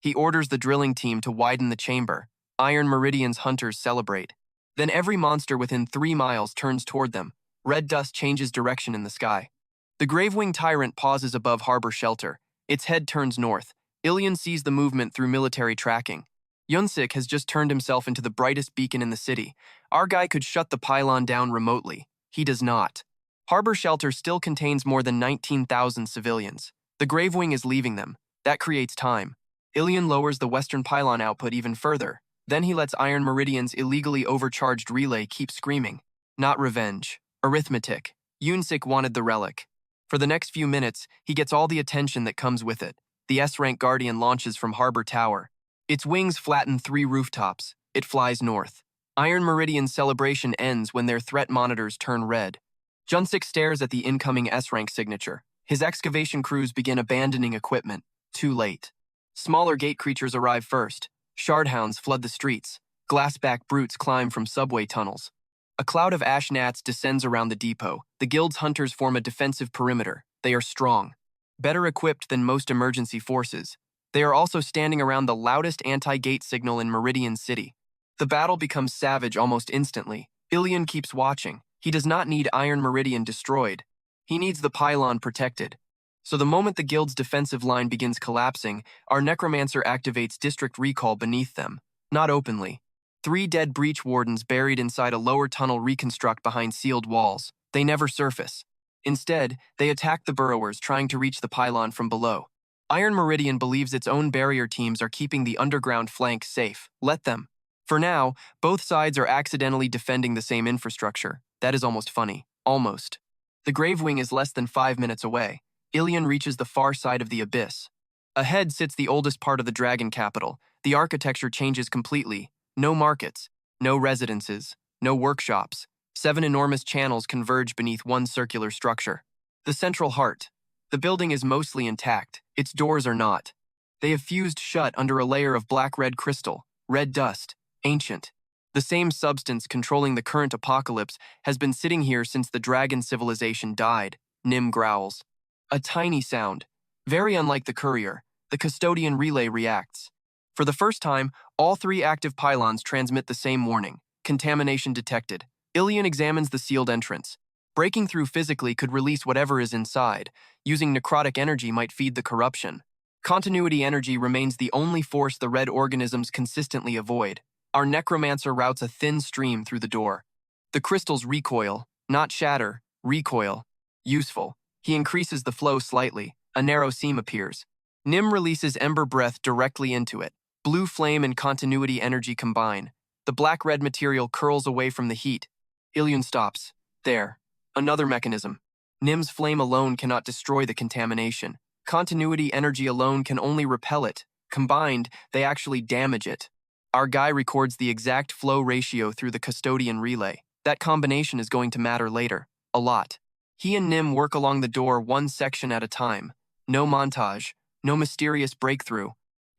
He orders the drilling team to widen the chamber. Iron Meridian's hunters celebrate. Then every monster within 3 miles turns toward them. Red dust changes direction in the sky. The Gravewing Tyrant pauses above harbor shelter. Its head turns north. Ilyun sees the movement through military tracking. Yunsik has just turned himself into the brightest beacon in the city. Our guy could shut the pylon down remotely. He does not. Harbor shelter still contains more than 19,000 civilians. The Gravewing is leaving them. That creates time. Ilyun lowers the western pylon output even further. Then he lets Iron Meridian's illegally overcharged relay keep screaming. Not revenge. Arithmetic. Yunsik wanted the relic. For the next few minutes, he gets all the attention that comes with it. The S-rank Guardian launches from Harbor Tower. Its wings flatten 3 rooftops. It flies north. Iron Meridian's celebration ends when their threat monitors turn red. Junsik stares at the incoming S-rank signature. His excavation crews begin abandoning equipment. Too late. Smaller gate creatures arrive first. Shardhounds flood the streets. Glassback brutes climb from subway tunnels. A cloud of ash gnats descends around the depot. The guild's hunters form a defensive perimeter. They are strong. Better equipped than most emergency forces. They are also standing around the loudest anti-gate signal in Meridian City. The battle becomes savage almost instantly. Ilyun keeps watching. He does not need Iron Meridian destroyed. He needs the pylon protected. So the moment the guild's defensive line begins collapsing, our necromancer activates district recall beneath them. Not openly. 3 dead breach wardens buried inside a lower tunnel reconstruct behind sealed walls. They never surface. Instead, they attack the burrowers trying to reach the pylon from below. Iron Meridian believes its own barrier teams are keeping the underground flank safe. Let them. For now, both sides are accidentally defending the same infrastructure. That is almost funny. Almost. The Gravewing is less than 5 minutes away. Ilyun reaches the far side of the abyss. Ahead sits the oldest part of the dragon capital. The architecture changes completely. No markets, no residences, no workshops. 7 enormous channels converge beneath one circular structure. The central heart. The building is mostly intact. Its doors are not. They have fused shut under a layer of black-red crystal, red dust, ancient. The same substance controlling the current apocalypse has been sitting here since the dragon civilization died. Nim growls. A tiny sound. Very unlike the courier, the custodian relay reacts. For the first time, all 3 active pylons transmit the same warning. Contamination detected. Ilyun examines the sealed entrance. Breaking through physically could release whatever is inside. Using necrotic energy might feed the corruption. Continuity energy remains the only force the red organisms consistently avoid. Our necromancer routes a thin stream through the door. The crystals recoil, not shatter, recoil. Useful. He increases the flow slightly. A narrow seam appears. Nim releases ember breath directly into it. Blue flame and continuity energy combine. The black-red material curls away from the heat. Ilyun stops. There. Another mechanism. Nim's flame alone cannot destroy the contamination. Continuity energy alone can only repel it. Combined, they actually damage it. Our guy records the exact flow ratio through the custodian relay. That combination is going to matter later. A lot. He and Nim work along the door one section at a time. No montage. No mysterious breakthrough.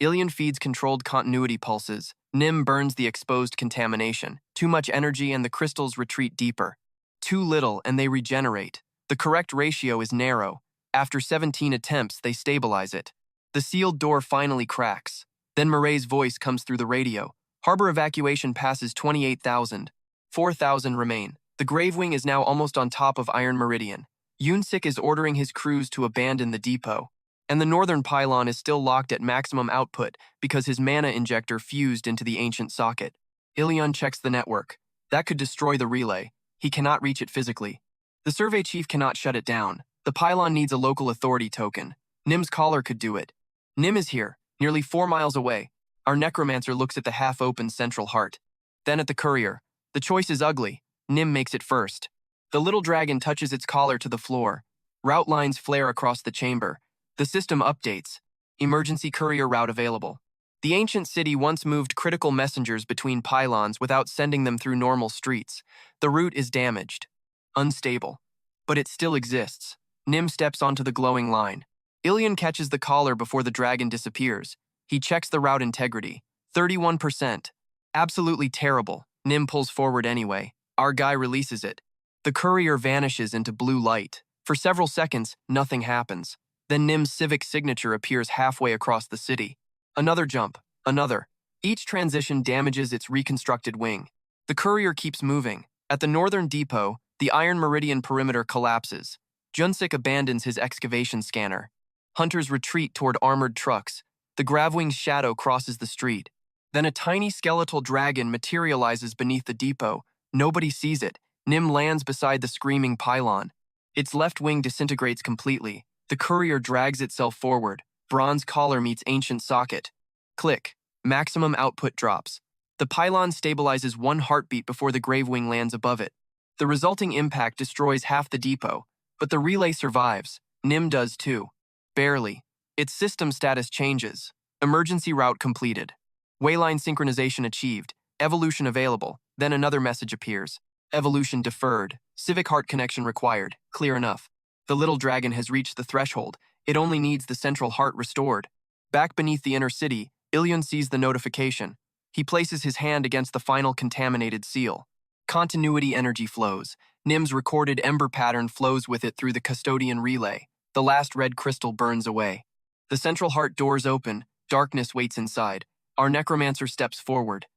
Ilyun feeds controlled continuity pulses. Nim burns the exposed contamination. Too much energy and the crystals retreat deeper. Too little and they regenerate. The correct ratio is narrow. After 17 attempts, they stabilize it. The sealed door finally cracks. Then Murray's voice comes through the radio. Harbor evacuation passes 28,000. 4,000 remain. The Gravewing is now almost on top of Iron Meridian. Yunsik is ordering his crews to abandon the depot. And the northern pylon is still locked at maximum output because his mana injector fused into the ancient socket. Ilyun checks the network. That could destroy the relay. He cannot reach it physically. The survey chief cannot shut it down. The pylon needs a local authority token. Nim's collar could do it. Nim is here, nearly 4 miles away. Our necromancer looks at the half-open central heart. Then at the courier. The choice is ugly. Nim makes it first. The little dragon touches its collar to the floor. Route lines flare across the chamber. The system updates. Emergency courier route available. The ancient city once moved critical messengers between pylons without sending them through normal streets. The route is damaged, unstable, but it still exists. Nim steps onto the glowing line. Ilyun catches the collar before the dragon disappears. He checks the route integrity. 31%. Absolutely terrible. Nim pulls forward anyway. Our guy releases it. The courier vanishes into blue light. For several seconds, nothing happens. Then Nim's civic signature appears halfway across the city. Another jump. Another. Each transition damages its reconstructed wing. The courier keeps moving. At the northern depot, the Iron Meridian perimeter collapses. Junsik abandons his excavation scanner. Hunters retreat toward armored trucks. The Gravwing's shadow crosses the street. Then a tiny skeletal dragon materializes beneath the depot. Nobody sees it. Nim lands beside the screaming pylon. Its left wing disintegrates completely. The courier drags itself forward. Bronze collar meets ancient socket. Click. Maximum output drops. The pylon stabilizes one heartbeat before the Gravewing lands above it. The resulting impact destroys half the depot, but the relay survives. Nim does too. Barely. Its system status changes. Emergency route completed. Wayline synchronization achieved. Evolution available. Then another message appears. Evolution deferred. Civic heart connection required. Clear enough. The little dragon has reached the threshold. It only needs the central heart restored. Back beneath the inner city, Ilyun sees the notification. He places his hand against the final contaminated seal. Continuity energy flows. Nim's recorded ember pattern flows with it through the custodian relay. The last red crystal burns away. The central heart doors open. Darkness waits inside. Our necromancer steps forward.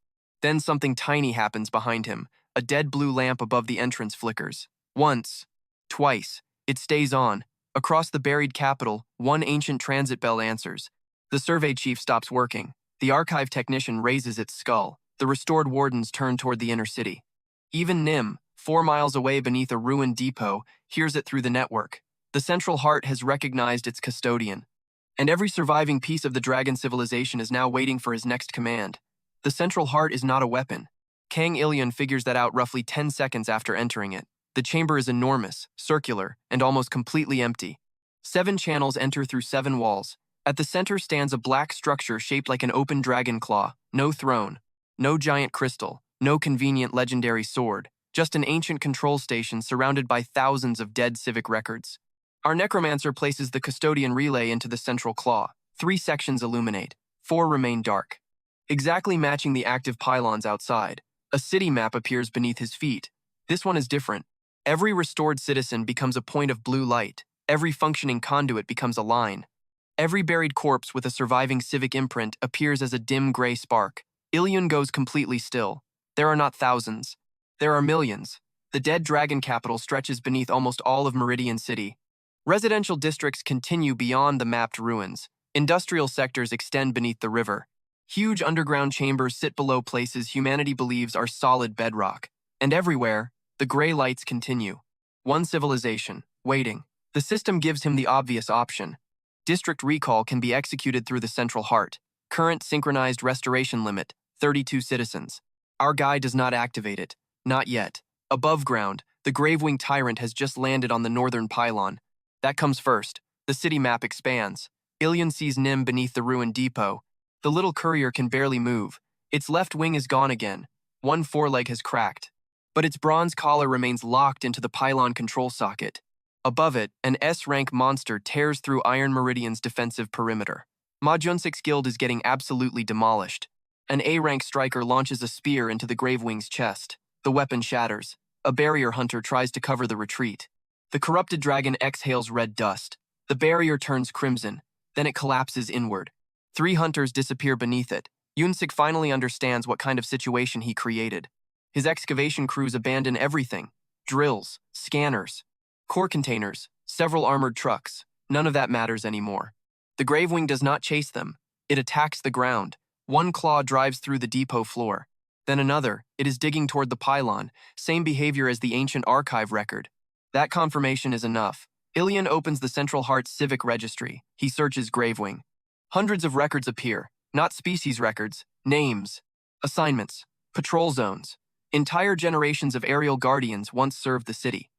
Then something tiny happens behind him. A dead blue lamp above the entrance flickers. Once. Twice. It stays on. Across the buried capital, one ancient transit bell answers. The survey chief stops working. The archive technician raises its skull. The restored wardens turn toward the inner city. Even Nim, 4 miles away beneath a ruined depot, hears it through the network. The central heart has recognized its custodian. And every surviving piece of the dragon civilization is now waiting for his next command. The central heart is not a weapon. Kang Ilyun figures that out roughly 10 seconds after entering it. The chamber is enormous, circular, and almost completely empty. 7 channels enter through 7 walls. At the center stands a black structure shaped like an open dragon claw. No throne, no giant crystal, no convenient legendary sword, just an ancient control station surrounded by thousands of dead civic records. Our necromancer places the custodian relay into the central claw. 3 sections illuminate, 4 remain dark. Exactly matching the active pylons outside, a city map appears beneath his feet. This one is different. Every restored citizen becomes a point of blue light. Every functioning conduit becomes a line. Every buried corpse with a surviving civic imprint appears as a dim gray spark. Ilyun goes completely still. There are not thousands. There are millions. The dead dragon capital stretches beneath almost all of Meridian City. Residential districts continue beyond the mapped ruins. Industrial sectors extend beneath the river. Huge underground chambers sit below places humanity believes are solid bedrock. And everywhere, the gray lights continue. One civilization, waiting. The system gives him the obvious option. District recall can be executed through the central heart. Current synchronized restoration limit, 32 citizens. Our guy does not activate it. Not yet. Above ground, the Gravewing tyrant has just landed on the northern pylon. That comes first. The city map expands. Ilyun sees Nim beneath the ruined depot. The little courier can barely move. Its left wing is gone again. One foreleg has cracked. But its bronze collar remains locked into the pylon control socket. Above it, an S-rank monster tears through Iron Meridian's defensive perimeter. Ma Junsik's guild is getting absolutely demolished. An A-rank striker launches a spear into the Gravewing's chest. The weapon shatters. A barrier hunter tries to cover the retreat. The corrupted dragon exhales red dust. The barrier turns crimson. Then it collapses inward. 3 hunters disappear beneath it. Yunsik finally understands what kind of situation he created. His excavation crews abandon everything. Drills, scanners, core containers, several armored trucks. None of that matters anymore. The Gravewing does not chase them. It attacks the ground. One claw drives through the depot floor. Then another. It is digging toward the pylon. Same behavior as the ancient archive record. That confirmation is enough. Ilyun opens the Central Heart's civic registry. He searches Gravewing. Hundreds of records appear. Not species records. Names. Assignments. Patrol zones. Entire generations of aerial guardians once served the city.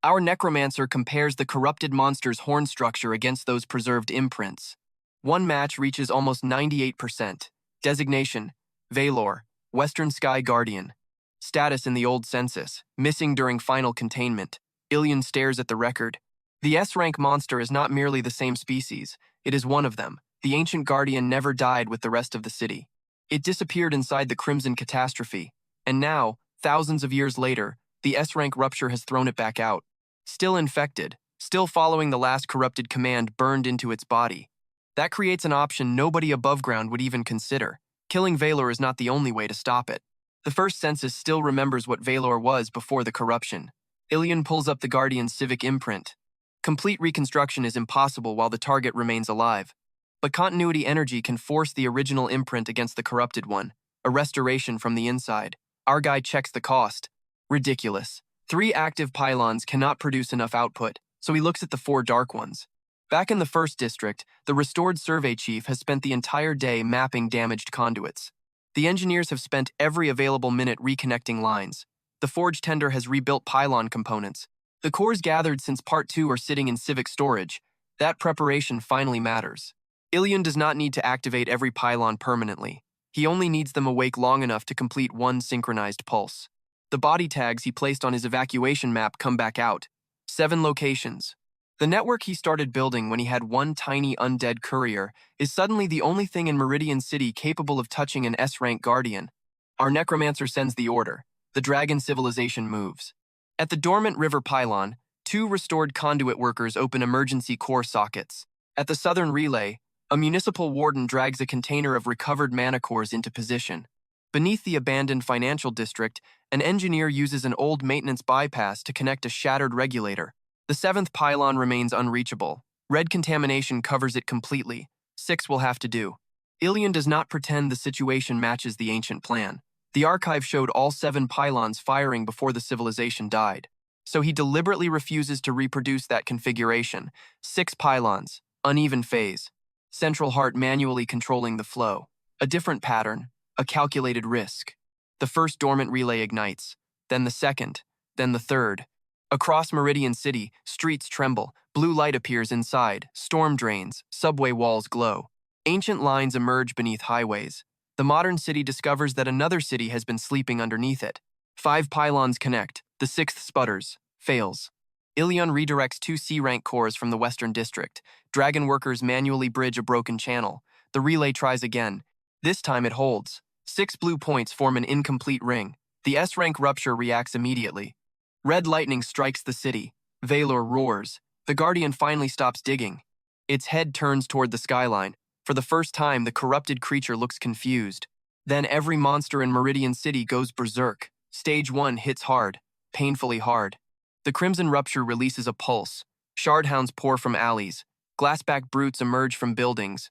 Our necromancer compares the corrupted monster's horn structure against those preserved imprints. One match reaches almost 98%. Designation: Valor, Western Sky Guardian. Status in the old census: missing during final containment. Ilyun stares at the record. The S-rank monster is not merely the same species, it is one of them. The ancient guardian never died with the rest of the city. It disappeared inside the Crimson Catastrophe, and now, thousands of years later, the S-rank rupture has thrown it back out. Still infected, still following the last corrupted command burned into its body. That creates an option nobody above ground would even consider. Killing Valor is not the only way to stop it. The first census still remembers what Valor was before the corruption. Ilyun pulls up the Guardian's civic imprint. Complete reconstruction is impossible while the target remains alive. But continuity energy can force the original imprint against the corrupted one, a restoration from the inside. Our guy checks the cost. Ridiculous. 3 active pylons cannot produce enough output, so he looks at the 4 dark ones. Back in the first district, the restored survey chief has spent the entire day mapping damaged conduits. The engineers have spent every available minute reconnecting lines. The forge tender has rebuilt pylon components. The cores gathered since Part 2 are sitting in civic storage. That preparation finally matters. Ilyun does not need to activate every pylon permanently. He only needs them awake long enough to complete one synchronized pulse. The body tags he placed on his evacuation map come back out. 7 locations. The network he started building when he had one tiny undead courier is suddenly the only thing in Meridian City capable of touching an S-rank guardian. Our necromancer sends the order. The dragon civilization moves. At the dormant river pylon, 2 restored conduit workers open emergency core sockets. At the southern relay, a municipal warden drags a container of recovered mana cores into position. Beneath the abandoned financial district, an engineer uses an old maintenance bypass to connect a shattered regulator. The 7th pylon remains unreachable. Red contamination covers it completely. 6 will have to do. Ilyun does not pretend the situation matches the ancient plan. The archive showed all 7 pylons firing before the civilization died. So he deliberately refuses to reproduce that configuration. 6 pylons, uneven phase. Central heart manually controlling the flow. A different pattern, a calculated risk. The first dormant relay ignites, then the second, then the third. Across Meridian City, streets tremble, blue light appears inside, storm drains, subway walls glow. Ancient lines emerge beneath highways. The modern city discovers that another city has been sleeping underneath it. 5 pylons connect, the 6th sputters, fails. Ilyun redirects 2 C-rank cores from the Western District. Dragon workers manually bridge a broken channel. The relay tries again. This time it holds. 6 blue points form an incomplete ring. The S-rank rupture reacts immediately. Red lightning strikes the city. Valor roars. The Guardian finally stops digging. Its head turns toward the skyline. For the first time, the corrupted creature looks confused. Then every monster in Meridian City goes berserk. Stage 1 hits hard. Painfully hard. The Crimson Rupture releases a pulse. Shardhounds pour from alleys. Glassback brutes emerge from buildings.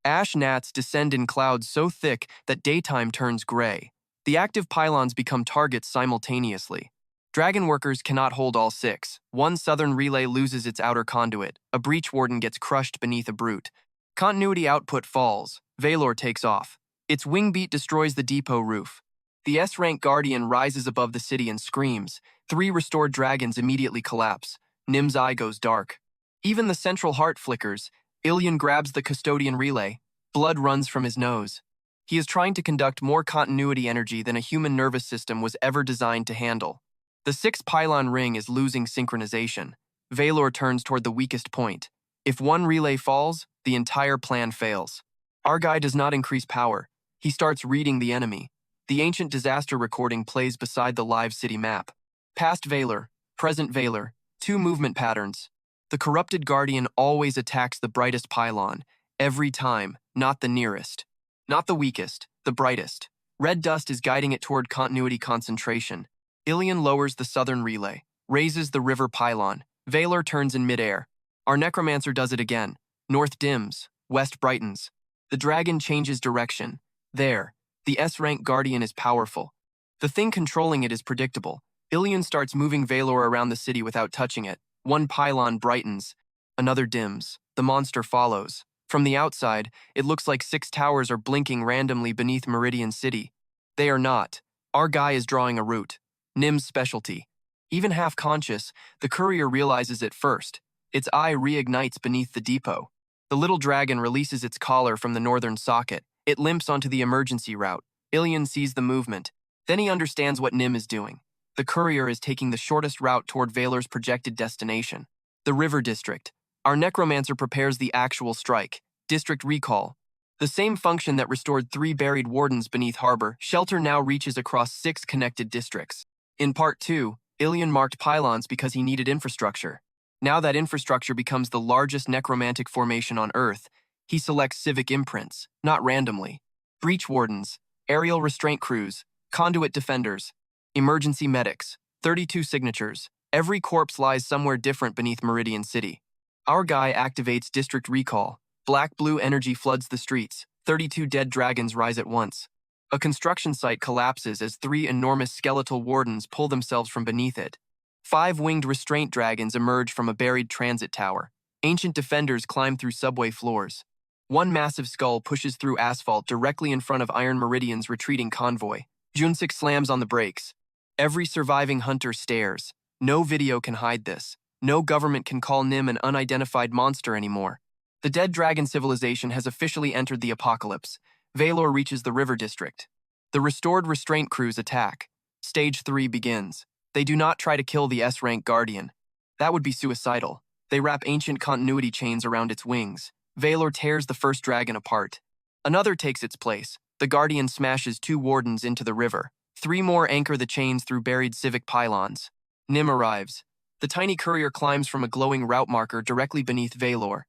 Ash gnats descend in clouds so thick that daytime turns gray. The active pylons become targets simultaneously. Dragon workers cannot hold all 6. One southern relay loses its outer conduit. A breach warden gets crushed beneath a brute. Continuity output falls. Valor takes off. Its wing beat destroys the depot roof. The S-rank guardian rises above the city and screams. 3 restored dragons immediately collapse. Nim's eye goes dark. Even the central heart flickers. Ilyun grabs the custodian relay. Blood runs from his nose. He is trying to conduct more continuity energy than a human nervous system was ever designed to handle. The 6th pylon ring is losing synchronization. Valor turns toward the weakest point. If one relay falls, the entire plan fails. Our guy does not increase power. He starts reading the enemy. The ancient disaster recording plays beside the live city map. Past Valor, present Valor, 2 movement patterns. The corrupted guardian always attacks the brightest pylon. Every time, not the nearest. Not the weakest, the brightest. Red dust is guiding it toward continuity concentration. Ilyun lowers the southern relay, raises the river pylon. Valor turns in midair. Our necromancer does it again. North dims, west brightens. The dragon changes direction. There, the S-rank guardian is powerful. The thing controlling it is predictable. Ilyun starts moving Valor around the city without touching it. One pylon brightens, another dims. The monster follows. From the outside, it looks like 6 towers are blinking randomly beneath Meridian City. They are not. Our guy is drawing a route. Nim's specialty. Even half-conscious, the courier realizes it first. Its eye reignites beneath the depot. The little dragon releases its collar from the northern socket. It limps onto the emergency route. Ilyun sees the movement. Then he understands what Nim is doing. The courier is taking the shortest route toward Valor's projected destination, the River District. Our necromancer prepares the actual strike, District Recall. The same function that restored 3 buried wardens beneath harbor shelter now reaches across 6 connected districts. In Part 2, Ilyun marked pylons because he needed infrastructure. Now that infrastructure becomes the largest necromantic formation on Earth, he selects civic imprints, not randomly. Breach wardens, aerial restraint crews, conduit defenders, emergency medics, 32 signatures. Every corpse lies somewhere different beneath Meridian City. Our guy activates District Recall. Black-blue energy floods the streets. 32 dead dragons rise at once. A construction site collapses as 3 enormous skeletal wardens pull themselves from beneath it. 5 winged restraint dragons emerge from a buried transit tower. Ancient defenders climb through subway floors. 1 massive skull pushes through asphalt directly in front of Iron Meridian's retreating convoy. Junsik slams on the brakes. Every surviving hunter stares. No video can hide this. No government can call Nim an unidentified monster anymore. The dead dragon civilization has officially entered the apocalypse. Valor reaches the River District. The restored restraint crews attack. Stage 3 begins. They do not try to kill the S-rank Guardian. That would be suicidal. They wrap ancient continuity chains around its wings. Valor tears the first dragon apart. Another takes its place. The Guardian smashes 2 wardens into the river. 3 more anchor the chains through buried civic pylons. Nim arrives. The tiny courier climbs from a glowing route marker directly beneath Valor.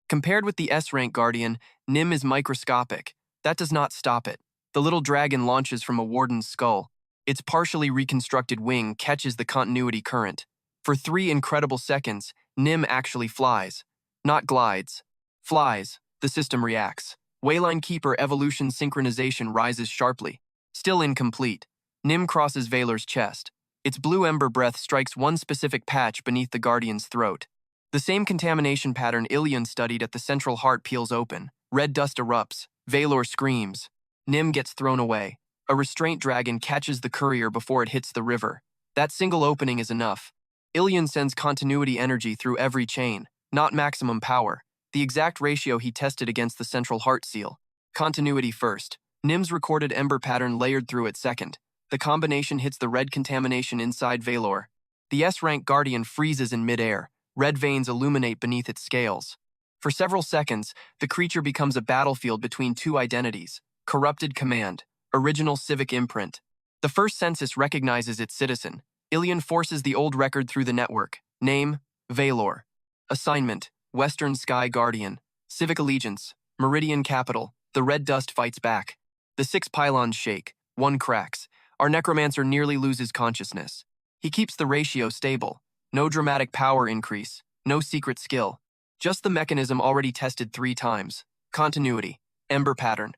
Compared with the S-rank Guardian, Nim is microscopic. That does not stop it. The little dragon launches from a warden's skull. Its partially reconstructed wing catches the continuity current. For 3 incredible seconds, Nim actually flies. Not glides. Flies. The system reacts. Wayline Keeper evolution synchronization rises sharply. Still incomplete. Nim crosses Valor's chest. Its blue ember breath strikes one specific patch beneath the Guardian's throat. The same contamination pattern Ilyun studied at the central heart peels open. Red dust erupts. Valor screams. Nim gets thrown away. A restraint dragon catches the courier before it hits the river. That single opening is enough. Ilyun sends continuity energy through every chain, not maximum power, the exact ratio he tested against the central heart seal. Continuity first. Nim's recorded ember pattern layered through it second. The combination hits the red contamination inside Valor. The S-rank Guardian freezes in midair. Red veins illuminate beneath its scales. For several seconds, the creature becomes a battlefield between 2 identities. Corrupted command. Original civic imprint. The first census recognizes its citizen. Ilyun forces the old record through the network. Name, Valor. Assignment, Western Sky Guardian. Civic allegiance, Meridian Capital. The red dust fights back. The 6 pylons shake. 1 cracks. Our necromancer nearly loses consciousness. He keeps the ratio stable. No dramatic power increase. No secret skill. Just the mechanism already tested 3 times. Continuity. Ember pattern.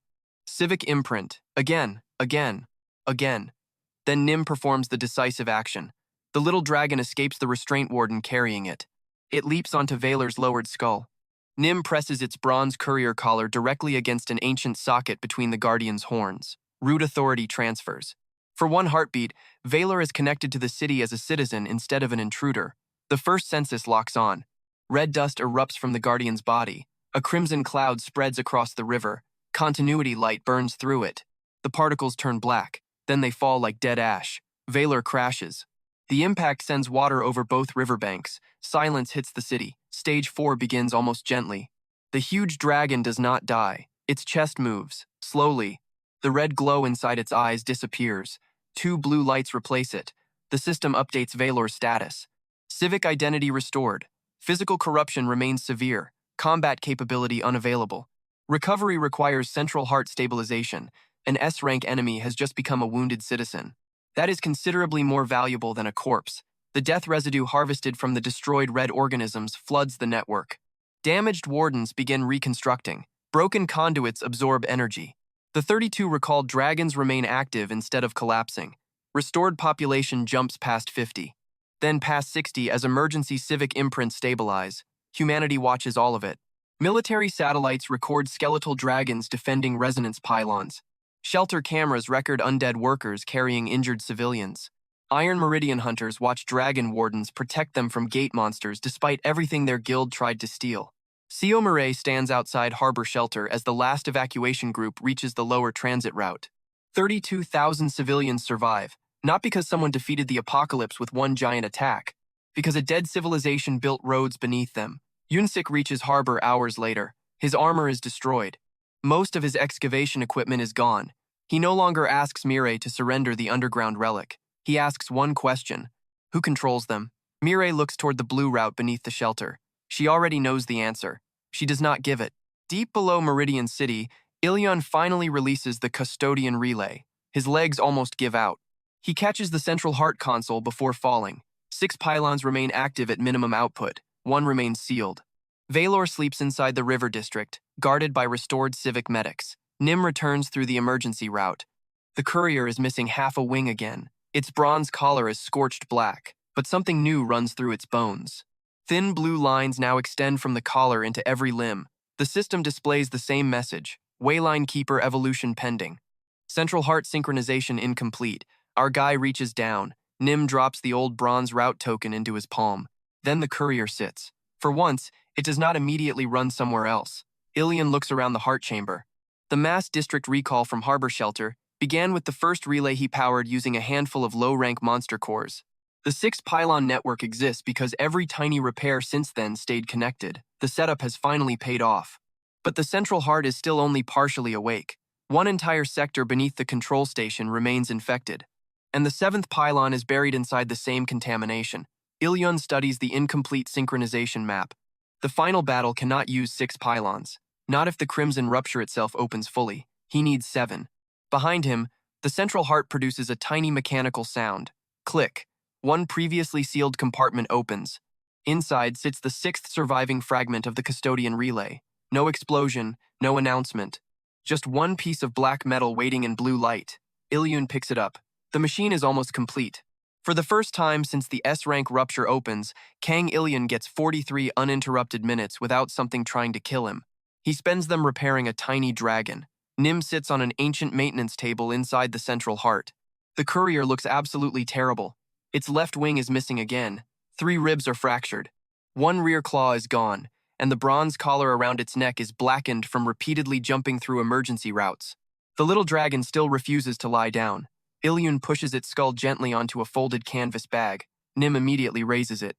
Civic imprint. Again. Then Nim performs the decisive action. The little dragon escapes the restraint warden carrying it. It leaps onto Valor's lowered skull. Nim presses its bronze courier collar directly against an ancient socket between the Guardian's horns. Root authority transfers. For 1 heartbeat, Valor is connected to the city as a citizen instead of an intruder. The first census locks on. Red dust erupts from the Guardian's body. A crimson cloud spreads across the river. Continuity light burns through it. The particles turn black. Then they fall like dead ash. Valor crashes. The impact sends water over both riverbanks. Silence hits the city. Stage 4 begins almost gently. The huge dragon does not die. Its chest moves. Slowly. The red glow inside its eyes disappears. 2 blue lights replace it. The system updates Valor's status. Civic identity restored. Physical corruption remains severe. Combat capability unavailable. Recovery requires central heart stabilization. An S-rank enemy has just become a wounded citizen. That is considerably more valuable than a corpse. The death residue harvested from the destroyed red organisms floods the network. Damaged wardens begin reconstructing. Broken conduits absorb energy. The 32 recalled dragons remain active instead of collapsing. Restored population jumps past 50. Then past 60 as emergency civic imprints stabilize. Humanity watches all of it. Military satellites record skeletal dragons defending resonance pylons. Shelter cameras record undead workers carrying injured civilians. Iron Meridian hunters watch dragon wardens protect them from gate monsters despite everything their guild tried to steal. Seo Murray stands outside harbor shelter as the last evacuation group reaches the lower transit route. 32,000 civilians survive, not because someone defeated the apocalypse with one giant attack, because a dead civilization built roads beneath them. Yunsik reaches harbor hours later. His armor is destroyed. Most of his excavation equipment is gone. He no longer asks Mirai to surrender the underground relic. He asks one question: who controls them? Mirai looks toward the blue route beneath the shelter. She already knows the answer. She does not give it. Deep below Meridian City, Ilyun finally releases the custodian relay. His legs almost give out. He catches the central heart console before falling. 6 pylons remain active at minimum output. 1 remains sealed. Valor sleeps inside the river district, guarded by restored civic medics. Nim returns through the emergency route. The courier is missing half a wing again. Its bronze collar is scorched black, but something new runs through its bones. Thin blue lines now extend from the collar into every limb. The system displays the same message: Wayline Keeper evolution pending. Central heart synchronization incomplete. Our guy reaches down. Nim drops the old bronze route token into his palm. Then the courier sits. For once, it does not immediately run somewhere else. Ilyun looks around the heart chamber. The mass district recall from Harbor Shelter began with the first relay he powered using a handful of low-rank monster cores. The 6-pylon network exists because every tiny repair since then stayed connected. The setup has finally paid off. But the central heart is still only partially awake. One entire sector beneath the control station remains infected. And the 7th pylon is buried inside the same contamination. Ilyun studies the incomplete synchronization map. The final battle cannot use 6 pylons. Not if the Crimson Rupture itself opens fully. He needs 7. Behind him, the central heart produces a tiny mechanical sound. Click. One previously sealed compartment opens. Inside sits the 6th surviving fragment of the custodian relay. No explosion, no announcement. Just one piece of black metal waiting in blue light. Ilyun picks it up. The machine is almost complete. For the first time since the S-rank rupture opens, Kang Ilyun gets 43 uninterrupted minutes without something trying to kill him. He spends them repairing a tiny dragon. Nim sits on an ancient maintenance table inside the central heart. The courier looks absolutely terrible. Its left wing is missing again. 3 ribs are fractured. 1 rear claw is gone, and the bronze collar around its neck is blackened from repeatedly jumping through emergency routes. The little dragon still refuses to lie down. Ilyun pushes its skull gently onto a folded canvas bag. Nim immediately raises it.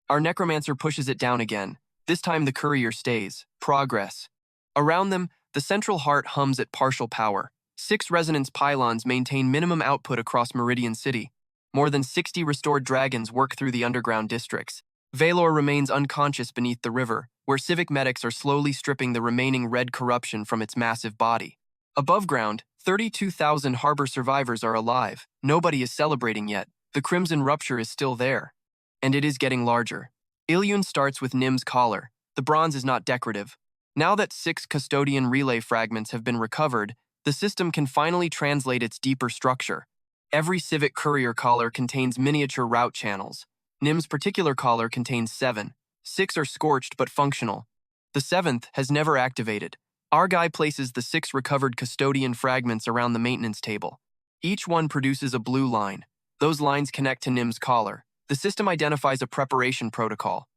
Our necromancer pushes it down again. This time the courier stays. Progress. Around them, the central heart hums at partial power. 6 resonance pylons maintain minimum output across Meridian City. More than 60 restored dragons work through the underground districts. Valor remains unconscious beneath the river, where civic medics are slowly stripping the remaining red corruption from its massive body. Above ground, 32,000 harbor survivors are alive. Nobody is celebrating yet. The Crimson Rupture is still there. And it is getting larger. Ilyun starts with Nim's collar. The bronze is not decorative. Now that 6 custodian relay fragments have been recovered, the system can finally translate its deeper structure. Every civic courier collar contains miniature route channels. Nim's particular collar contains 7. 6 are scorched but functional. The 7th has never activated. Our guy places the 6 recovered custodian fragments around the maintenance table. Each one produces a blue line. Those lines connect to Nim's collar. The system identifies a preparation protocol.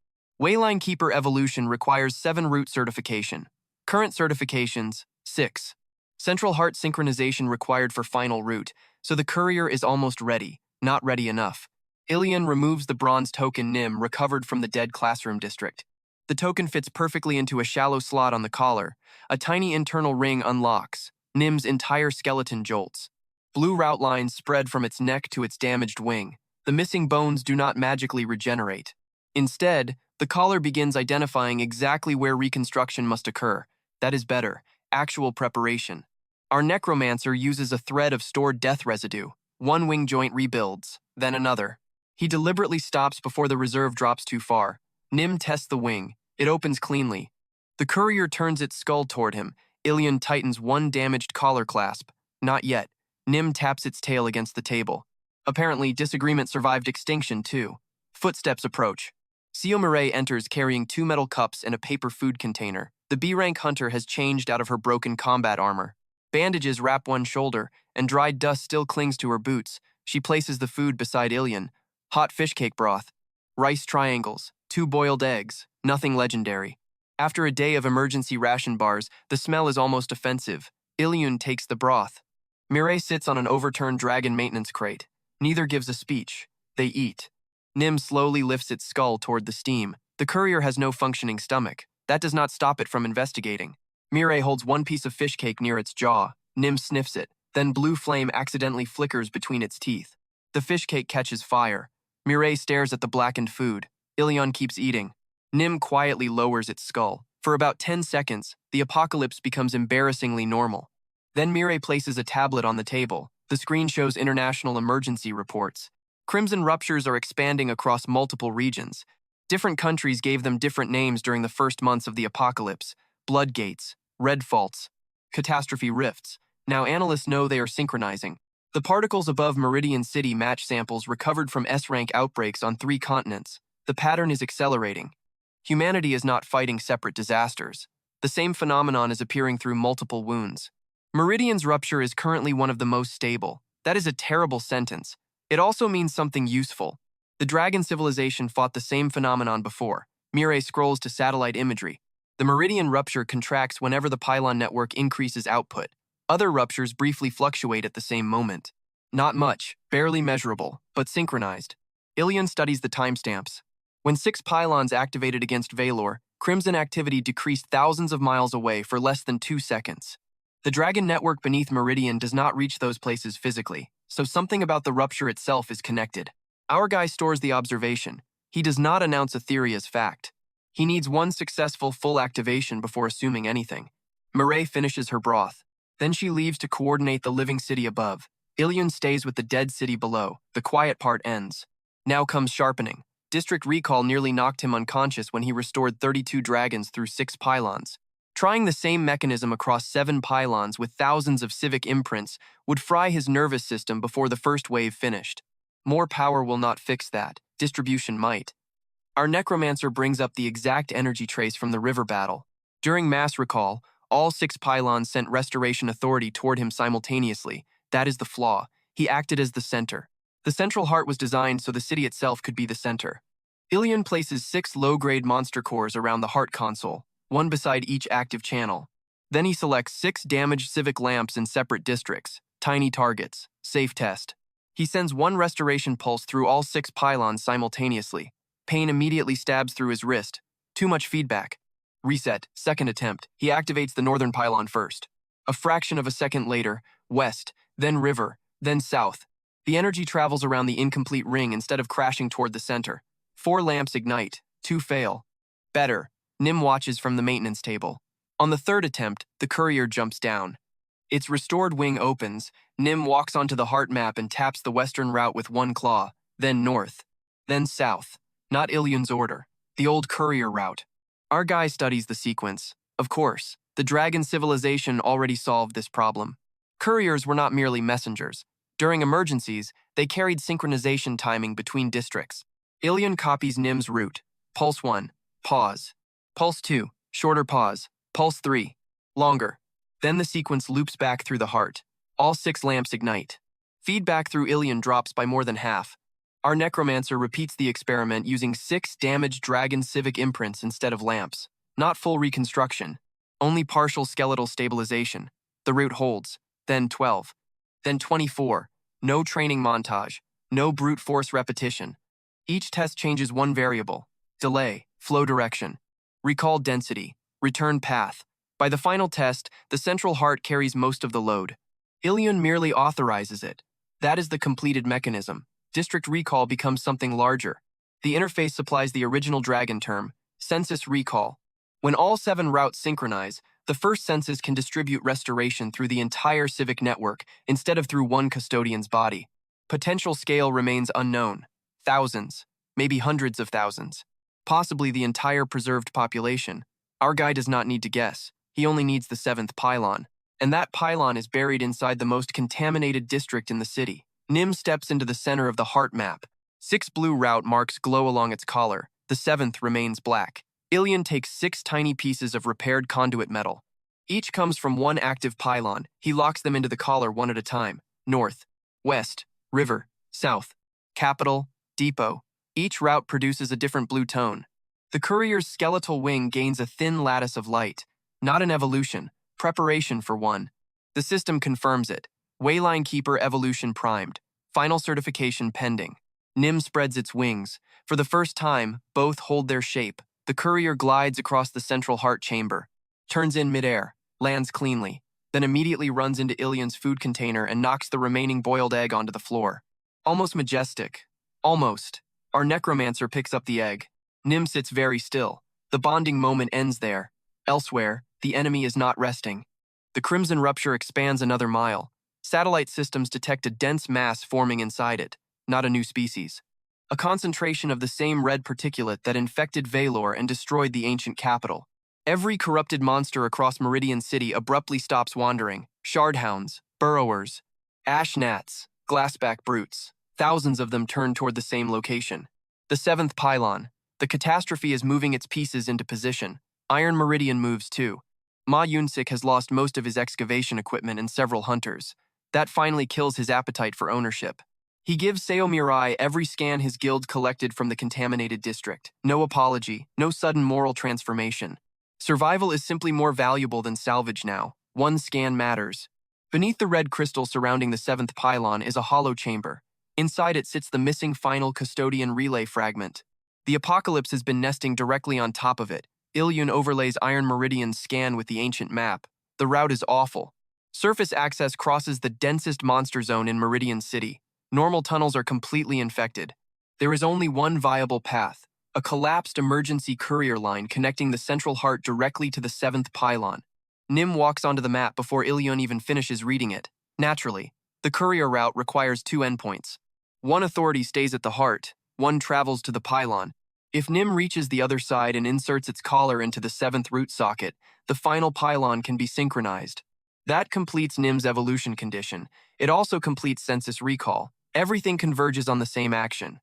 Wayline Keeper evolution requires 7 root certification. Current certifications, 6. Central heart synchronization required for final root, so the courier is almost ready, not ready enough. Ilyun removes the bronze token Nim recovered from the dead classroom district. The token fits perfectly into a shallow slot on the collar. A tiny internal ring unlocks. Nim's entire skeleton jolts. Blue route lines spread from its neck to its damaged wing. The missing bones do not magically regenerate. Instead, the collar begins identifying exactly where reconstruction must occur. That is better. Actual preparation. Our necromancer uses a thread of stored death residue. One wing joint rebuilds, then another. He deliberately stops before the reserve drops too far. Nim tests the wing. It opens cleanly. The courier turns its skull toward him. Ilyun tightens one damaged collar clasp. Not yet. Nim taps its tail against the table. Apparently, disagreement survived extinction, too. Footsteps approach. Seo Murray enters carrying 2 metal cups and a paper food container. The B-rank hunter has changed out of her broken combat armor. Bandages wrap one shoulder, and dried dust still clings to her boots. She places the food beside Ilyun. Hot fish cake broth. Rice triangles. 2 boiled eggs. Nothing legendary. After a day of emergency ration bars, the smell is almost offensive. Ilyun takes the broth. Mireille sits on an overturned dragon maintenance crate. Neither gives a speech. They eat. Nim slowly lifts its skull toward the steam. The courier has no functioning stomach. That does not stop it from investigating. Mireille holds one piece of fish cake near its jaw. Nim sniffs it. Then blue flame accidentally flickers between its teeth. The fish cake catches fire. Mireille stares at the blackened food. Ilyun keeps eating. Nim quietly lowers its skull. For about 10 seconds, the apocalypse becomes embarrassingly normal. Then Mireille places a tablet on the table. The screen shows international emergency reports. Crimson ruptures are expanding across multiple regions. Different countries gave them different names during the first months of the apocalypse. Blood gates, red faults, catastrophe rifts. Now analysts know they are synchronizing. The particles above Meridian City match samples recovered from S-rank outbreaks on 3 continents. The pattern is accelerating. Humanity is not fighting separate disasters. The same phenomenon is appearing through multiple wounds. Meridian's rupture is currently one of the most stable. That is a terrible sentence. It also means something useful. The dragon civilization fought the same phenomenon before. Mireille scrolls to satellite imagery. The Meridian rupture contracts whenever the pylon network increases output. Other ruptures briefly fluctuate at the same moment. Not much, barely measurable, but synchronized. Ilyun studies the timestamps. When 6 pylons activated against Valor, Crimson activity decreased thousands of miles away for less than 2 seconds. The dragon network beneath Meridian does not reach those places physically, so something about the rupture itself is connected. Our guy stores the observation. He does not announce a theory as fact. He needs one successful full activation before assuming anything. Mireille finishes her broth. Then she leaves to coordinate the living city above. Ilyun stays with the dead city below. The quiet part ends. Now comes sharpening. District Recall nearly knocked him unconscious when he restored 32 dragons through 6 pylons. Trying the same mechanism across 7 pylons with thousands of civic imprints would fry his nervous system before the first wave finished. More power will not fix that. Distribution might. Our necromancer brings up the exact energy trace from the river battle. During mass recall, all 6 pylons sent restoration authority toward him simultaneously. That is the flaw. He acted as the center. The central heart was designed so the city itself could be the center. Ilyun places 6 low-grade monster cores around the heart console, one beside each active channel. Then he selects 6 damaged civic lamps in separate districts, tiny targets, safe test. He sends one restoration pulse through all 6 pylons simultaneously. Pain immediately stabs through his wrist. Too much feedback. Reset, second attempt. He activates the northern pylon first. A fraction of a second later, west, then river, then south. The energy travels around the incomplete ring instead of crashing toward the center. 4 lamps ignite, 2 fail. Better. Nim watches from the maintenance table. On the 3rd attempt, the courier jumps down. Its restored wing opens. Nim walks onto the heart map and taps the western route with one claw, then north, then south. Not Ilyun's order. The old courier route. Our guy studies the sequence. Of course, the dragon civilization already solved this problem. Couriers were not merely messengers. During emergencies, they carried synchronization timing between districts. Ilyun copies Nim's route. Pulse 1. Pause. Pulse 2. Shorter pause. Pulse 3. Longer. Then the sequence loops back through the heart. All 6 lamps ignite. Feedback through Ilyun drops by more than half. Our necromancer repeats the experiment using 6 damaged dragon civic imprints instead of lamps. Not full reconstruction. Only partial skeletal stabilization. The route holds. Then 12. Then 24. No training montage. No brute force repetition. Each test changes one variable. Delay, flow direction, recall density, return path. By the final test, the central heart carries most of the load. Ilyun merely authorizes it. That is the completed mechanism. District recall becomes something larger. The interface supplies the original dragon term, census recall. When all 7 routes synchronize, the first census can distribute restoration through the entire civic network instead of through one custodian's body. Potential scale remains unknown. Thousands, maybe hundreds of thousands. Possibly the entire preserved population. Our guy does not need to guess. He only needs the 7th pylon. And that pylon is buried inside the most contaminated district in the city. Nim steps into the center of the heart map. 6 blue route marks glow along its collar. The 7th remains black. Ilyun takes 6 tiny pieces of repaired conduit metal. Each comes from one active pylon. He locks them into the collar one at a time. North, west, river, south, capital, depot. Each route produces a different blue tone. The courier's skeletal wing gains a thin lattice of light, not an evolution, preparation for one. The system confirms it. Wayline Keeper evolution primed. Final certification pending. Nim spreads its wings. For the first time, both hold their shape. The courier glides across the central heart chamber, turns in midair, lands cleanly, then immediately runs into Ilyun's food container and knocks the remaining boiled egg onto the floor. Almost majestic. Almost. Our necromancer picks up the egg. Nim sits very still. The bonding moment ends there. Elsewhere, the enemy is not resting. The crimson rupture expands another mile. Satellite systems detect a dense mass forming inside it, not a new species. A concentration of the same red particulate that infected Valor and destroyed the ancient capital. Every corrupted monster across Meridian City abruptly stops wandering. Shardhounds, burrowers, ash gnats, glassback brutes. Thousands of them turn toward the same location. The seventh pylon. The catastrophe is moving its pieces into position. Iron Meridian moves too. Ma Yunsik has lost most of his excavation equipment and several hunters. That finally kills his appetite for ownership. He gives Seo Mirai every scan his guild collected from the contaminated district. No apology, no sudden moral transformation. Survival is simply more valuable than salvage now. One scan matters. Beneath the red crystal surrounding the seventh pylon is a hollow chamber. Inside it sits the missing final custodian relay fragment. The apocalypse has been nesting directly on top of it. Ilyun overlays Iron Meridian's scan with the ancient map. The route is awful. Surface access crosses the densest monster zone in Meridian City. Normal tunnels are completely infected. There is only one viable path, a collapsed emergency courier line connecting the central heart directly to the seventh pylon. Nim walks onto the map before Ilyun even finishes reading it. Naturally, the courier route requires two endpoints. One authority stays at the heart, one travels to the pylon. If Nim reaches the other side and inserts its collar into the seventh root socket, the final pylon can be synchronized. That completes Nim's evolution condition. It also completes census recall. Everything converges on the same action.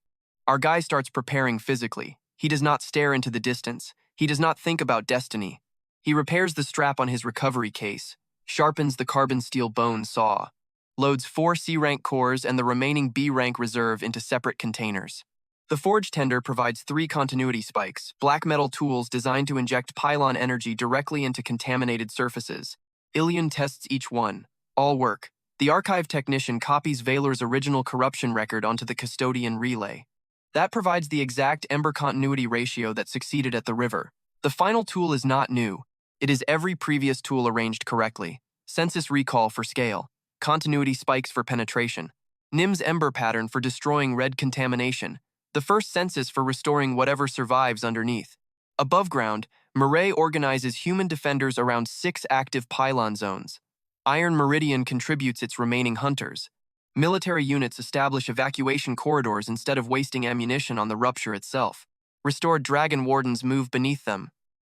Our guy starts preparing physically. He does not stare into the distance. He does not think about destiny. He repairs the strap on his recovery case, sharpens the carbon steel bone saw, loads 4 C-rank cores and the remaining B-rank reserve into separate containers. The forge tender provides 3 continuity spikes, black metal tools designed to inject pylon energy directly into contaminated surfaces. Ilyun tests each one. All work. The archive technician copies Valor's original corruption record onto the custodian relay. That provides the exact ember continuity ratio that succeeded at the river. The final tool is not new. It is every previous tool arranged correctly. Census recall for scale. Continuity spikes for penetration. Nim's ember pattern for destroying red contamination. The first census for restoring whatever survives underneath. Above ground, Murray organizes human defenders around 6 active pylon zones. Iron Meridian contributes its remaining hunters. Military units establish evacuation corridors instead of wasting ammunition on the rupture itself. Restored dragon wardens move beneath them.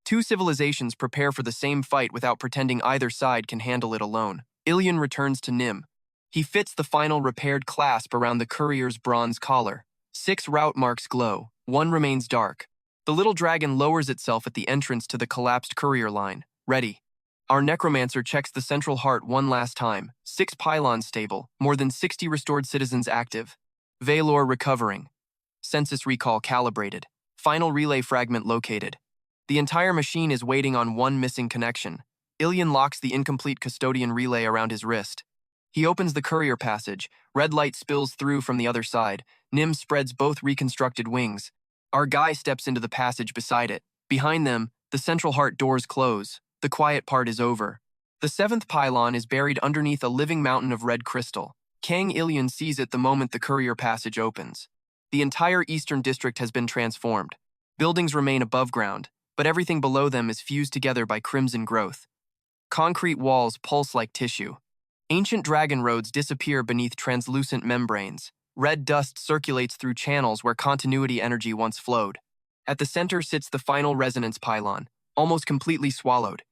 2 civilizations prepare for the same fight without pretending either side can handle it alone. Ilyun returns to Nim. He fits the final repaired clasp around the courier's bronze collar. 6 route marks glow. 1 remains dark. The little dragon lowers itself at the entrance to the collapsed courier line. Ready. Our necromancer checks the central heart one last time. 6 pylons stable, more than 60 restored citizens active. Valor recovering. Census recall calibrated. Final relay fragment located. The entire machine is waiting on one missing connection. Ilyun locks the incomplete custodian relay around his wrist. He opens the courier passage. Red light spills through from the other side. Nim spreads both reconstructed wings. Our guy steps into the passage beside it. Behind them, the central heart doors close. The quiet part is over. The 7th pylon is buried underneath a living mountain of red crystal. Kang Ilyun sees it the moment the courier passage opens. The entire eastern district has been transformed. Buildings remain above ground, but everything below them is fused together by crimson growth. Concrete walls pulse like tissue. Ancient dragon roads disappear beneath translucent membranes. Red dust circulates through channels where continuity energy once flowed. At the center sits the final resonance pylon, almost completely swallowed.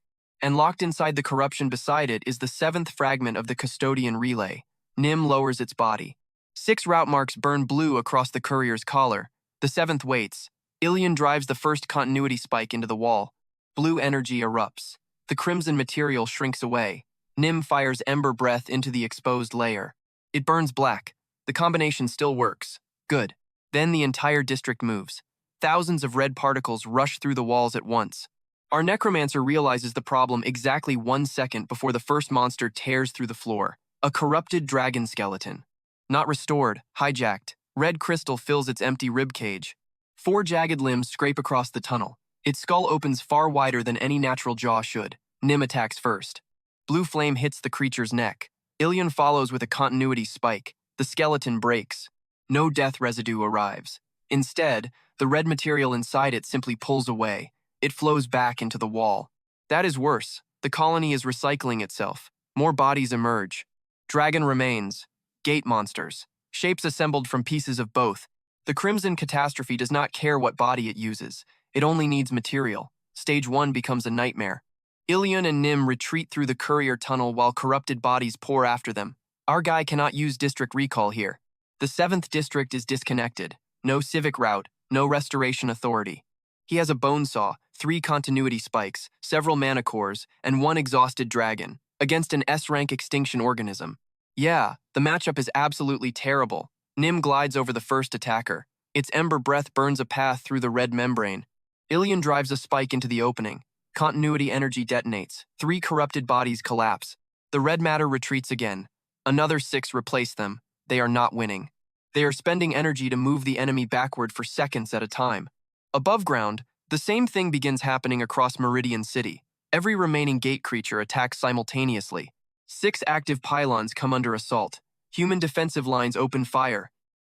And locked inside the corruption beside it is the 7th fragment of the custodian relay. Nim lowers its body. 6 route marks burn blue across the courier's collar. The 7th waits. Ilyun drives the first continuity spike into the wall. Blue energy erupts. The crimson material shrinks away. Nim fires ember breath into the exposed layer. It burns black. The combination still works. Good. Then the entire district moves. Thousands of red particles rush through the walls at once. Our necromancer realizes the problem exactly 1 second before the first monster tears through the floor. A corrupted dragon skeleton. Not restored, hijacked. Red crystal fills its empty ribcage. 4 jagged limbs scrape across the tunnel. Its skull opens far wider than any natural jaw should. Nim attacks first. Blue flame hits the creature's neck. Ilyun follows with a continuity spike. The skeleton breaks. No death residue arrives. Instead, the red material inside it simply pulls away. It flows back into the wall. That is worse. The colony is recycling itself. More bodies emerge. Dragon remains. Gate monsters. Shapes assembled from pieces of both. The Crimson Catastrophe does not care what body it uses. It only needs material. Stage 1 becomes a nightmare. Ilyun and Nim retreat through the courier tunnel while corrupted bodies pour after them. Our guy cannot use district recall here. The 7th district is disconnected. No civic route, no restoration authority. He has a bone saw, 3 continuity spikes, several mana cores, and 1 exhausted dragon, against an S-rank extinction organism. Yeah, the matchup is absolutely terrible. Nim glides over the first attacker. Its ember breath burns a path through the red membrane. Ilyun drives a spike into the opening. Continuity energy detonates. 3 corrupted bodies collapse. The red matter retreats again. Another 6 replace them. They are not winning. They are spending energy to move the enemy backward for seconds at a time. Above ground, the same thing begins happening across Meridian City. Every remaining gate creature attacks simultaneously. 6 active pylons come under assault. Human defensive lines open fire.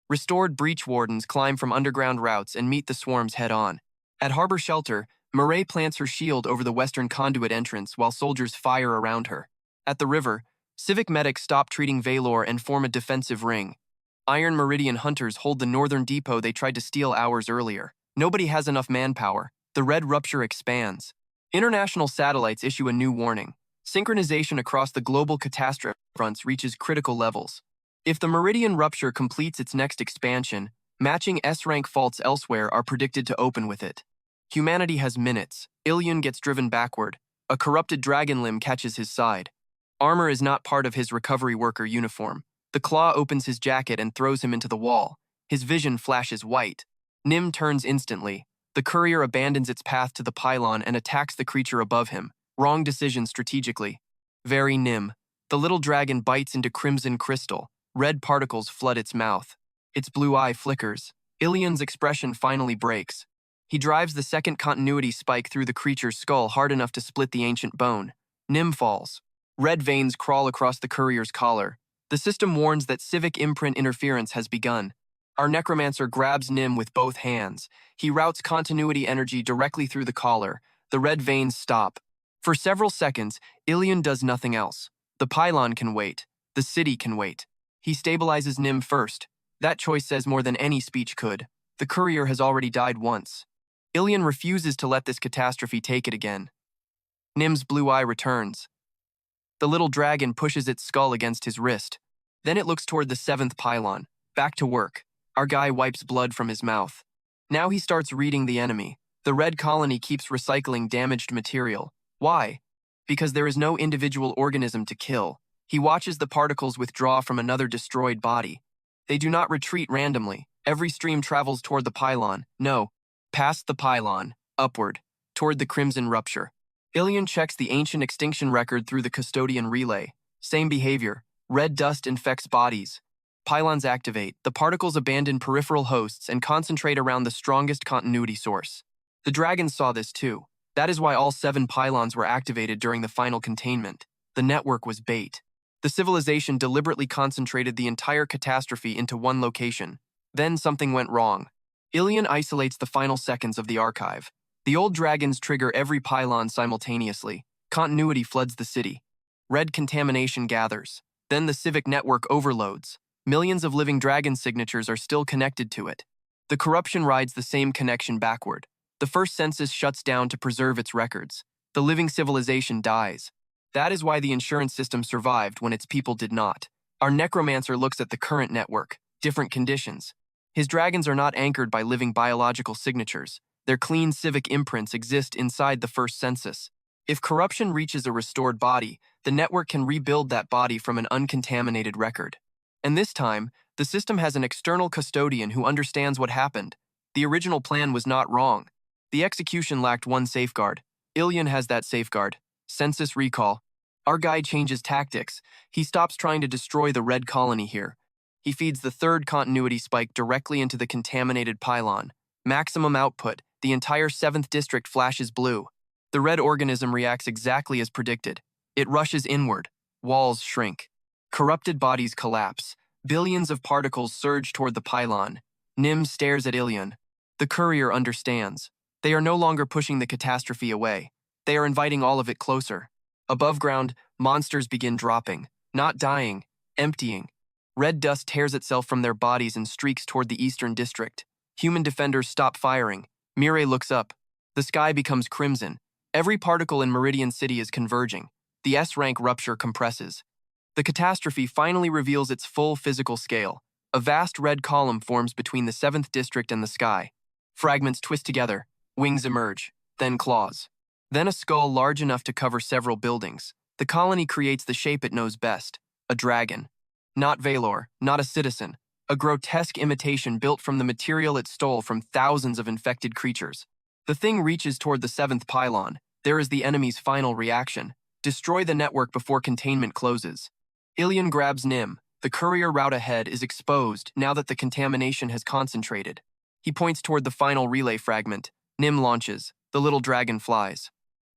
Restored breach wardens climb from underground routes and meet the swarms head-on. At Harbor Shelter, Marae plants her shield over the western conduit entrance while soldiers fire around her. At the river, civic medics stop treating Valor and form a defensive ring. Iron Meridian hunters hold the northern depot they tried to steal hours earlier. Nobody has enough manpower. The red rupture expands. International satellites issue a new warning. Synchronization across the global catastrophe fronts reaches critical levels. If the Meridian rupture completes its next expansion, matching S-rank faults elsewhere are predicted to open with it. Humanity has minutes. Ilyun gets driven backward. A corrupted dragon limb catches his side. Armor is not part of his recovery worker uniform. The claw opens his jacket and throws him into the wall. His vision flashes white. Nim turns instantly. The courier abandons its path to the pylon and attacks the creature above him. Wrong decision strategically. Very Nim. The little dragon bites into crimson crystal. Red particles flood its mouth. Its blue eye flickers. Ilyun's expression finally breaks. He drives the second continuity spike through the creature's skull hard enough to split the ancient bone. Nim falls. Red veins crawl across the courier's collar. The system warns that civic imprint interference has begun. Our necromancer grabs Nim with both hands. He routes continuity energy directly through the collar. The red veins stop. For several seconds, Ilyun does nothing else. The pylon can wait. The city can wait. He stabilizes Nim first. That choice says more than any speech could. The courier has already died once. Ilyun refuses to let this catastrophe take it again. Nim's blue eye returns. The little dragon pushes its skull against his wrist. Then it looks toward the 7th pylon. Back to work. Our guy wipes blood from his mouth. Now he starts reading the enemy. The red colony keeps recycling damaged material. Why? Because there is no individual organism to kill. He watches the particles withdraw from another destroyed body. They do not retreat randomly. Every stream travels toward the pylon. No, past the pylon, upward, toward the crimson rupture. Ilyun checks the ancient extinction record through the custodian relay. Same behavior. Red dust infects bodies. Pylons activate. The particles abandon peripheral hosts and concentrate around the strongest continuity source. The dragons saw this too. That is why all 7 pylons were activated during the final containment. The network was bait. The civilization deliberately concentrated the entire catastrophe into one location. Then something went wrong. Ilyun isolates the final seconds of the archive. The old dragons trigger every pylon simultaneously. Continuity floods the city. Red contamination gathers. Then the civic network overloads. Millions of living dragon signatures are still connected to it. The corruption rides the same connection backward. The first census shuts down to preserve its records. The living civilization dies. That is why the insurance system survived when its people did not. Our necromancer looks at the current network, different conditions. His dragons are not anchored by living biological signatures. Their clean civic imprints exist inside the first census. If corruption reaches a restored body, the network can rebuild that body from an uncontaminated record. And this time, the system has an external custodian who understands what happened. The original plan was not wrong. The execution lacked one safeguard. Ilyun has that safeguard. Census recall. Our guy changes tactics. He stops trying to destroy the red colony here. He feeds the third continuity spike directly into the contaminated pylon. Maximum output. The entire 7th district flashes blue. The red organism reacts exactly as predicted. It rushes inward. Walls shrink. Corrupted bodies collapse. Billions of particles surge toward the pylon. Nim stares at Ilyun. The courier understands. They are no longer pushing the catastrophe away. They are inviting all of it closer. Above ground, monsters begin dropping. Not dying, emptying. Red dust tears itself from their bodies and streaks toward the eastern district. Human defenders stop firing. Mireille looks up. The sky becomes crimson. Every particle in Meridian City is converging. The S-rank rupture compresses. The catastrophe finally reveals its full physical scale. A vast red column forms between the 7th district and the sky. Fragments twist together. Wings emerge. Then claws. Then a skull large enough to cover several buildings. The colony creates the shape it knows best. A dragon. Not Valor, not a citizen. A grotesque imitation built from the material it stole from thousands of infected creatures. The thing reaches toward the 7th pylon. There is the enemy's final reaction. Destroy the network before containment closes. Ilyun grabs Nim. The courier route ahead is exposed now that the contamination has concentrated. He points toward the final relay fragment. Nim launches. The little dragon flies.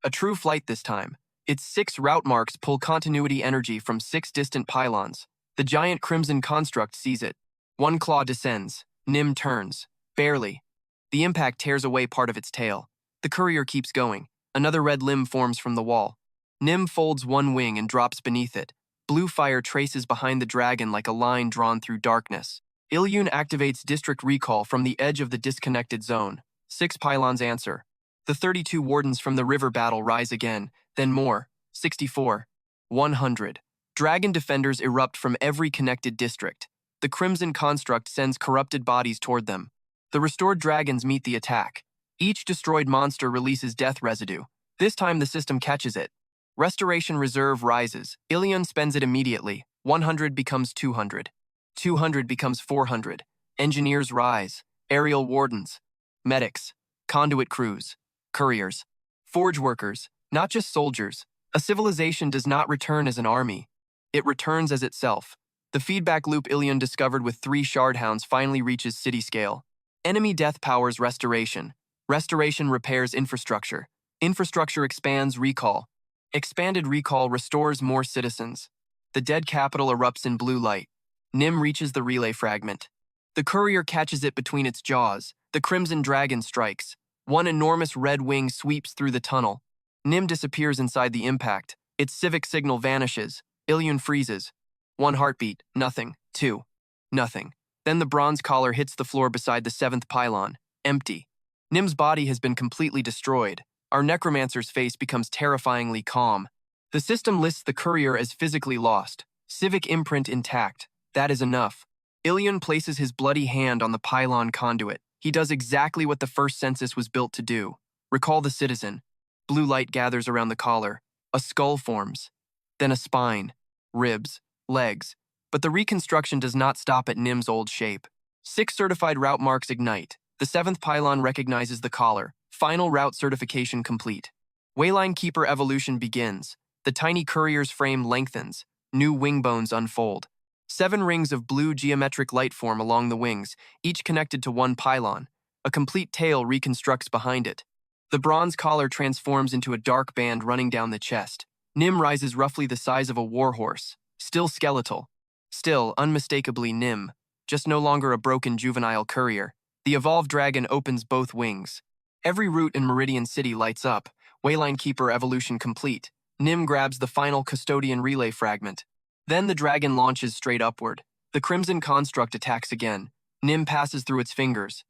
A true flight this time. Its 6 route marks pull continuity energy from 6 distant pylons. The giant crimson construct sees it. One claw descends. Nim turns. Barely. The impact tears away part of its tail. The courier keeps going. Another red limb forms from the wall. Nim folds one wing and drops beneath it. Blue fire traces behind the dragon like a line drawn through darkness. Ilyun activates district recall from the edge of the disconnected zone. 6 pylons answer. The 32 wardens from the river battle rise again, then more. 64. 100. Dragon defenders erupt from every connected district. The crimson construct sends corrupted bodies toward them. The restored dragons meet the attack. Each destroyed monster releases death residue. This time the system catches it. Restoration reserve rises. Ilyun spends it immediately. 100 becomes 200. 200 becomes 400. Engineers rise. Aerial wardens. Medics. Conduit crews. Couriers. Forge workers. Not just soldiers. A civilization does not return as an army. It returns as itself. The feedback loop Ilyun discovered with 3 shardhounds finally reaches city scale. Enemy death powers restoration. Restoration repairs infrastructure. Infrastructure expands recall. Expanded recall restores more citizens. The dead capital erupts in blue light. Nim reaches the relay fragment. The courier catches it between its jaws. The crimson dragon strikes. One enormous red wing sweeps through the tunnel. Nim disappears inside the impact. Its civic signal vanishes. Ilyun freezes. 1 heartbeat, nothing. 2. Nothing. Then the bronze collar hits the floor beside the 7th pylon. Empty. Nim's body has been completely destroyed. Our necromancer's face becomes terrifyingly calm. The system lists the courier as physically lost. Civic imprint intact. That is enough. Ilyun places his bloody hand on the pylon conduit. He does exactly what the first census was built to do. Recall the citizen. Blue light gathers around the collar. A skull forms. Then a spine. Ribs. Legs. But the reconstruction does not stop at Nim's old shape. 6 certified route marks ignite. The 7th pylon recognizes the collar. Final route certification complete. Wayline Keeper evolution begins. The tiny courier's frame lengthens. New wing bones unfold. 7 rings of blue geometric light form along the wings, each connected to one pylon. A complete tail reconstructs behind it. The bronze collar transforms into a dark band running down the chest. Nim rises roughly the size of a warhorse. Still skeletal. Still, unmistakably Nim. Just no longer a broken juvenile courier. The evolved dragon opens both wings. Every route in Meridian City lights up. Wayline Keeper evolution complete. Nim grabs the final custodian relay fragment. Then the dragon launches straight upward. The crimson construct attacks again. Nim passes through its fingers.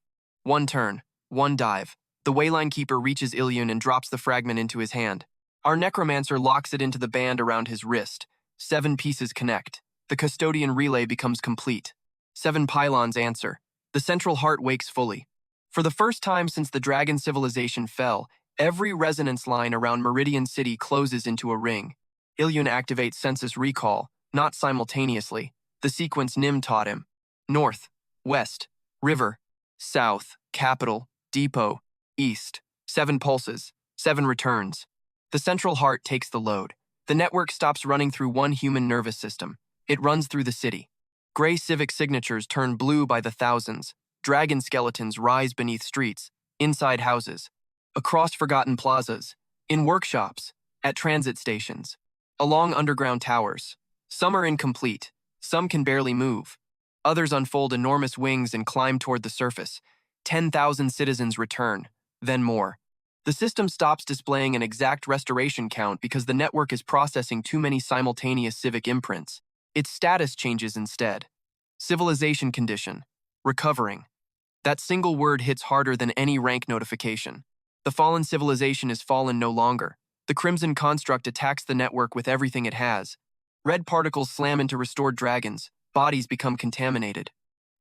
1 turn. 1 dive. The Wayline Keeper reaches Ilyun and drops the fragment into his hand. Our necromancer locks it into the band around his wrist. 7 pieces connect. The custodian relay becomes complete. 7 pylons answer. The central heart wakes fully. For the first time since the dragon civilization fell, every resonance line around Meridian City closes into a ring. Ilyun activates census recall, not simultaneously. The sequence Nim taught him. North, west, river, south, capital, depot, east, 7 pulses, 7 returns. The central heart takes the load. The network stops running through one human nervous system. It runs through the city. Gray civic signatures turn blue by the thousands. Dragon skeletons rise beneath streets, inside houses, across forgotten plazas, in workshops, at transit stations, along underground towers. Some are incomplete. Some can barely move. Others unfold enormous wings and climb toward the surface. 10,000 citizens return, then more. The system stops displaying an exact restoration count because the network is processing too many simultaneous civic imprints. Its status changes instead. Civilization condition. Recovering. That single word hits harder than any rank notification. The fallen civilization is fallen no longer. The Crimson Construct attacks the network with everything it has. Red particles slam into restored dragons. Bodies become contaminated.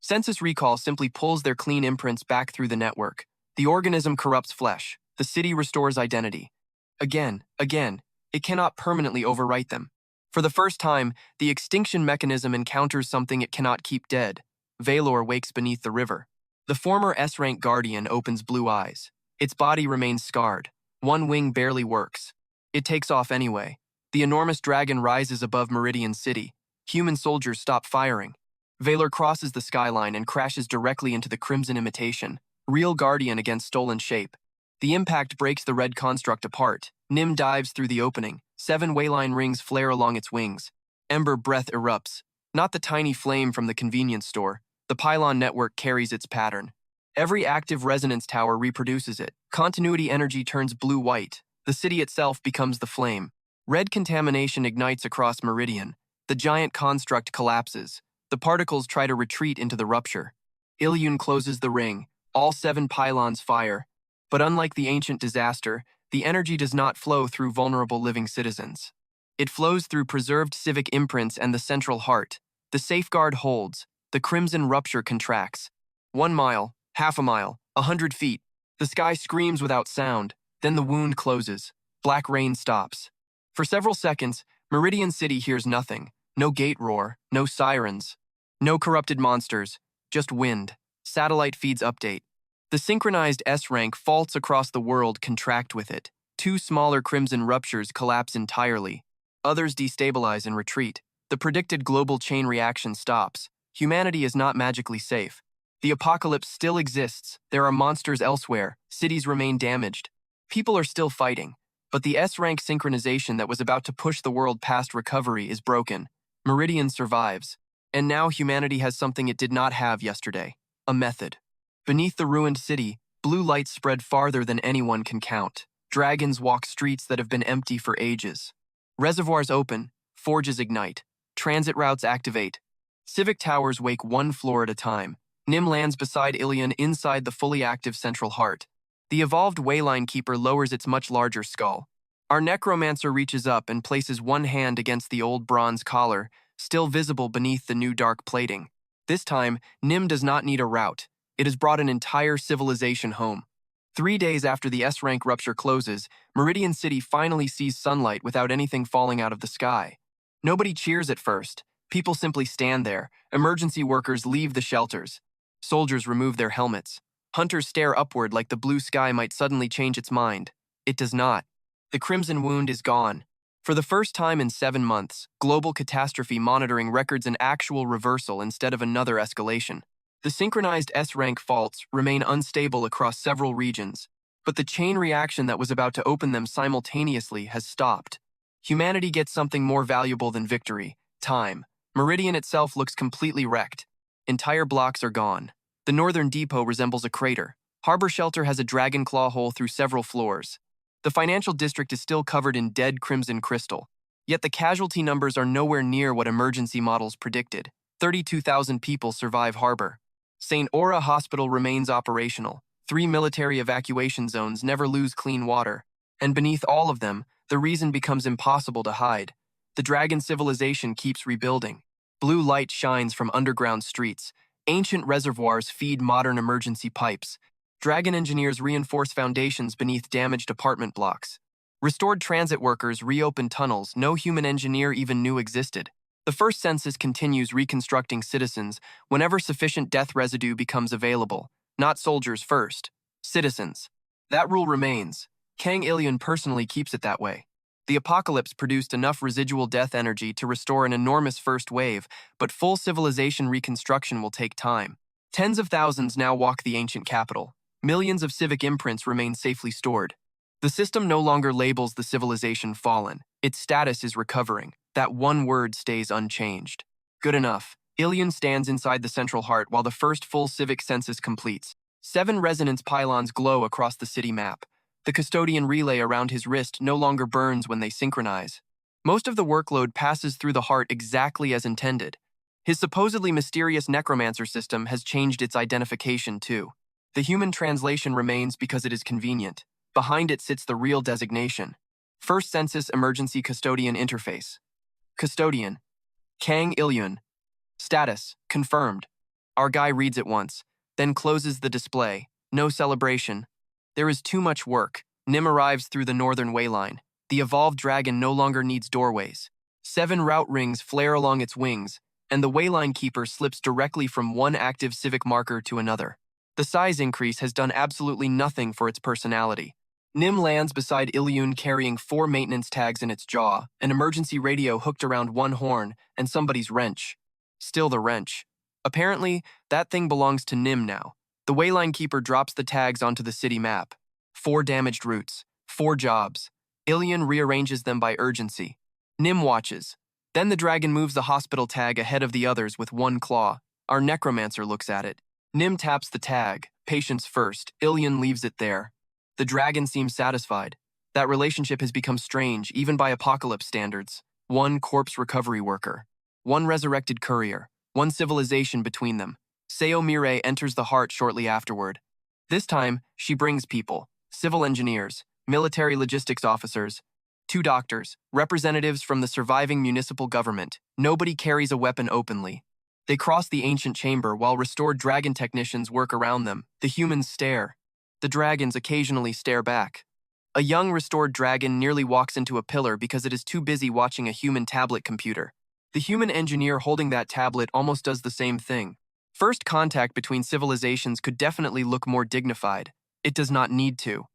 Census Recall simply pulls their clean imprints back through the network. The organism corrupts flesh. The city restores identity. Again, it cannot permanently overwrite them. For the first time, the extinction mechanism encounters something it cannot keep dead. Valor wakes beneath the river. The former S-rank guardian opens blue eyes. Its body remains scarred. One wing barely works. It takes off anyway. The enormous dragon rises above Meridian City. Human soldiers stop firing. Valor crosses the skyline and crashes directly into the Crimson Imitation, real guardian against stolen shape. The impact breaks the red construct apart. Nim dives through the opening. 7 wayline rings flare along its wings. Ember breath erupts. Not the tiny flame from the convenience store. The pylon network carries its pattern. Every active resonance tower reproduces it. Continuity energy turns blue-white. The city itself becomes the flame. Red contamination ignites across Meridian. The giant construct collapses. The particles try to retreat into the rupture. Ilyun closes the ring. All 7 pylons fire. But unlike the ancient disaster, the energy does not flow through vulnerable living citizens. It flows through preserved civic imprints and the central heart. The safeguard holds. The crimson rupture contracts. 1 mile, half a mile, 100 feet. The sky screams without sound. Then the wound closes. Black rain stops. For several seconds, Meridian City hears nothing. No gate roar, no sirens, no corrupted monsters, just wind. Satellite feeds update. The synchronized S-rank faults across the world contract with it. 2 smaller crimson ruptures collapse entirely. Others destabilize and retreat. The predicted global chain reaction stops. Humanity is not magically safe. The apocalypse still exists. There are monsters elsewhere. Cities remain damaged. People are still fighting. But the S-rank synchronization that was about to push the world past recovery is broken. Meridian survives. And now humanity has something it did not have yesterday. A method. Beneath the ruined city, blue lights spread farther than anyone can count. Dragons walk streets that have been empty for ages. Reservoirs open. Forges ignite. Transit routes activate. Civic towers wake 1 floor at a time. Nim lands beside Ilyun inside the fully active central heart. The evolved Wayline Keeper lowers its much larger skull. Our Necromancer reaches up and places one hand against the old bronze collar, still visible beneath the new dark plating. This time, Nim does not need a route. It has brought an entire civilization home. 3 days after the S-rank rupture closes, Meridian City finally sees sunlight without anything falling out of the sky. Nobody cheers at first. People simply stand there. Emergency workers leave the shelters. Soldiers remove their helmets. Hunters stare upward like the blue sky might suddenly change its mind. It does not. The crimson wound is gone. For the first time in 7 months, global catastrophe monitoring records an actual reversal instead of another escalation. The synchronized S-rank faults remain unstable across several regions, but the chain reaction that was about to open them simultaneously has stopped. Humanity gets something more valuable than victory: time. Meridian itself looks completely wrecked. Entire blocks are gone. The northern depot resembles a crater. Harbor Shelter has a dragon claw hole through several floors. The financial district is still covered in dead crimson crystal. Yet the casualty numbers are nowhere near what emergency models predicted. 32,000 people survive Harbor. St. Aura Hospital remains operational. 3 military evacuation zones never lose clean water. And beneath all of them, the reason becomes impossible to hide. The dragon civilization keeps rebuilding. Blue light shines from underground streets. Ancient reservoirs feed modern emergency pipes. Dragon engineers reinforce foundations beneath damaged apartment blocks. Restored transit workers reopen tunnels no human engineer even knew existed. The first census continues reconstructing citizens whenever sufficient death residue becomes available. Not soldiers first. Citizens. That rule remains. Kang Ilyun personally keeps it that way. The apocalypse produced enough residual death energy to restore an enormous first wave, but full civilization reconstruction will take time. Tens of thousands now walk the ancient capital. Millions of civic imprints remain safely stored. The system no longer labels the civilization fallen. Its status is recovering. That one word stays unchanged. Good enough. Ilyun stands inside the central heart while the first full civic census completes. 7 resonance pylons glow across the city map. The custodian relay around his wrist no longer burns when they synchronize. Most of the workload passes through the heart exactly as intended. His supposedly mysterious necromancer system has changed its identification too. The human translation remains because it is convenient. Behind it sits the real designation. First Census Emergency Custodian Interface. Custodian. Kang Ilyun. Status. Confirmed. Our guy reads it once, then closes the display. No celebration. There is too much work. Nim arrives through the northern wayline. The evolved dragon no longer needs doorways. 7 route rings flare along its wings, and the wayline keeper slips directly from one active civic marker to another. The size increase has done absolutely nothing for its personality. Nim lands beside Ilyun carrying 4 maintenance tags in its jaw, an emergency radio hooked around one horn, and somebody's wrench. Still the wrench. Apparently, that thing belongs to Nim now. The wayline keeper drops the tags onto the city map. 4 damaged routes, 4 jobs. Ilyun rearranges them by urgency. Nim watches. Then the dragon moves the hospital tag ahead of the others with one claw. Our necromancer looks at it. Nim taps the tag, patience first. Ilyun leaves it there. The dragon seems satisfied. That relationship has become strange, even by apocalypse standards. 1 corpse recovery worker. 1 resurrected courier. 1 civilization between them. Seo Mirei enters the heart shortly afterward. This time, she brings people. Civil engineers, military logistics officers, 2 doctors, representatives from the surviving municipal government. Nobody carries a weapon openly. They cross the ancient chamber while restored dragon technicians work around them. The humans stare. The dragons occasionally stare back. A young restored dragon nearly walks into a pillar because it is too busy watching a human tablet computer. The human engineer holding that tablet almost does the same thing. First contact between civilizations could definitely look more dignified. It does not need to.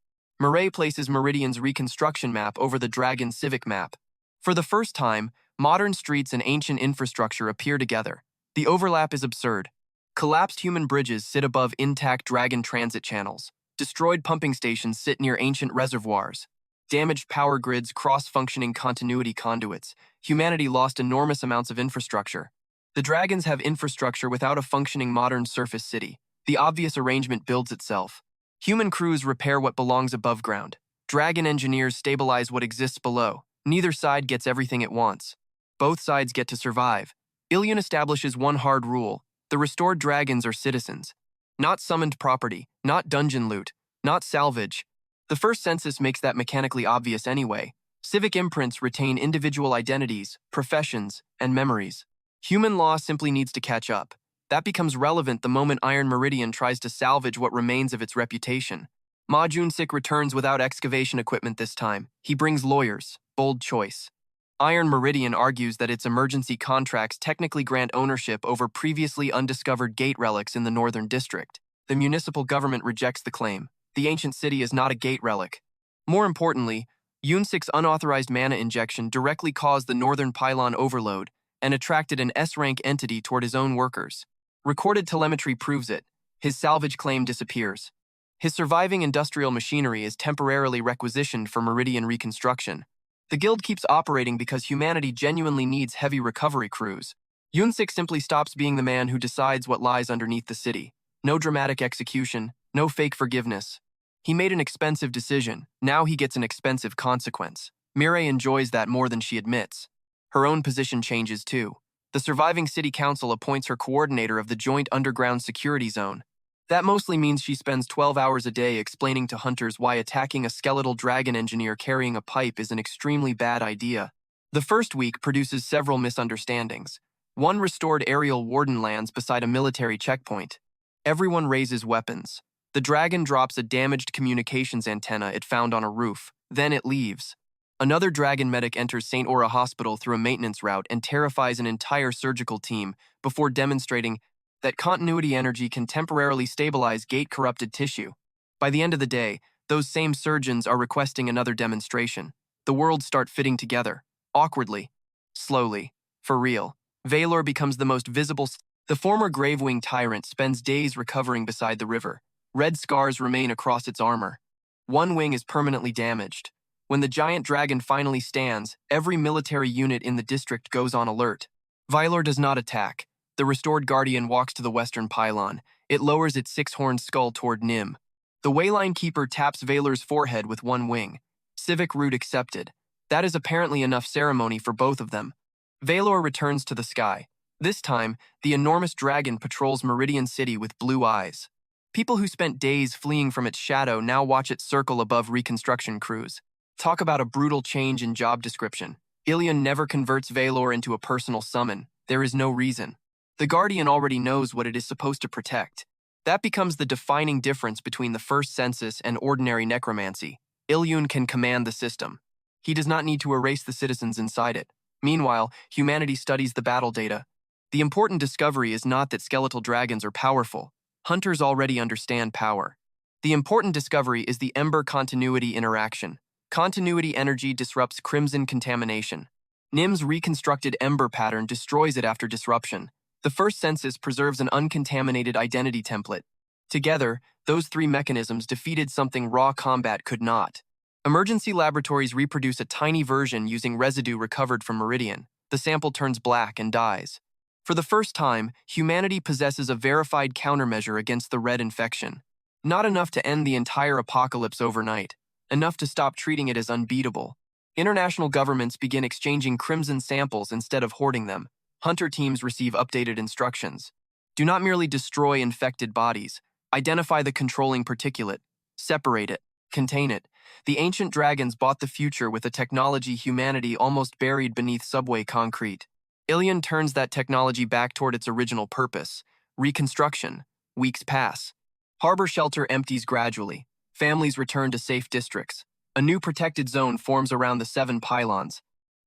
Mirei places Meridian's reconstruction map over the dragon's civic map. For the first time, modern streets and ancient infrastructure appear together. The overlap is absurd. Collapsed human bridges sit above intact dragon transit channels. Destroyed pumping stations sit near ancient reservoirs. Damaged power grids cross-functioning continuity conduits. Humanity lost enormous amounts of infrastructure. The dragons have infrastructure without a functioning modern surface city. The obvious arrangement builds itself. Human crews repair what belongs above ground. Dragon engineers stabilize what exists below. Neither side gets everything it wants. Both sides get to survive. Ilyun establishes one hard rule. The restored dragons are citizens. Not summoned property, not dungeon loot, not salvage. The first census makes that mechanically obvious anyway. Civic imprints retain individual identities, professions, and memories. Human law simply needs to catch up. That becomes relevant the moment Iron Meridian tries to salvage what remains of its reputation. Ma Junsik returns without excavation equipment this time. He brings lawyers. Bold choice. Iron Meridian argues that its emergency contracts technically grant ownership over previously undiscovered gate relics in the Northern District. The municipal government rejects the claim. The ancient city is not a gate relic. More importantly, Yunsik's unauthorized mana injection directly caused the Northern Pylon overload and attracted an S-rank entity toward his own workers. Recorded telemetry proves it. His salvage claim disappears. His surviving industrial machinery is temporarily requisitioned for Meridian reconstruction. The guild keeps operating because humanity genuinely needs heavy recovery crews. Yunsik simply stops being the man who decides what lies underneath the city. No dramatic execution, no fake forgiveness. He made an expensive decision. Now he gets an expensive consequence. Mirei enjoys that more than she admits. Her own position changes too. The surviving city council appoints her coordinator of the joint underground security zone. That mostly means she spends 12 hours a day explaining to hunters why attacking a skeletal dragon engineer carrying a pipe is an extremely bad idea. The first week produces several misunderstandings. One restored aerial warden lands beside a military checkpoint. Everyone raises weapons. The dragon drops a damaged communications antenna it found on a roof. Then it leaves. Another dragon medic enters St. Aura Hospital through a maintenance route and terrifies an entire surgical team before demonstrating that continuity energy can temporarily stabilize gate-corrupted tissue. By the end of the day, those same surgeons are requesting another demonstration. The worlds start fitting together, awkwardly, slowly, for real. Valor becomes the most visible. The former Gravewing tyrant spends days recovering beside the river. Red scars remain across its armor. One wing is permanently damaged. When the giant dragon finally stands, every military unit in the district goes on alert. Valor does not attack. The restored guardian walks to the western pylon. It lowers its six-horned skull toward Nim. The Wayline Keeper taps Valor's forehead with one wing. Civic route accepted. That is apparently enough ceremony for both of them. Valor returns to the sky. This time, the enormous dragon patrols Meridian City with blue eyes. People who spent days fleeing from its shadow now watch it circle above reconstruction crews. Talk about a brutal change in job description. Ilyun never converts Valor into a personal summon. There is no reason. The Guardian already knows what it is supposed to protect. That becomes the defining difference between the first census and ordinary necromancy. Ilyun can command the system. He does not need to erase the citizens inside it. Meanwhile, humanity studies the battle data. The important discovery is not that skeletal dragons are powerful. Hunters already understand power. The important discovery is the Ember continuity interaction. Continuity energy disrupts crimson contamination. Nim's reconstructed Ember pattern destroys it after disruption. The first census preserves an uncontaminated identity template. Together, those three mechanisms defeated something raw combat could not. Emergency laboratories reproduce a tiny version using residue recovered from Meridian. The sample turns black and dies. For the first time, humanity possesses a verified countermeasure against the red infection. Not enough to end the entire apocalypse overnight. Enough to stop treating it as unbeatable. International governments begin exchanging crimson samples instead of hoarding them. Hunter teams receive updated instructions. Do not merely destroy infected bodies. Identify the controlling particulate. Separate it. Contain it. The ancient dragons bought the future with a technology humanity almost buried beneath subway concrete. Ilyun turns that technology back toward its original purpose. Reconstruction. Weeks pass. Harbor shelter empties gradually. Families return to safe districts. A new protected zone forms around the 7 pylons.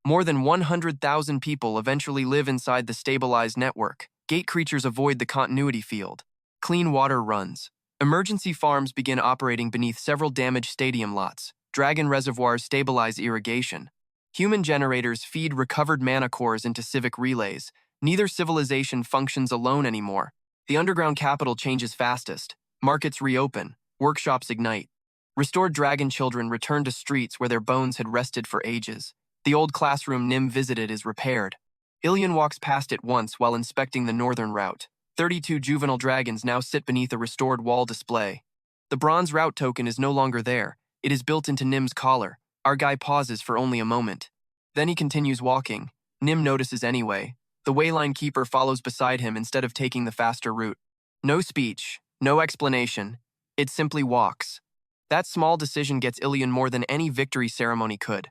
More than 100,000 people eventually live inside the stabilized network. Gate creatures avoid the continuity field. Clean water runs. Emergency farms begin operating beneath several damaged stadium lots. Dragon reservoirs stabilize irrigation. Human generators feed recovered mana cores into civic relays. Neither civilization functions alone anymore. The underground capital changes fastest. Markets reopen. Workshops ignite. Restored dragon children return to streets where their bones had rested for ages. The old classroom Nim visited is repaired. Ilyun walks past it once while inspecting the northern route. 32 juvenile dragons now sit beneath a restored wall display. The bronze route token is no longer there. It is built into Nim's collar. Our guy pauses for only a moment. Then he continues walking. Nim notices anyway. The Wayline Keeper follows beside him instead of taking the faster route. No speech, no explanation. It simply walks. That small decision gets Ilyun more than any victory ceremony could.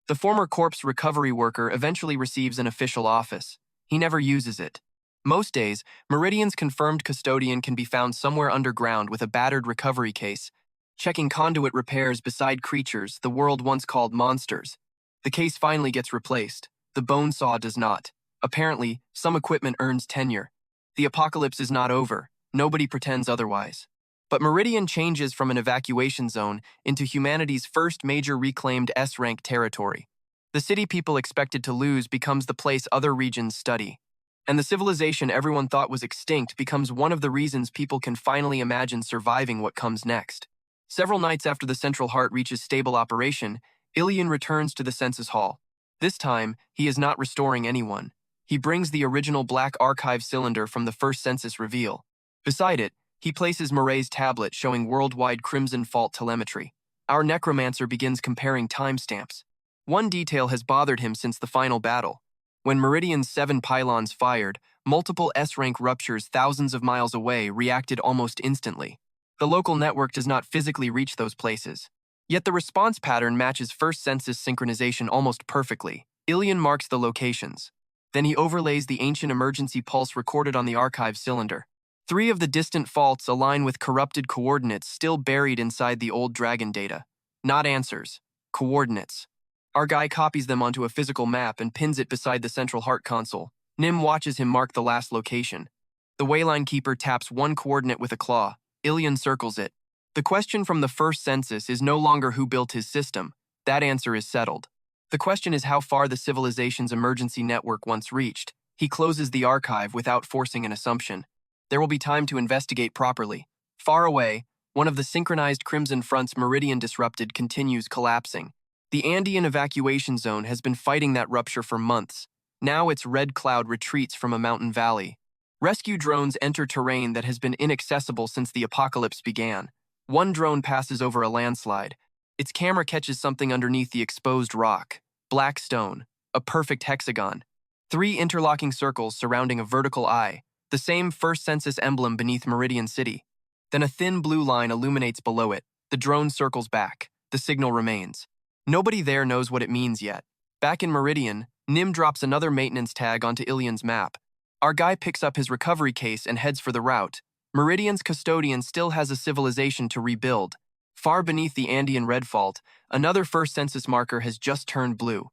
The former corpse recovery worker eventually receives an official office. He never uses it. Most days, Meridian's confirmed custodian can be found somewhere underground with a battered recovery case, checking conduit repairs beside creatures the world once called monsters. The case finally gets replaced. The bone saw does not. Apparently, some equipment earns tenure. The apocalypse is not over. Nobody pretends otherwise. But Meridian changes from an evacuation zone into humanity's first major reclaimed S-rank territory. The city people expected to lose becomes the place other regions study. And the civilization everyone thought was extinct becomes one of the reasons people can finally imagine surviving what comes next. Several nights after the Central Heart reaches stable operation, Ilyun returns to the census hall. This time, he is not restoring anyone. He brings the original black archive cylinder from the first census reveal. Beside it, he places Moray's tablet showing worldwide Crimson Fault telemetry. Our necromancer begins comparing timestamps. One detail has bothered him since the final battle. When Meridian's 7 pylons fired, multiple S-rank ruptures thousands of miles away reacted almost instantly. The local network does not physically reach those places. Yet the response pattern matches first census synchronization almost perfectly. Ilyun marks the locations. Then he overlays the ancient emergency pulse recorded on the archive cylinder. 3 of the distant faults align with corrupted coordinates still buried inside the old dragon data. Not answers. Coordinates. Our guy copies them onto a physical map and pins it beside the central heart console. Nim watches him mark the last location. The wayline keeper taps one coordinate with a claw. Ilyun circles it. The question from the first census is no longer who built his system. That answer is settled. The question is how far the civilization's emergency network once reached. He closes the archive without forcing an assumption. There will be time to investigate properly. Far away, one of the synchronized Crimson Front's Meridian disrupted continues collapsing. The Andean evacuation zone has been fighting that rupture for months. Now its red cloud retreats from a mountain valley. Rescue drones enter terrain that has been inaccessible since the apocalypse began. One drone passes over a landslide. Its camera catches something underneath the exposed rock. Black stone. A perfect hexagon. 3 interlocking circles surrounding a vertical eye. The same first census emblem beneath Meridian City. Then a thin blue line illuminates below it. The drone circles back. The signal remains. Nobody there knows what it means yet. Back in Meridian, Nim drops another maintenance tag onto Ilyun's map. Our guy picks up his recovery case and heads for the route. Meridian's custodian still has a civilization to rebuild. Far beneath the Andean red fault, another first census marker has just turned blue.